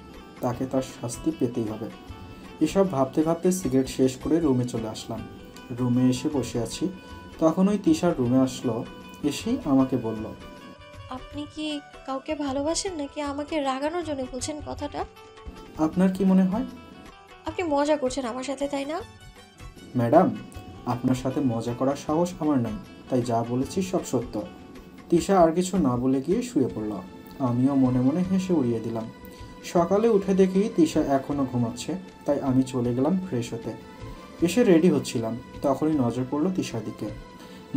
Speaker 1: তাকে তার শাস্তি পেতেই হবে। এসব ভাবতে ভাবতে সিগারেট শেষ করে রুমে চলে আসলাম। রুমে এসে বসে আছি, তখন ওই তিশার রুমে আসলো। এসেই আমাকে বলল,
Speaker 2: আপনি কি কাউকে ভালোবাসেন নাকি আমাকে রাগানোর জন্য বলছেন কথাটা?
Speaker 1: আপনার কি মনে হয়?
Speaker 2: আপনি মজা করছেন আমার সাথে, তাই না?
Speaker 1: ম্যাডাম, আপনার সাথে মজা করার সাহস আমার নাই, তাই যা বলেছি সব সত্য। তিশা আর কিছু না বলে গিয়ে শুয়ে পড়ল। আমিও মনে মনে হেসে উড়িয়ে দিলাম। সকালে উঠে দেখি তিশা এখনও ঘুমাচ্ছে, তাই আমি চলে গেলাম ফ্রেশ হতে। এসে রেডি হচ্ছিলাম, তখনই নজর পড়ল তিশার দিকে।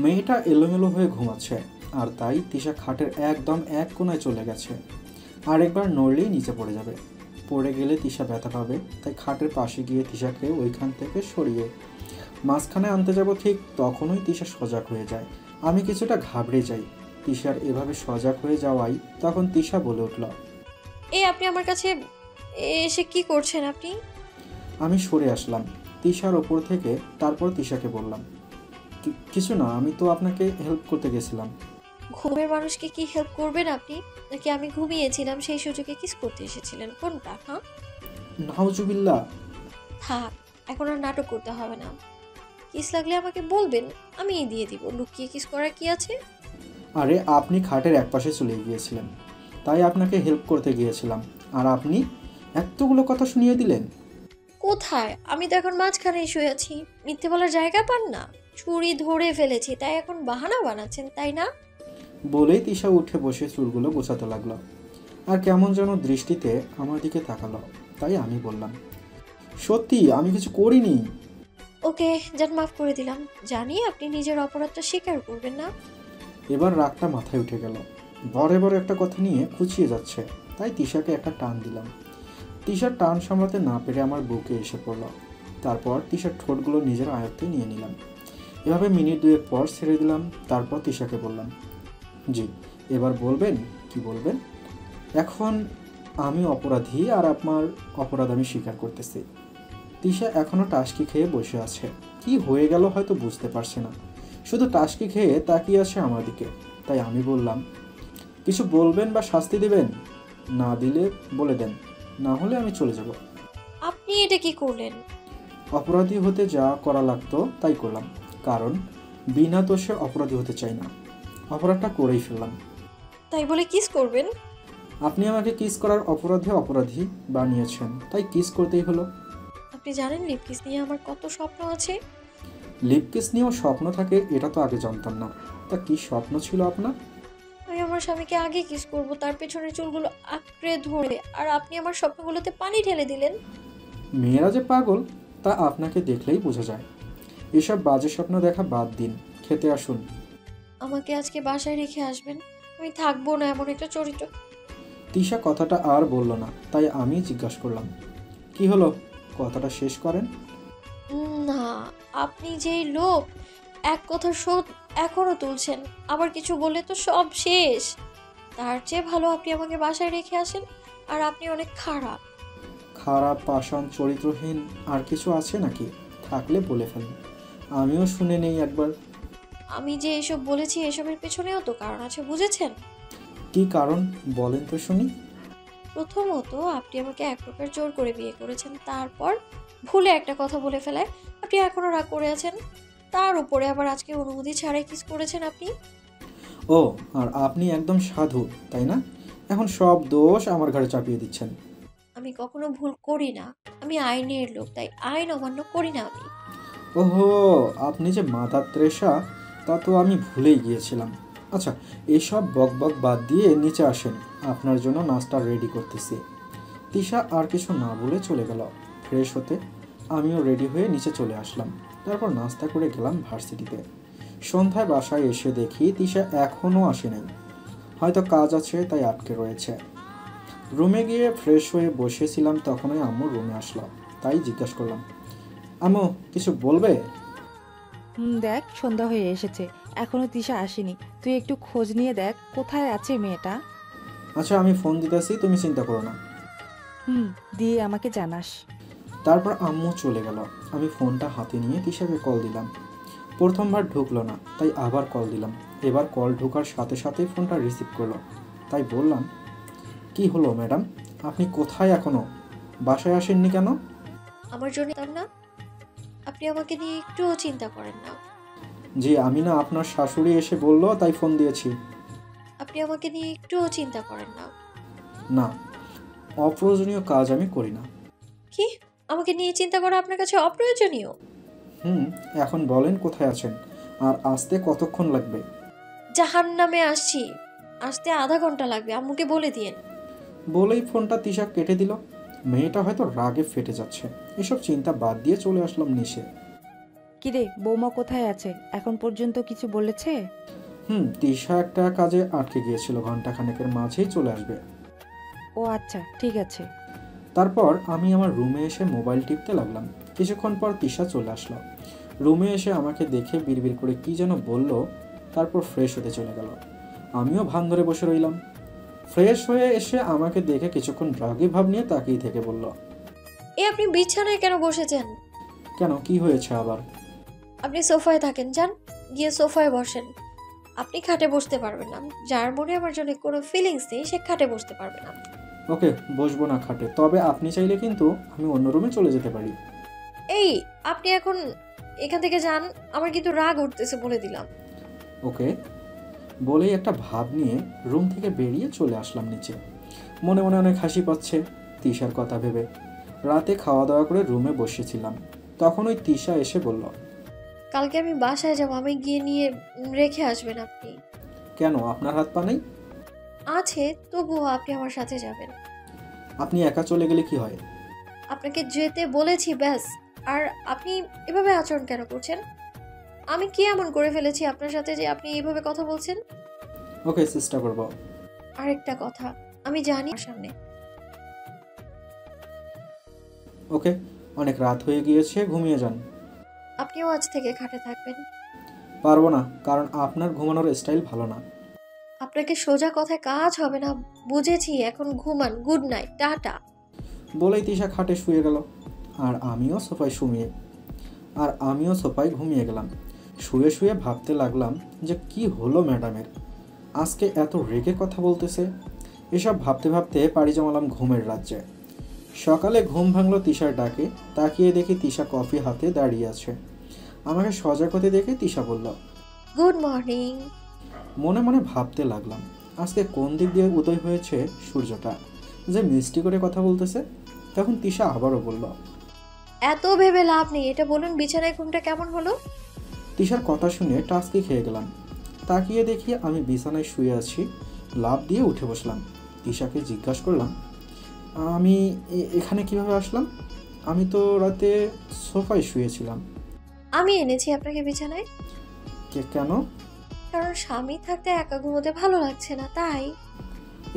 Speaker 1: মেয়েটা এলোমেলো হয়ে ঘুমাচ্ছে, আর তাই তিশা খাটের একদম এক কোণায় চলে গেছে। আরেকবার নড়লেই নিচে পড়ে যাবে, পড়ে গেলে তিশা ব্যথা পাবে। তাই খাটের পাশে গিয়ে তিশাকে ওইখান থেকে সরিয়ে মাঝখানে আনতে যাব, ঠিক তখনই তিশা সজাগ হয়ে যায়। আমি কিছুটা ঘাবড়ে যাই তিশার এভাবে সজাগ হয়ে যাওয়াই। তখন তিশা বলে উঠল,
Speaker 2: আপনি আমার কাছে এসে কি করছেন আপনি?
Speaker 1: আমি সরে আসলাম তিশার ওপর থেকে। তারপর তিশাকে বললাম, কিছু না, আমি তো আপনাকে হেল্প করতে গেছিলাম।
Speaker 2: ঘুমের মানুষকে কি হেল্প করবেন আপনি? নাকি আমি ঘুমিয়েছিলাম সেই সুযোগে কিস করতে এসেছিলেন? কোনটা? হ্যাঁ,
Speaker 1: নাউজুবিল্লাহ।
Speaker 2: থাক, এখন আর নাটক করতে হবে না। কিস লাগলে আমাকে বলবেন, আমিই দিয়ে দিব। লুকিয়ে কিস করার কি আছে?
Speaker 1: আরে, আপনি খাটের একপাশে চলে গিয়েছিলেন, তাই আপনাকে হেল্প করতে গিয়েছিলাম, আর আপনি এতগুলো কথা শুনিয়ে দিলেন।
Speaker 2: কোথায়? আমি তো এখন মাঝখানেই শুয়ে আছি। মিথ্যে বলার জায়গা পান না? ছুরি ধরে ফেলেছি, তাই এখন বাহানা বানাচ্ছেন, তাই না?
Speaker 1: বলেই তিশা উঠে বসে চুলগুলো গোছাতে লাগলো, আর কেমন যেন দৃষ্টিতে আমার দিকে তাকালো। তাই আমি বললাম, সত্যি আমি কিছু করিনি।
Speaker 2: ওকে, যান, মাফ করে দিলাম। জানি আপনি নিজের অপরাধটা স্বীকার করবেন না।
Speaker 1: এবার রাগটা মাথায় উঠে গেল। বড় বড় একটা কথা নিয়ে খুঁচিয়ে যাচ্ছে, তাই তিশাকে একটা টান দিলাম। তিশার টান সামলাতে না পেরে আমার বুকে এসে পড়ল। তারপর তিশার ঠোঁটগুলো নিজের আয়ত্তে নিয়ে নিলাম। এভাবে মিনিট 2 পর ছেড়ে দিলাম। তারপর তিশাকে বললাম, জি, এবার বলবেন কি বলবেন? এখন আমি অপরাধী, আর আপনার অপরাধ আমি স্বীকার করতেছি। তিশা এখনও টাসকি খেয়ে বসে আছে। কি হয়ে গেল হয়তো বুঝতে পারছে না, শুধু টাসকি খেয়ে তাকিয়ে আছে আমার দিকে। তাই আমি বললাম, কিছু বলবেন বা শাস্তি দেবেন? না দিলে বলে দেন, না হলে আমি চলে যাব।
Speaker 2: আপনি এটা কি করলেন?
Speaker 1: অপরাধী হতে যা করা লাগতো তাই করলাম, কারণ বিনা দোষে অপরাধী হতে চাই না। অপরাধটা করেই ফেললাম।
Speaker 2: তাই বলে কিস করবেন?
Speaker 1: আপনি আমাকে কিস করার অপরাধে অপরাধী বানিয়েছেন, তাই কিস করতেই হলো।
Speaker 2: আপনি জানেন লিপ কিস নিয়ে আমার কত স্বপ্ন আছে?
Speaker 1: লিপ কিস নিয়েও স্বপ্ন থাকে, এটা তো আগে জানতাম না। তা কি স্বপ্ন ছিল আপনার?
Speaker 2: আমি আমার স্বামীকে আগে কিস করব, তার পেছনের চুলগুলো আঁকড়ে ধরে, আর আপনি আমার স্বপ্নগুলোতে পানি ঢেলে দিলেন।
Speaker 1: মেয়েরা যে পাগল তা আপনাকে দেখলেই বোঝা যায়। এসব বাজে স্বপ্ন দেখা বাদ দিন, খেতে আসুন।
Speaker 2: আমাকে আজকে বাসায় রেখে আসবেন, আমি থাকবো না এমন একটা চরিত্র।
Speaker 1: তিশা কথাটা আর বলল না, তাই আমি জিজ্ঞাসা করলাম, কি হলো, কথাটা শেষ করেন।
Speaker 2: না, আপনি যেই লোক, এক কথা শোধ এখনো তুলছেন, আবার কিছু বললে তো সব শেষ। তার চেয়ে ভালো আপনি আমাকে বাসায় রেখে আসেন। আর আপনি অনেক খারাপ।
Speaker 1: খারাপ, পাষাণ, চরিত্রহীন আর কিছু আছে নাকি? থাকলে বলে ফেলেন, আমিও শুনে নেই একবার।
Speaker 2: আমি যে এসব বলেছি এসবের পেছনেও তো কারণ আছে, বুঝেছেন?
Speaker 1: কি কারণ বলেন তো শুনি।
Speaker 2: প্রথমত, আপনি আমাকে এক প্রকার জোর করে বিয়ে করেছেন, তারপর ভুলে একটা কথা বলে ফেলায় আপনি এখনো রাগ করে আছেন। তার উপরে আবার আজকে অনুমতি ছাড়াই কিস করেছেন আপনি।
Speaker 1: ও, আর আপনি একদম সাধু, তাই না? এখন সব দোষ আমার ঘাড়ে চাপিয়ে দিচ্ছেন।
Speaker 2: আমি কখনো ভুল করি না। আমি আইনের লোক, তাই আইন অমান্য করি না আমি।
Speaker 1: ওহো, আপনি যে মাদার তেরেসা তা তো আমি ভুলেই গিয়েছিলাম। আচ্ছা, এসব বকবক বাদ দিয়ে নিচে আসেন, আপনার জন্য নাস্তা রেডি করতেছি। তিশা আর কিছু না বলে চলে গেল। ফ্রেশ হতে আমিও রেডি হয়ে নিচে চলে আসলাম। তারপর নাস্তা করে গেলাম ভার্সিটিতে। সন্ধ্যায় বাসায় এসে দেখি তিশা এখনও আসে নাই। হয়তো কাজ আছে তাই আটকে রয়েছে। রুমে গিয়ে ফ্রেশ হয়ে বসেছিলাম, তখনই আম্মু রুমে আসলো। তাই জিজ্ঞাসা করলাম, আম্মু কিছু বলবে?
Speaker 6: দেখ সন্ধ্যা হয়ে এসেছে, এখনো তিশা আসেনি। তুই একটু খোঁজ নিয়ে দেখ কোথায় আছে মেয়েটা।
Speaker 1: আচ্ছা, আমি ফোন দিতেছি, তুমি চিন্তা করো না।
Speaker 6: দিয়ে আমাকে জানাস।
Speaker 1: তারপর আম্মু চলে গেল। আমি ফোনটা হাতে নিয়ে তিশাকে কল দিলাম। প্রথমবার ঢুকলো না, তাই আবার কল দিলাম। এবার কল ঢোকার সাথে সাথেই ফোনটা রিসিভ করলো। তাই বললাম, কি হলো ম্যাডাম, আপনি কোথায় এখনো? বাসায় আসেননি কেন?
Speaker 2: আমার জন্য না, আপনি আমাকে নিয়ে একটুও চিন্তা করেন না।
Speaker 1: জি, আমি না, আপনার শাশুড়ি এসে বললো তাই ফোন দিয়েছি।
Speaker 2: আপনি আমাকে নিয়ে একটুও চিন্তা করেন না।
Speaker 1: না, অপ্রয়োজনীয় কাজ আমি করি না।
Speaker 2: কি? আমাকে নিয়ে চিন্তা করা আপনার কাছে অপ্রয়োজনীয়?
Speaker 1: এখন বলেন কোথায় আছেন, আর আসতে কতক্ষণ লাগবে?
Speaker 2: জাহান্নামে আসছি, আসতে আধা ঘন্টা লাগবে, আম্মুকে বলে দিয়েন।
Speaker 1: বলেই ফোনটা তিশা কেটে দিল। মেয়েটা হয়তো রাগে ফেটে যাচ্ছে। এসব চিন্তা বাদ দিয়ে চলে আসলাম নিচে।
Speaker 6: কিরে, বৌমা কোথায় আছে? এখন পর্যন্ত কিছু বলেছে?
Speaker 1: তিশা একটা কাজে আটকে গিয়েছিল, ঘন্টাখানেকের মাঝেই চলে আসবে।
Speaker 6: ও আচ্ছা, ঠিক আছে।
Speaker 1: তারপর আমি আমার রুমে এসে মোবাইল টিপতে লাগলাম। কিছুক্ষণ পর তিশা চলে আসলো। রুমে এসে আমাকে দেখে বিড়বিড় করে কি যেন বলল, তারপর ফ্রেশ হতে চলে গেল। আমিও ভান ধরে বসে রইলাম। ফ্রেশ হয়ে এসে আমাকে দেখে কিছুক্ষণ রাগী ভাব নিয়ে তাকিয়ে থেকে বলল,
Speaker 2: আপনি বিছানায় কেন বসেছেন?
Speaker 1: কেন, কি হয়েছে আবার?
Speaker 2: আপনি সোফায় থাকেন, যান গিয়ে সোফায় বসেন। আপনি খাটে বসতে পারবেন না। যার মনে আমার জন্য কোনো ফিলিংস নেই সে খাটে বসতে পারবে না।
Speaker 1: ওকে, বসবো না খাটে, তবে আপনি চাইলে কিন্তু আমি অন্য রুমে চলে যেতে পারি।
Speaker 2: আপনি এখন এখান থেকে যান, আমার কিন্তু রাগ উঠতেছে বলে দিলাম।
Speaker 1: ওকে বলেই একটা ভাব নিয়ে রুম থেকে বেরিয়ে চলে আসলাম নিচে। মনে মনে অনেক হাসি পাচ্ছে তিশার কথা ভেবে। রাতে খাওয়া দাওয়া করে রুমে বসেছিলাম, তখন ওই তিশা এসে বলল,
Speaker 2: কালকে আমি বাসায় যাবো, আমি গিয়ে নিয়ে রেখে আসবেন আপনি।
Speaker 1: কেন, আপনার হাত পা নেই?
Speaker 2: আছে, তবুও আপনি আমার সাথে যাবেন।
Speaker 1: আপনি একা চলে গেলে কি হয়?
Speaker 2: আপনাকে যেতে বলেছি ব্যাস। আর আপনি এভাবে আচরণ কেন করছেন? আমি কি এমন করে ফেলেছি আপনার সাথে যে আপনি এইভাবে কথা বলছেন?
Speaker 1: ওকে, চেষ্টা করব।
Speaker 2: আরেকটা কথা, আমি জানি সামনে।
Speaker 1: ওকে, অনেক রাত হয়ে গিয়েছে, ঘুমিয়ে যান।
Speaker 2: আপনিও আজ থেকে খাটে থাকবেন।
Speaker 1: পারবো না, কারণ আপনার ঘুমানোর স্টাইল ভালো না।
Speaker 2: আপনাকে সোজা কথায় কাজ হবে না, বুঝেছি। এখন ঘুমান, গুড নাইট, টাটা।
Speaker 1: বলেই তিশা খাটে শুয়ে গেল, আর আমিও সোফায় ঘুমিয়ে গেলাম। শুয়ে শুয়ে ভাবতে লাগলাম যে কি হলো ম্যাডামের, আজকে এত রেগে কথা বলতেছে। এসব ভাবতে ভাবতে পাড়ি জমালাম ঘুমের রাজ্যে। সকালে ঘুম ভাঙলো তিশার ডাকে। তাকিয়ে দেখি তিশা কফি হাতে দাঁড়িয়ে আছে। আমাকে সজাগ হতে দেখে তিশা বলল,
Speaker 2: গুড মর্নিং।
Speaker 1: মনে মনে ভাবতে লাগলাম, আজকে কোন দিক দিয়ে উদয় হয়েছে সূর্যটা, যে মিষ্টি করে কথা বলতেছে। তখন তিশা আবারও বলল,
Speaker 2: এত ভেবে লাভ নেই, এটা বলুন বিছানায় ঘুমটা কেমন হলো?
Speaker 1: তিশার কথা শুনে টাস্কি খেয়ে গেলাম। তাকিয়ে দেখি আমি বিছানায় শুয়ে আছি। লাফ দিয়ে উঠে বসলাম। তিশাকে জিজ্ঞাসা করলাম, আমি এখানে কিভাবে আসলাম? আমি তো রাতে সোফায় শুয়েছিলাম।
Speaker 2: আমি এনেছি আপনাকে বিছানায়।
Speaker 1: কেন?
Speaker 2: কারণ স্বামী থাকতে একা ঘুমোতে ভালো লাগছে না, তাই।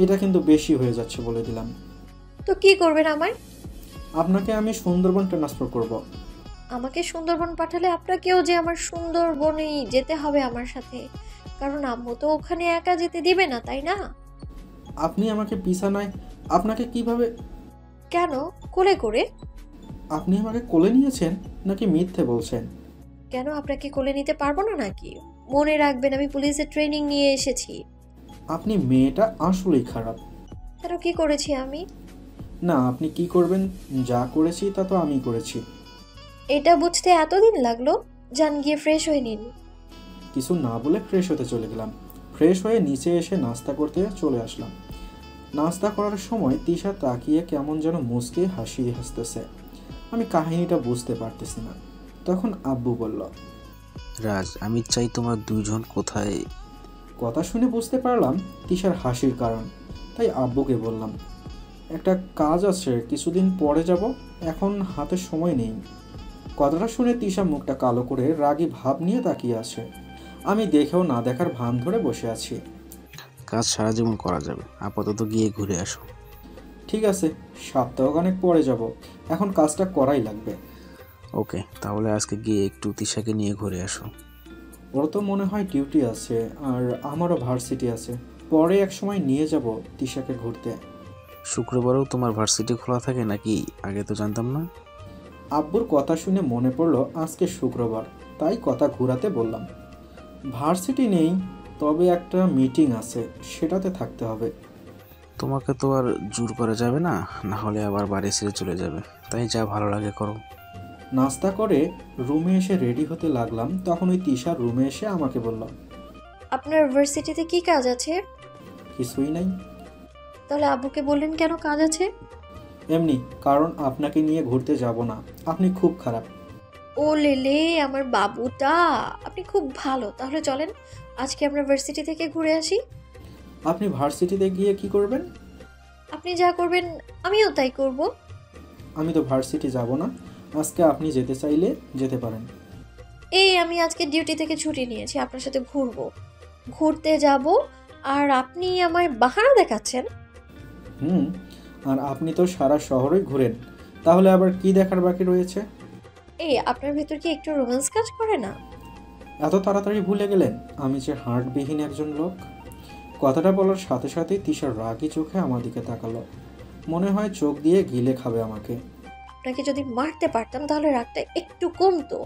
Speaker 1: এটা কিন্তু বেশি হয়ে যাচ্ছে বলে দিলাম।
Speaker 2: তো কি করবেন আমায়?
Speaker 1: আপনাকে আমি সুন্দরবন ট্রান্সফার করব।
Speaker 2: আমাকে সুন্দরবন পাঠালে আপনাকেও যে আমার সুন্দরবনেই যেতে হবে আমার সাথে, কারণ আম্মু তো ওখানে একা যেতে দিবে না, তাই না?
Speaker 1: আপনি আমাকে বিছানায়, আপনাকে কিভাবে?
Speaker 2: কেন? কোলে করে?
Speaker 1: আপনি আমাকে কোলে নিয়েছেন নাকি মিথ্যে বলছেন?
Speaker 2: কেন আপনাকে কোলে নিতে পারবো না নাকি? মনে রাখবেন আমি পুলিশের ট্রেনিং নিয়ে এসেছি।
Speaker 1: আপনি মেয়েটা আসলেই খারাপ।
Speaker 2: কেন, কি করেছি আমি?
Speaker 1: না, আপনি কি করবেন? যা করেছি তা তো আমি করেছি।
Speaker 2: এটা বুঝতে এতদিন লাগলো? যান গিয়ে ফ্রেশ হয়ে নিন।
Speaker 1: কিছু না বলে ফ্রেশ হতে চলে গেলাম। ফ্রেশ হয়ে নিচে এসে নাস্তা করতে চলে আসলাম। নাস্তা করার সময় তিশা তাকিয়ে কেমন যেন মুচকে হাসতেছে। আমি কাহিনীটা বুঝতে পারতেছি না। তখন আব্বু বলল,
Speaker 5: রাজ, আমি চাই তোমরা দুইজন কোথায়।
Speaker 1: কথা শুনে বুঝতে পারলাম তিশার হাসির কারণ, তাই আব্বুকে বললাম, একটা কাজ আছে, কিছুদিন পরে যাব, এখন হাতে সময় নেই। কথাটা শুনে তিশা মুখটা কালো করে রাগী ভাব নিয়ে তাকিয়ে আছে। আমি দেখেও না দেখার ভান ধরে বসে আছি।
Speaker 5: কাজ সারা জীবন করা যাবে, আপাতত গিয়ে ঘুরে আসো।
Speaker 1: ঠিক আছে, সপ্তাহখানেক পরে যাব, এখন কাজটা করাই লাগবে।
Speaker 5: ওকে, তাহলে আজকে গিয়ে একটু তিশাকে নিয়ে ঘুরে আসো।
Speaker 1: ওর তো মনে হয় ডিউটি আছে, আর আমারও ভার্সিটি আছে। পরে এক সময় নিয়ে যাব তিশাকে ঘুরতে।
Speaker 5: শুক্রবারেও তোমার ভার্সিটি খোলা থাকে নাকি? আগে তো জানতাম না।
Speaker 1: আব্বুর কথা শুনে মনে পড়লো আজকে শুক্রবার, তাই কথা ঘুরাতে বললাম। ভার্সিটি নেই, তবে একটা মিটিং আছে, সেটাতে থাকতে হবে।
Speaker 5: তোমাকে তো আর জোর করা যাবে না, না হলে আবার বাড়ি ছেড়ে চলে যাবে। তাই যা ভালো লাগে করো।
Speaker 1: নাস্তা করে রুমে এসে রেডি হতে লাগলাম, তখন ওই তিশা রুমে এসে আমাকে বলল,
Speaker 2: আপনার ভার্সিটিতে কি কাজ আছে?
Speaker 1: কিছুই নাই।
Speaker 2: তাহলে আব্বুকে বললেন কেন কাজ আছে?
Speaker 1: এমনি, কারণ আপনাকে নিয়ে ঘুরতে যাব না, আপনি খুব খারাপ।
Speaker 2: ও লেলে, আমার বাবুটা, আপনি খুব ভালো। তাহলে চলেন আজকে আমরা ভার্সিটি থেকে ঘুরে আসি।
Speaker 1: আপনি ভার্সিটিতে গিয়ে কি করবেন?
Speaker 2: আপনি যা করবেন আমিও তাই করব।
Speaker 1: আমি তো ভার্সিটি যাব না, আজকে আপনি যেতে চাইলে যেতে পারেন।
Speaker 2: এই আমি আজকে ডিউটি থেকে ছুটি নিয়েছি, আপনার সাথে ঘুরতে যাব, আর আপনি আমায় বাহানা দেখাচ্ছেন।
Speaker 1: আর আপনি তো সারা শহরই ঘুরেন, তাহলে আবার কি দেখার বাকি রয়েছে?
Speaker 2: এই আপনার ভেতর কি একটু রোম্যান্স কাজ করে না?
Speaker 1: এত তাড়াতাড়ি ভুলে গেলেন আমি যে হার্টবিহীন একজন লোক? কথাটা বলার সাথে সাথেই তিশার রাগী চোখে আমার দিকে তাকালো, মনে হয় চোখ দিয়ে গিলে খাবে আমাকে।
Speaker 2: আপনাকে যদি মারতে পারতাম তাহলে রাগটা একটু কমতো।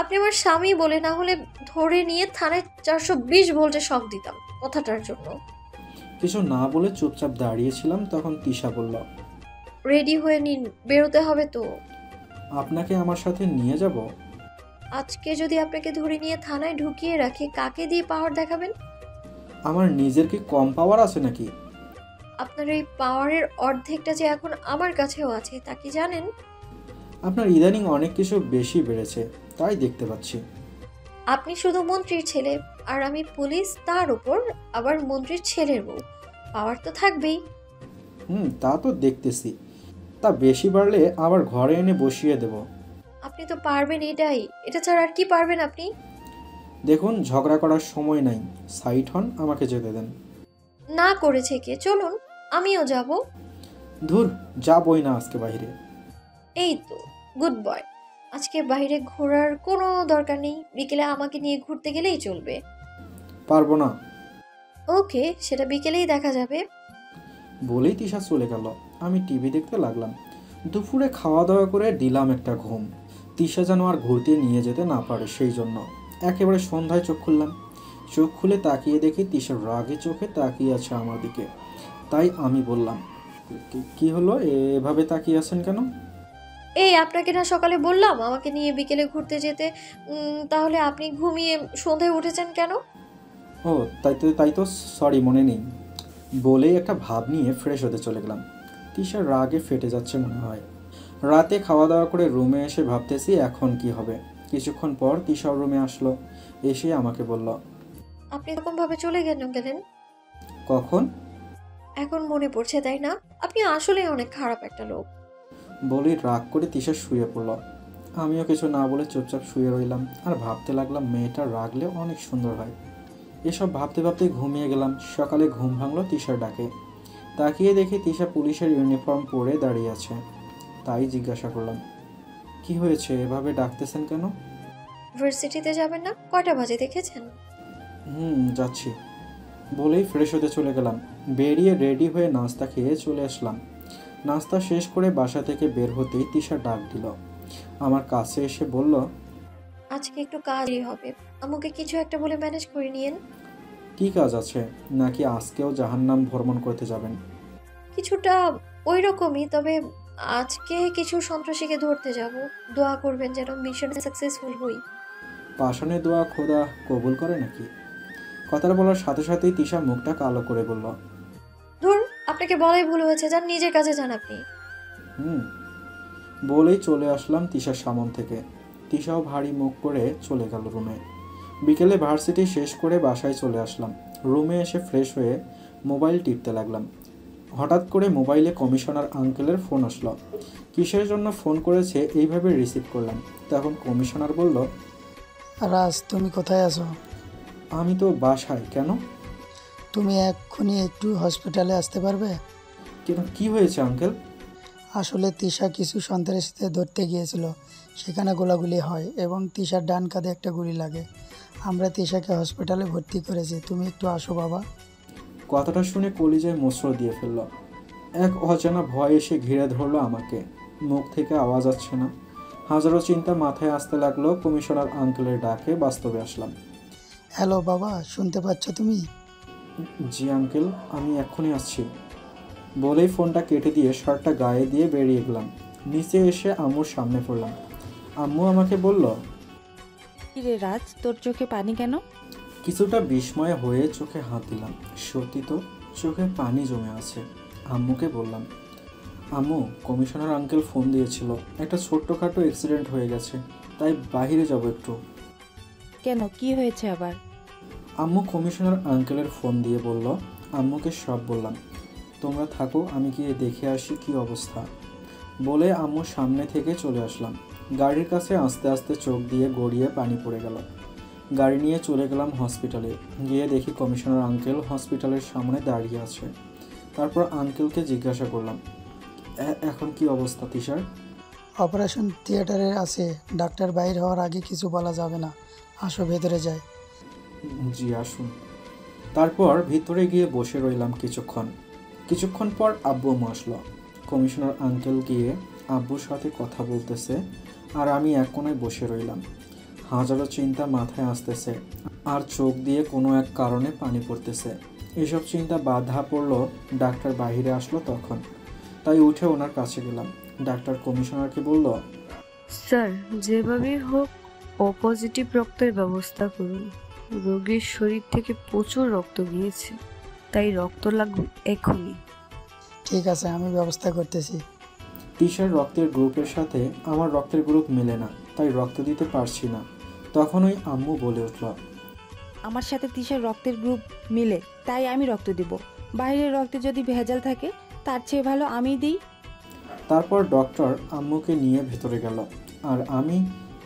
Speaker 2: আপনি আমার স্বামী বলে, না হলে ধরে নিয়ে থানায় 420 ভোল্টে শক দিতাম কথাটার জন্য।
Speaker 1: কিছু না বলে চুপচাপ দাঁড়িয়েছিলাম, তখন তিশা বলল,
Speaker 2: রেডি হয়ে নিন, বেরোতে হবে তো।
Speaker 1: আপনাকে আমার সাথে নিয়ে যাব?
Speaker 2: আজকে যদি আপনাকে ধরে নিয়ে থানায় ঢুকিয়ে রাখি, কাকে দিয়ে পাওয়ার দেখাবেন?
Speaker 1: আমার নিজের কি কম পাওয়ার আছে নাকি?
Speaker 2: আপনার এই পাওয়ারের অর্ধেকটা যে এখন আমার কাছেও আছে, তা কি জানেন?
Speaker 1: আপনার ইদানিং অনেক কিছু বেশি বেড়েছে, তাই দেখতে পাচ্ছি।
Speaker 2: আপনি শুধু মন্ত্রীর ছেলে, আর আমি পুলিশ, তার উপর আবার মন্ত্রীর ছেলের বউ। পাওয়ার তো থাকবেই।
Speaker 1: তা তো দেখতেছি। তা বেশি বাড়লে আবার ঘরে এনে বসিয়ে দেব।
Speaker 2: আপনি তো পারবেন, এটা ছাড়া আর কি পারবেন আপনি?
Speaker 1: দেখুন, ঝগড়া করার সময় নাই, সাইড হন, আমাকে যেতে দেন।
Speaker 2: না করেছে কে? চলুন, আমিও যাব।
Speaker 1: ধুর, যাবই না আজকে বাইরে।
Speaker 2: এই তো গুড বয়, আজকে বাইরে ঘোরার কোনো দরকার নেই, বিকেলে আমাকে নিয়ে ঘুরতে গেলেই চলবে।
Speaker 1: পারবো না।
Speaker 2: ওকে, সেটা বিকেলেই দেখা যাবে।
Speaker 1: বলেই তিশা চলে গেল। আমি টিভি দেখতে লাগলাম। দুপুরে খাওয়া দাওয়া করে দিলাম একটা ঘুম। তিশা যেন আর ঘুরতে নিয়ে যেতে না পারে, সেই জন্য একেবারে সন্ধ্যায় চোখ খুললাম। চোখ খুলে তাকিয়ে দেখি তিশার রাগে চোখে তাকিয়ে আছে আমার দিকে। তাই আমি বললাম, কি হলো, এভাবে তাকিয়ে আছেন কেন?
Speaker 2: এই আপনাকে না সকালে বললাম আমাকে নিয়ে বিকেলে ঘুরতে যেতে, তাহলে আপনি ঘুমিয়ে সন্ধ্যায় উঠেছেন কেন?
Speaker 1: ও তাই তো সরি, মনে নেই। বলেই একটা ভাব নিয়ে ফ্রেশ হতে চলে গেলাম। তিশার রাগে ফেটে যাচ্ছে মনে হয়। রাতে খাওয়া দাওয়া করে রুমে এসে ভাবতেছি এখন কি হবে। কিছুক্ষণ পর তিশার রুমে আসলো, এসে আমাকে বলল,
Speaker 2: আপনি এরকম ভাবে চলে গেলেন?
Speaker 1: কখন?
Speaker 2: এখন মনে পড়ছে, তাই না? আপনি আসলে অনেক খারাপ একটা লোক।
Speaker 1: বলি রাগ করে তিশা শুয়ে পড়ল। আমিও কিছু না বলে চুপচাপ শুয়ে রইলাম আর ভাবতে লাগলাম মেয়েটা রাগলে অনেক সুন্দর হয়। এসব ভাবতে ভাবতে ঘুমিয়ে গেলাম। সকালে ঘুম ভাঙলো তিশার ডাকে। তাকিয়ে দেখি তিশা পুলিশের ইউনিফর্ম পরে দাঁড়িয়ে আছে। তাই জিজ্ঞাসা করলাম, কি হয়েছে, এভাবে ডাকতেছেন কেন?
Speaker 2: ভার্সিটিতে যাবেন না? কয়টা বাজে দেখেছেন?
Speaker 1: যাচ্ছি। বলেই ফ্রেশ হতে চলে গেলাম। বেরিয়ে রেডি হয়ে নাস্তা খেয়ে চলে আসলাম। নাস্তা শেষ করে বাসা থেকে বের হতেই তিশা ডাক দিল। আমার কাছে এসে বলল,
Speaker 2: আজকে একটু কাজই হবে, আমাকে কিছু একটা বলে ম্যানেজ করে নিয়েন।
Speaker 1: কি কাজ আছে? নাকি আজকেও জাহান্নাম ভ্রমণ করতে যাবেন?
Speaker 2: কিছুটা ওই রকমই, তবে আজকে কিছু সন্ত্রাসীকে ধরতে যাব। দোয়া করবেন যেন মিশনে সাকসেসফুল হই।
Speaker 1: পাষাণে দোয়া খোদা কবুল করে নাকি? কথাটা বলার সাথে সাথেই তিশা মুখটা কালো করে বলল,
Speaker 2: ধুর, আপনাকে বলাই ভুল হয়েছে, যান নিজের কাজে যান আপনি।
Speaker 1: বলেই চলে আসলাম তিশার সামন থেকে। তিশাও ভারী মুখ করে চলে গেল রুমে। বিকেলে ভার্সিটি শেষ করে বাসায় চলে আসলাম। রুমে এসে ফ্রেশ হয়ে মোবাইল টিপতে লাগলাম। হঠাৎ করে মোবাইলে কমিশনার আঙ্কেলের ফোন আসলো। কিসের জন্য ফোন করেছে এইভাবে রিসিভ করলাম। তখন কমিশনার বলল,
Speaker 4: রাজ, তুমি কোথায় আছো?
Speaker 1: আমি তো বাসায়। কেন?
Speaker 4: তুমি এক্ষুনি একটু হসপিটালে আসতে পারবে?
Speaker 1: কেন, কি হয়েছে আঙ্কেল?
Speaker 4: আসলে তিশা কিছু সন্ত্রাসীদের ধরতে গিয়েছিল, সেখানে গোলাগুলি হয় এবং তিশার ডান কাঁধে একটা গুলি লাগে। আমরা তিশাকে হসপিটালে ভর্তি করেছি, তুমি একটু আসো বাবা।
Speaker 1: কথাটা শুনে কলিজায় মোচড় দিয়ে ফেলল। এক অজানা ভয় এসে ঘিরে ধরলো আমাকে। মুখ থেকে আওয়াজ আসছে না। হাজারো চিন্তা মাথায় আসতে লাগলো। কমিশনার আঙ্কেলের ডাকে বাস্তবে আসলাম।
Speaker 4: হ্যালো বাবা, শুনতে পাচ্ছ তুমি?
Speaker 1: জি আঙ্কেল, আমি এক্ষুনি আসছি বলেই ফোনটা কেটে দিয়ে শার্টটা গায়ে দিয়ে বেরিয়ে গেলাম। নিচে এসে আম্মুর সামনে পড়লাম। আম্মু আমাকে বলল,
Speaker 6: কিরে রাজ, তোর চোখে পানি কেন?
Speaker 1: কিছুটা বিস্ময় হয়ে চোখে হাত দিলাম। সত্যি তো, চোখে পানি জমে আছে। আম্মুকে বললাম, আম্মু, কমিশনার আঙ্কেল ফোন দিয়েছিল, একটা ছোট্টখাটো অ্যাক্সিডেন্ট হয়ে গেছে, তাই বাইরে যাব একটু।
Speaker 6: কেন, কি হয়েছে আবার?
Speaker 1: আম্মু কমিশনার আঙ্কেলের ফোন দিয়ে বলল। আম্মুকে সব বললাম। তোমরা থাকো, আমি গিয়ে দেখে আসি কি অবস্থা বলে আম্মুর সামনে থেকে চলে আসলাম। গাড়ির কাছে আস্তে আস্তে চোখ দিয়ে গড়িয়ে পানি পড়ে গেল। গাড়ি নিয়ে চলে গেলাম হসপিটালে। গিয়ে দেখি কমিশনার আঙ্কেল হসপিটালের সামনে দাঁড়িয়ে আছে। তারপর আঙ্কেলকে জিজ্ঞাসা করলাম, এখন কি অবস্থা তিশার?
Speaker 4: অপারেশন থিয়েটারে আছে, ডাক্তার বাইরে হওয়ার আগে কিছু বলা যাবে না, আসো ভেতরে যাই।
Speaker 1: জি আসুন। তারপর ভিতরে গিয়ে বসে রইলাম কিছুক্ষণ পর আব্বু আম্মু আসলো। কমিশনার আঙ্কেল গিয়ে আব্বুর সাথে কথা বলতেছে আর আমি এক কোণায় বসে রইলাম। হাজারো চিন্তা মাথায় আসতেছে আর চোখ দিয়ে কোনো এক কারণে পানি পড়তেছে। এসব চিন্তা বাধা পড়লো ডাক্তার বাইরে আসলো তখন। তাই উঠে ওনার কাছে গেলাম। ডাক্তার কমিশনারকে বলল,
Speaker 10: স্যার, যেভাবেই হোক ও পজিটিভ রক্তের ব্যবস্থা করুন। রোগীর শরীর থেকে প্রচুর রক্ত গিয়েছে, তাই রক্ত লাগবে এখনই।
Speaker 4: ঠিক আছে, আমি ব্যবস্থা করতেছি।
Speaker 1: তিশার রক্তের গ্রুপের সাথে আমার রক্তের গ্রুপ মেলে না, তাই রক্ত দিতে পারছি না। তখনই আম্মু বলে উঠল,
Speaker 6: আমার সাথে তিশার রক্তের গ্রুপ মিলে, তাই আমি রক্ত দেব। বাইরের রক্তে যদি ভেজাল থাকে তার চেয়ে ভালো আমি দিই।
Speaker 1: তারপর ডক্টর আম্মুকে নিয়ে ভেতরে গেল আর আমি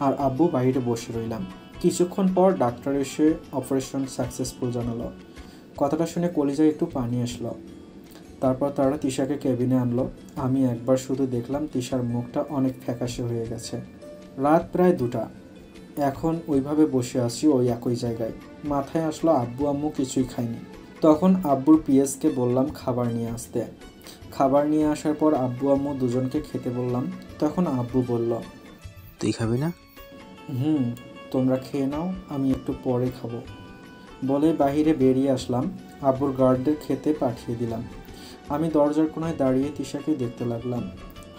Speaker 1: আর আব্বু বাইরে বসে রইলাম। কিছুক্ষণ পর ডাক্তার এসে অপারেশন সাকসেসফুল জানালো। কথাটা শুনে কলিজায় একটু পানি আসলো। তারপর তারা তিশাকে কেবিনে আনলো। আমি একবার শুধু দেখলাম তিশার মুখটা অনেক ফ্যাকাশে হয়ে গেছে। রাত প্রায় 2টা। এখন ওইভাবে বসে আছি ওই একই জায়গায়। মাথায় আসলো আব্বু আম্মু কিছুই খায়নি। তখন আব্বুর পিএসকে বললাম খাবার নিয়ে আসতে। খাবার নিয়ে আসার পর আব্বু আম্মু দুজনকে খেতে বললাম। তখন আব্বু বলল,
Speaker 5: তুই খাবি না?
Speaker 1: তোমরা খেয়ে নাও, আমি একটু পরে খাবো বলে বাহিরে বেরিয়ে আসলাম। আব্বুর গার্ডদের খেতে পাঠিয়ে দিলাম। আমি দরজার কোণায় দাঁড়িয়ে তিশাকে দেখতে লাগলাম।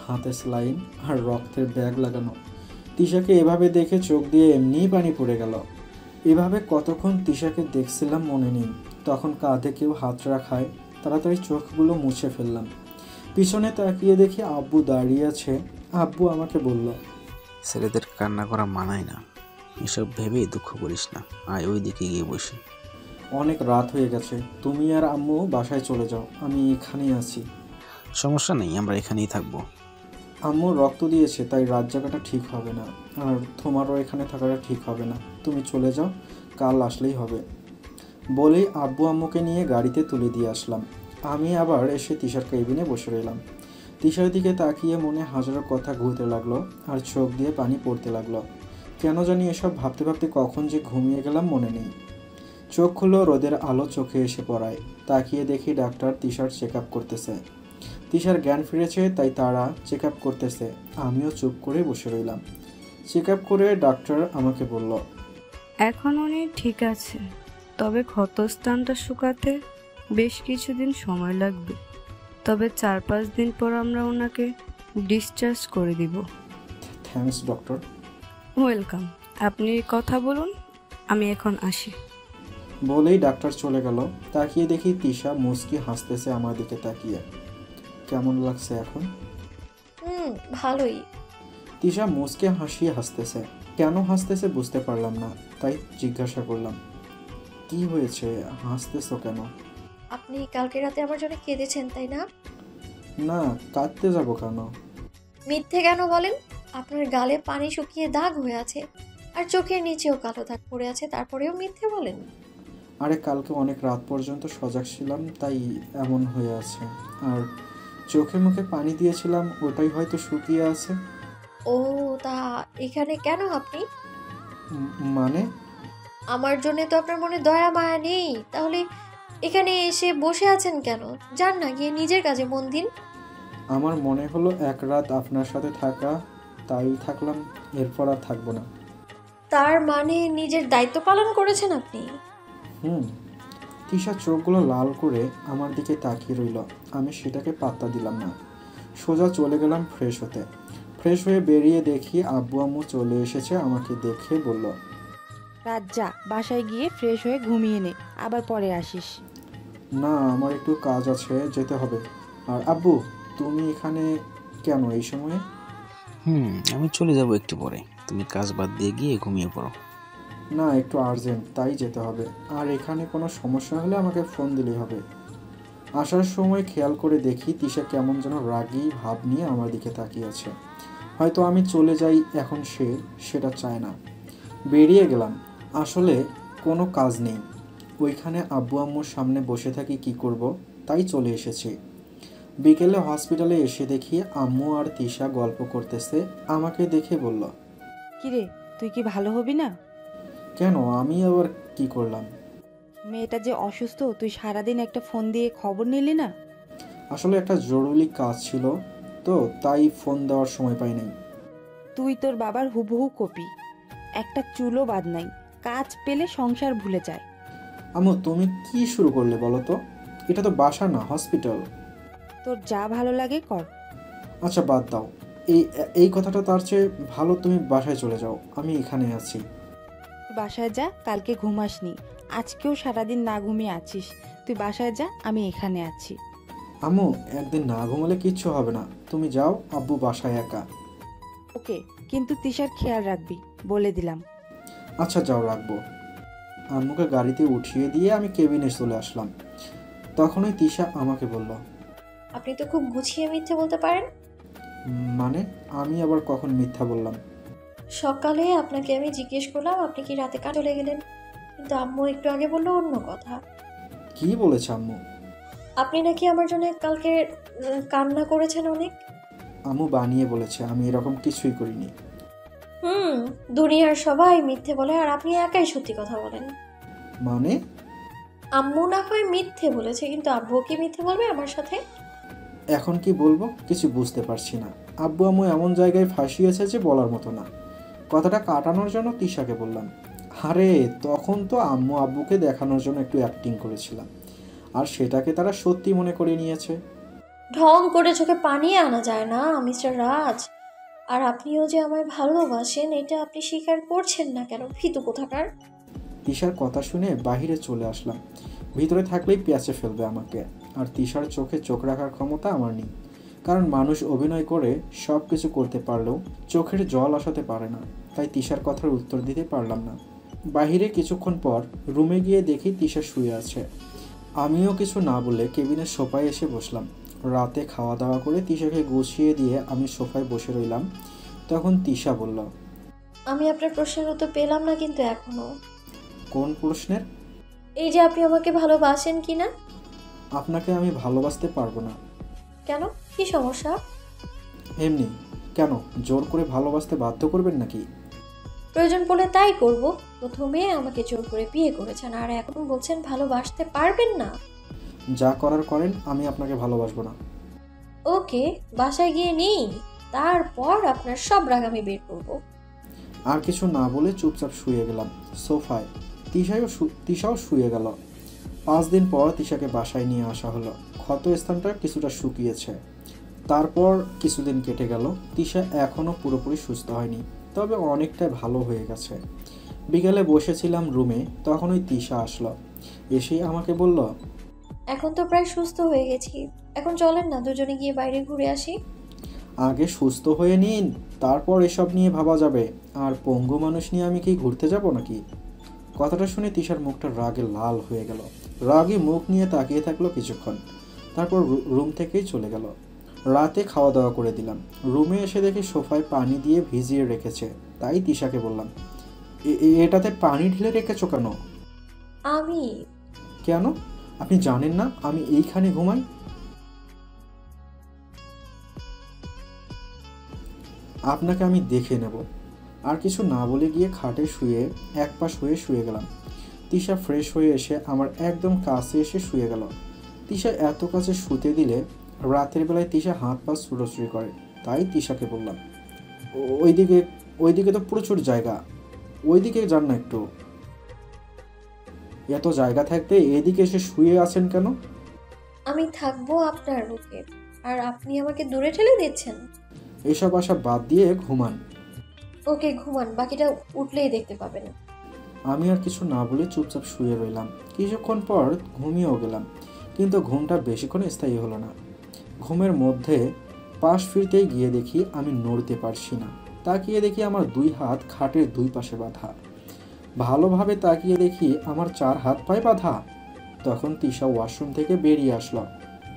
Speaker 1: হাতে স্লাইন আর রক্তের ব্যাগ লাগানো। তিশাকে এভাবে দেখে চোখ দিয়ে এমনিই পানি পড়ে গেল। এভাবে কতক্ষণ তিশাকে দেখছিলাম মনে নেই। তখন কাঁধে কেউ হাত রাখায় তাড়াতাড়ি চোখগুলো মুছে ফেললাম। পিছনে তাকিয়ে দেখি আব্বু দাঁড়িয়ে আছে। আব্বু আমাকে বলল,
Speaker 5: ছেলেদের কান্না করা মানায় না, এসব ভেবেই দুঃখ করিস না, আয় ওই দিকে গিয়ে বসি।
Speaker 1: অনেক রাত হয়ে গেছে, তুমি আর আম্মু বাসায় চলে যাও, আমি এখানেই আছি।
Speaker 5: সমস্যা নেই, আমরা এখানেই থাকবো।
Speaker 1: আম্মু রক্ত দিয়েছে, তাই রাত জায়গাটা ঠিক হবে না, আর তোমারও এখানে থাকাটা ঠিক হবে না। তুমি চলে যাও, কাল আসলেই হবে বলেই আব্বু আম্মুকে নিয়ে গাড়িতে তুলে দিয়ে আসলাম। আমি আবার এসে তিশার কেবিনে বসে রইলাম। তিশার দিকে তাকিয়ে মনে হাজারো কথা ঘুরতে লাগলো আর চোখ দিয়ে পানি পড়তে লাগলো। কেন জানি এসব ভাবতে ভাবতে কখন যে ঘুমিয়ে গেলাম মনে নেই। চোখ খুললো, রোদের আলো চোখে এসে পড়ায়। তাকিয়ে দেখি ডাক্তার তিশার চেক আপ করতেছে। তিশার জ্ঞান ফিরেছে, তাই তারা চেক আপ করতেছে। আমিও চুপ করে বসে রইলাম। চেক আপ করে ডাক্তার আমাকে বলল,
Speaker 10: এখন উনি ঠিক আছে, তবে ক্ষতস্থানটা শুকাতে বেশ কিছুদিন সময় লাগবে। তবে 4-5 দিন পর আমরা ওনাকে ডিসচার্জ করে দিব।
Speaker 1: Thanks doctor.
Speaker 10: ওয়েলকাম। আপনি কথা বলুন, আমি এখন আসি।
Speaker 1: বলেই ডাক্তার চলে গেল। তাকিয়ে দেখি তিশা মুচকি হাসতেছে আমার দিকে তাকিয়ে। কেমন লাগছে এখন?
Speaker 2: ভালোই।
Speaker 1: তিশা মুচকে হাসিয়ে হাসতেছে। কেন হাসতেছে বুঝতে পারলাম না, তাই জিজ্ঞাসা করলাম, কি হয়েছে, হাসতেছো কেন?
Speaker 2: আপনি কালকে রাতে আমার জন্য কেঁদেছেন তাই না?
Speaker 1: না, কাঁদতে যাবো কেন?
Speaker 2: মিথ্যে কেন বলেন? আপনার গালে পানি শুকিয়ে দাগ হয়ে আছে, আর চোখের নিচেও কালো দাগ পড়ে আছে, তারপরেও মিথ্যে বলেন?
Speaker 1: আরে কালকে অনেক রাত পর্যন্ত সজাগ ছিলাম, তাই এমন হয়ে আছে। আর চোখে মুখে পানি দিয়েছিলাম, ওটাই হয়তো শুকিয়ে আছে।
Speaker 2: ও, তা এখানে কেন আপনি?
Speaker 1: মানে?
Speaker 2: আমার জন্য তো আপনার মনে দয়া মায়া নেই, তাহলে এখানে এসে বসে আছেন কেন? যান না, গিয়ে নিজের কাজে মন দিন।
Speaker 1: আমার মনে হলো এক রাত আপনার সাথে থাকা, তাই থাকলাম, এরপর আর থাকবো না।
Speaker 2: তার মানে নিজের দায়িত্ব পালন করেছেন আপনি?
Speaker 1: তিশা চোখগুলো লাল করে আমার দিকে তাকিয়ে রইল। আমি সেটাকে পাত্তা দিলাম না। সোজা চলে গেলাম ফ্রেশ হতে। ফ্রেশ হয়ে বেরিয়ে দেখি আব্বু আম্মু চলে এসেছে। আমাকে দেখে বলল,
Speaker 6: রাত যা, বাসায় গিয়ে ফ্রেশ হয়ে ঘুমিয়ে নে, আবার পরে আসিস।
Speaker 1: না, আমার একটু কাজ আছে, যেতে হবে। আর আব্বু, তুমি এখানে কেন এই সময়ে?
Speaker 5: আমি চলে যাব একটু পরে, তুমি কাজ বাদ দিয়ে গিয়ে ঘুমিয়ে পড়ো।
Speaker 1: না, একটু আর্জেন্ট, তাই যেতে হবে। আর এখানে কোনো সমস্যা হলে আমাকে ফোন দিলেই হবে। আসার সময় খেয়াল করে দেখি তিশা কেমন যেন রাগী ভাব নিয়ে আমার দিকে তাকিয়ে আছে। হয়তো আমি চলে যাই এখন, সেটা চায় না। বেরিয়ে গেলাম। আসলে কোনো কাজ নেই, ওইখানে আব্বু আম্মুর সামনে বসে থাকি, কি করব, তাই চলে এসেছি। বিকেলে হসপিটালে এসে দেখি আম্মু আর তিশা গল্প করতেছে। আমাকে দেখে বলল,
Speaker 6: কিরে, তুই কি ভালো হবি না?
Speaker 1: কেন, আমি আবার কি করলাম?
Speaker 6: মেয়েটা যে অসুস্থ, তুই সারাদিন একটা ফোন দিয়ে খবর নিলি না?
Speaker 1: আসলে একটা জরুরি কাজ ছিল তো, তাই ফোন দেওয়ার সময় পাই নাই।
Speaker 6: তুই তোর বাবার হুবহু কপি, একটা চুলও বাদ নাই, কাজ পেলে সংসার ভুলে যায়।
Speaker 1: আম্মু, তুমি কি শুরু করলে বলো তো? এটা তো বাসা না, হসপিটাল।
Speaker 6: তোর যা ভালো লাগে কর।
Speaker 1: আচ্ছা বাদ দাও, এই কথাটা তার চেয়ে ভালো তুমি বাসায় চলে যাও, আমি এখানে আছি।
Speaker 6: বাসায় যা, কালকে ঘুমাসনি, আজকেও সারাদিন না ঘুমিয়ে আছিস। তুই বাসায় যা, আমি এখানে আছি।
Speaker 1: আম্মু, একদিন না ঘুমালে কিচ্ছু হবে না, তুমি যাও, আব্বু বাসায় একা।
Speaker 6: ওকে, কিন্তু তিশার খেয়াল রাখবি, বলে দিলাম।
Speaker 1: আচ্ছা যাও, রাখবো। আম্মুকে গাড়িতে উঠিয়ে দিয়ে আমি কেবিনে চলে আসলাম। তখনই তিশা আমাকে বলল,
Speaker 2: আপনি তো খুব গুছিয়ে মিথ্যে বলতে পারেন।
Speaker 1: মানে? আমি আবার কখন মিথ্যা বললাম?
Speaker 2: সকালে আপনাকে আমি জিজ্ঞেস করলাম আপনি কি রাতে কাজ চলে গেলেন, কিন্তু আম্মু একটু আগে বললো অন্য কথা।
Speaker 1: কি বলেছে আম্মু?
Speaker 2: আপনি নাকি আমার জন্য কালকে কান্না করেছেন অনেক।
Speaker 1: আম্মু বানিয়ে বলেছে, আমি এরকম কিছুই করিনি।
Speaker 2: দুনিয়ার সবাই মিথ্যে বলে, আর আপনি একাই সত্যি কথা বলেন।
Speaker 1: মানে?
Speaker 2: আম্মু না হয় মিথ্যে বলেছে, কিন্তু আব্বু কি মিথ্যে বলবে আমার সাথে?
Speaker 1: এখন কি বলবো কিছু বুঝতে পারছি না। আব্বু আম্মু এমন জায়গায় ফাঁসিয়েছে যে বলার মতো না। কথাটা কাটানোর জন্য তিশাকে বললাম, আরে তখন তো আম্মু আব্বুকে দেখানোর জন্য একটু অ্যাক্টিং করেছিলাম, আর সেটাকে তারা সত্যি মনে করে নিয়েছে।
Speaker 2: ঢং করে চোখে পানি আনা যায় না মিস্টার রাজ। আর আপনিও যে আমায় ভালোবাসেন এটা আপনি স্বীকার করছেন না কেন, ভীতু কোথাকার।
Speaker 1: তিশার কথা শুনে বাহিরে চলে আসলাম। ভিতরে থাকলেই পেঁচে ফেলবে আমাকে, আর তিশার চোখে চোখ রাখার ক্ষমতা আমার নেই। কারণ মানুষ অভিনয় করে সব কিছু করতে পারলেও চোখের জল আসাতে পারে না, তাই তিশার কথার উত্তর দিতে পারলাম না। বাহিরে কিছুক্ষণ পর রুমে গিয়ে দেখি তিশা শুয়ে আছে। আমিও কিছু না বলে কেবিনের সোফায় এসে বসলাম। রাতে খাওয়া দাওয়া করে তিশাকে গুছিয়ে দিয়ে আমি সোফায় বসে রইলাম। তখন তিশা বলল,
Speaker 2: আমি আপনার প্রশ্নের উত্তর পেলাম না কিন্তু এখনো।
Speaker 1: কোন প্রশ্নের?
Speaker 2: এই যে আপনি আমাকে ভালোবাসেন কি না।
Speaker 1: আপনাকে আমি ভালোবাসতে পারবো না।
Speaker 2: কেন, কি সমস্যা?
Speaker 1: এমনি। কেন, জোর করে ভালোবাসতে বাধ্য করবেন নাকি?
Speaker 2: প্রয়োজন পড়লে তাই করব। প্রথমে আমাকে জোর করে বিয়ে করেছেন আর এখন বলছেন ভালোবাসতে পারবেন না।
Speaker 1: যা করার করেন, আমি আপনাকে ভালোবাসবো না।
Speaker 2: ওকে, বাসায় গিয়ে নিন, তারপর আপনার সব রাগ আমি বের করব।
Speaker 1: আর কিছু না বলে চুপচাপ শুয়ে গেলাম সোফায়। তিশাও শুয়ে গেল। 5 দিন পর তিশাকে বাসায় নিয়ে আসা হলো। ক্ষত স্থানটা কিছুটা শুকিয়েছে। তারপর কিছুদিন কেটে গেল। তিশা এখনও পুরোপুরি সুস্থ হয়নি, তবে অনেকটাই ভালো হয়ে গেছে। বিকেলে বসেছিলাম রুমে, তখন ওই তিশা আসলো। এসেই আমাকে বলল,
Speaker 2: এখন তো প্রায় সুস্থ হয়ে গেছি, এখন চলেন না দুজনে গিয়ে বাইরে ঘুরে আসি।
Speaker 1: আগে সুস্থ হয়ে নিন, তারপর এসব নিয়ে ভাবা যাবে। আর পঙ্গু মানুষ নিয়ে আমি কি ঘুরতে যাব নাকি? কথাটা শুনে তিশার মুখটা রাগে লাল হয়ে গেল। রাগে মুখ নিয়ে তাকিয়ে থাকলো কিছুক্ষণ, তারপর রুম থেকেই চলে গেল। রাতে খাওয়া দাওয়া করে দিলাম। রুমে এসে দেখি সোফায় পানি দিয়ে ভিজিয়ে রেখেছে। তাই তিশাকে বললাম, এটাতে পানি ঢেলে রেখেছো কেন?
Speaker 2: আমি
Speaker 1: কেন? আপনি জানেন না আমি এইখানে ঘুমাই? আপনাকে আমি দেখে নেব। আর কিছু না বলে গিয়ে খাটে শুয়ে এক পাশ হয়ে শুয়ে গেলাম। তিশা ফ্রেশ হয়ে এসে আমার একদম কাছে এসে শুয়ে গেল। তিশা এত কাছে শুতে দিলে রাতের বেলায় তিশা হাত পা ছুটোছুটি করে। তাই তিশাকে বললাম, ওইদিকে তো প্রচুর জায়গা, ওইদিকে যান না একটু। এত জায়গা থাকতে এদিকে এসে শুয়ে আছেন কেন?
Speaker 2: আমি থাকবো আপনার বুকে, আর আপনি আমাকে দূরে ঠেলে দিচ্ছেন।
Speaker 1: এসব আশা বাদ দিয়ে ঘুমান।
Speaker 2: ওকে, ঘুমান, বাকিটা উঠলেই দেখতে পাবেন।
Speaker 1: আমি আর কিছু না বলে চুপচাপ শুয়ে রইলাম। কিছুক্ষণ পর ঘুমিয়েও গেলাম, কিন্তু ঘুমটা বেশিক্ষণ স্থায়ী হলো না। ঘুমের মধ্যে পাশ ফিরতেই গিয়ে দেখি আমি নড়তে পারছি না। তাকিয়ে দেখি আমার 2 হাত খাটের 2 পাশে বাঁধা। ভালোভাবে তাকিয়ে দেখি আমার 4 হাত পায়ে বাঁধা। তখন তিশা ওয়াশরুম থেকে বেরিয়ে আসলো।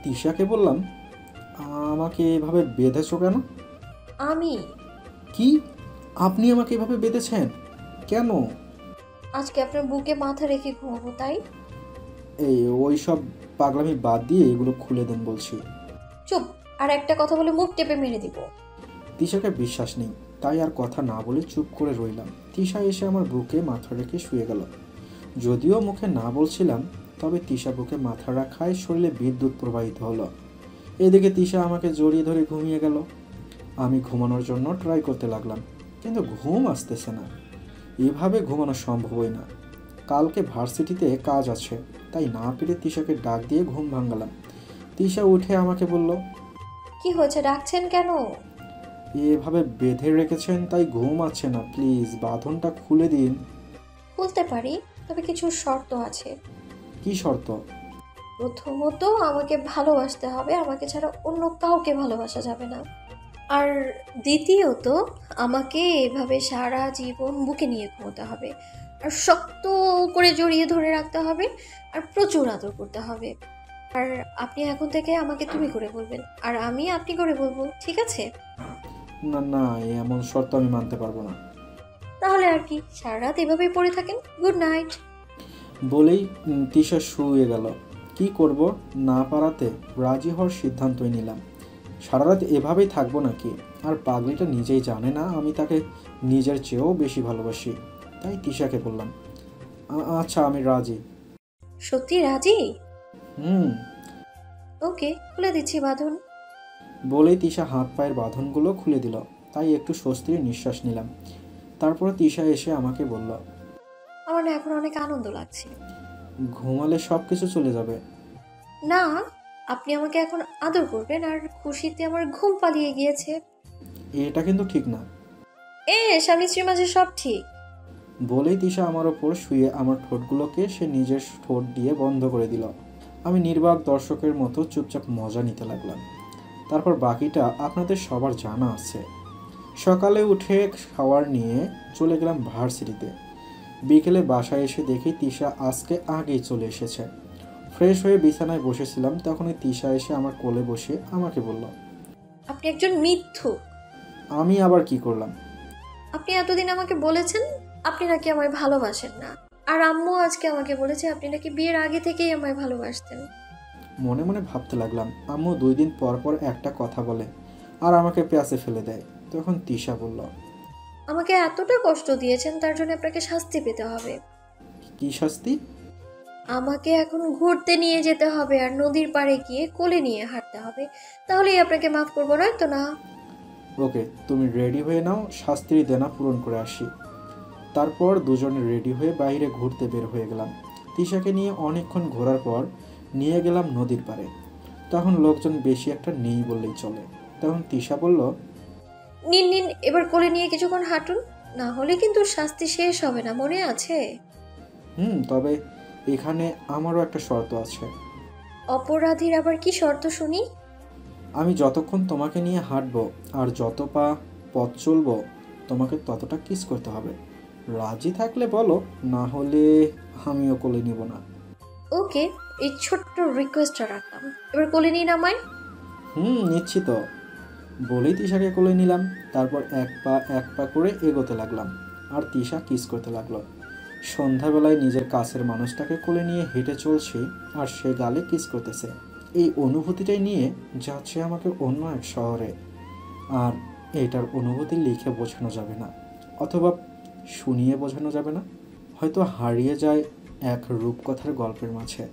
Speaker 1: তিশাকে বললাম, আমাকে এভাবে বেঁধেছো কেন?
Speaker 2: আমি
Speaker 1: কি? আপনি আমাকে এভাবে বেঁধেছেন কেন?
Speaker 2: আজকে আপনার বুকে মাথা রেখে ঘুমাবো তাই।
Speaker 1: ওই সব পাগলামি বাদ দিয়ে এগুলো খুলে দেন বলছি।
Speaker 2: চুপ, আর একটা কথা বলে মুখ টেপে মেরে দিব।
Speaker 1: তিশাকে বিশ্বাস নেই, তাই আর কথা না বলে চুপ করে রইলাম। তিশা এসে আমার বুকে মাথা রেখে শুয়ে গেল। যদিও মুখে না বলছিলাম, তবে তিশা বুকে মাথা রাখায় শরীরে বিদ্যুৎ প্রবাহিত হলো। এদিকে তিশা আমাকে জড়িয়ে ধরে ঘুমিয়ে গেল। আমি ঘুমানোর জন্য ট্রাই করতে লাগলাম, কিন্তু ঘুম আসতেছে না। এভাবে ঘুমানো সম্ভবই না। কালকে ভার্সিটিতে কাজ আছে, তাই না পেরে তিশাকে ডাক দিয়ে ঘুম ভাঙালাম। তিশা উঠে আমাকে বলল,
Speaker 2: কি হয়েছে, ডাকছেন কেন?
Speaker 1: এভাবে বেঁধে রেখেছেন তাই ঘুম আসছে না, প্লিজ বাঁধনটা খুলে দিন।
Speaker 2: বলতে পারি, তবে কিছু শর্ত আছে।
Speaker 1: কি শর্ত?
Speaker 2: প্রথমত আমাকে ভালোবাসতে হবে, আমাকে ছাড়া অন্য কাউকে ভালোবাসা যাবে না। আর দ্বিতীয়ত আমাকে এভাবে সারা জীবন বুকে নিয়ে ঘুমোতে হবে, আর শক্ত করে জড়িয়ে ধরে রাখতে হবে, আর প্রচুর আদর করতে হবে। আর আপনি এখন থেকে আমাকে তুমি করে বলবেন, আর আমি আপনি করে বলবো, ঠিক আছে?
Speaker 1: না না, এমন শর্ত আমি মানতে পারবো না।
Speaker 2: তাহলে আর কি, সারা রাত এভাবেই পড়ে থাকেন। Good night.
Speaker 1: বলেই তিশা শুয়ে গেল। কি করব, না পারাতে রাজি হওয়ার সিদ্ধান্তই নিলাম। সারা রাত এভাবেই থাকবো নাকি? আর পাগলিটা নিজেই জানে না আমি তাকে নিজের চেয়েও বেশি ভালোবাসি। তাই তিশাকে বললাম, আচ্ছা আমি রাজি।
Speaker 2: সত্যি রাজি?
Speaker 1: হুম।
Speaker 2: ওকে, খুলে দিচ্ছি বাঁধন।
Speaker 1: বলেই তিশা হাত পায়ের বাঁধনগুলো খুলে দিল। তাই একটু স্বস্তির নিঃশ্বাস নিলাম। তারপর তিশা এসে আমাকে বলল,
Speaker 2: আমার না এখন অনেক আনন্দ লাগছে।
Speaker 1: ঘুমালে সব কিছু চলে যাবে।
Speaker 2: না, আপনি আমাকে এখন আদর করবেন, আর খুশিতে আমার ঘুম পালিয়ে গিয়েছে।
Speaker 1: এটা কিন্তু ঠিক না।
Speaker 2: স্বামী স্ত্রীর মাঝে সব ঠিক।
Speaker 1: বলেই তিশা আমার ওপর শুয়ে আমার ঠোঁটগুলোকে সে নিজের ঠোঁট দিয়ে বন্ধ করে দিল। আমি নির্বাক দর্শকের মতো চুপচাপ মজা নিতে লাগলাম। তারপর বাকিটা আপনাদের সবার জানা আছে। সকালে উঠে শাওয়ার নিয়ে চলে গেলাম ভার্সিটিতে। বিকেলে বাসায় এসে দেখি তিশা আজকে আগেই চলে এসেছে। ফ্রেশ হয়ে বিছানায় বসেছিলাম, তখনই তিশা এসে আমার কোলে বসে আমাকে বলল,
Speaker 2: আপনি একজন মিথ্যুক।
Speaker 1: আমি আবার কি করলাম?
Speaker 2: আপনি এতদিন আমাকে বলেছেন আপনি নাকি আমায় ভালোবাসেন না, আর আম্মু আজকে আমাকে বলেছে আপনি নাকি বিয়ের আগে থেকেই আমায় ভালোবাসতেন।
Speaker 1: মনে মনে ভাবতে লাগলাম, আম্মু 2 দিন পর পর একটা কথা বলে আর আমাকে প্যাঁচে ফেলে দেয়। তখন তিশা বলল,
Speaker 2: আমাকে এতটা কষ্ট দিয়েছেন, তার জন্য আপনাকে শাস্তি পেতে হবে।
Speaker 1: কি শাস্তি?
Speaker 2: আমাকে এখন ঘুরতে নিয়ে যেতে হবে আর নদীর পাড়ে গিয়ে কোলে নিয়ে হাঁটতে হবে, তাহলেই আপনাকে মাফ করবো, নয় তো না?
Speaker 1: ওকে, তুমি রেডি হয়ে নাও, শাস্তির দেনা পূরণ করে আসি। তারপর দুজনে রেডি হয়ে বাইরে ঘুরতে বের হয়ে গেলাম। তিশাকে নিয়ে অনেকক্ষণ ঘোরার পর নিয়ে গেলাম নদীর পাড়ে। তখন লোকজন বেশি একটা নেই বললেই চলে। তখন তিশা বলল,
Speaker 2: নিন নিন, এবার কোলে নিয়ে কিছুক্ষণ হাঁটুন, না হলে কিন্তু শাস্তি শেষ হবে না, মনে আছে?
Speaker 1: তবে এখানে আমারও একটা শর্ত আছে।
Speaker 2: অপরাধীর আবার কি শর্ত শুনি?
Speaker 1: আমি যতক্ষণ তোমাকে নিয়ে হাঁটবো আর যত পথ চলবো তোমাকে ততটা কিস করতে হবে। রাজি থাকলে বলো, না হলে আমিও কোলে নিব না।
Speaker 2: ওকে, এই ছোট্ট রিকোয়েস্টটা রাখলাম, এবার কোলে নিন আমায়।
Speaker 1: নিচ্ছি তো, বলেই তিশাকে কোলে নিলাম। তারপর এক পা করে এগোতে লাগলাম আর তিশা কিস করতে লাগলো। সন্ধ্যাবেলায় নিজের কাছের মানুষটাকে কোলে নিয়ে হেঁটে চলছি আর সে গালে কিস করতেছে। এই অনুভূতিটাই নিয়ে যাচ্ছে আমাকে অন্য এক শহরে। আর এটার অনুভূতি লিখে বোঝানো যাবে না, অথবা শুনিয়ে বোঝানো যাবে না, হয়তো হারিয়ে যায় এক রূপকথার গল্পের মাঝে।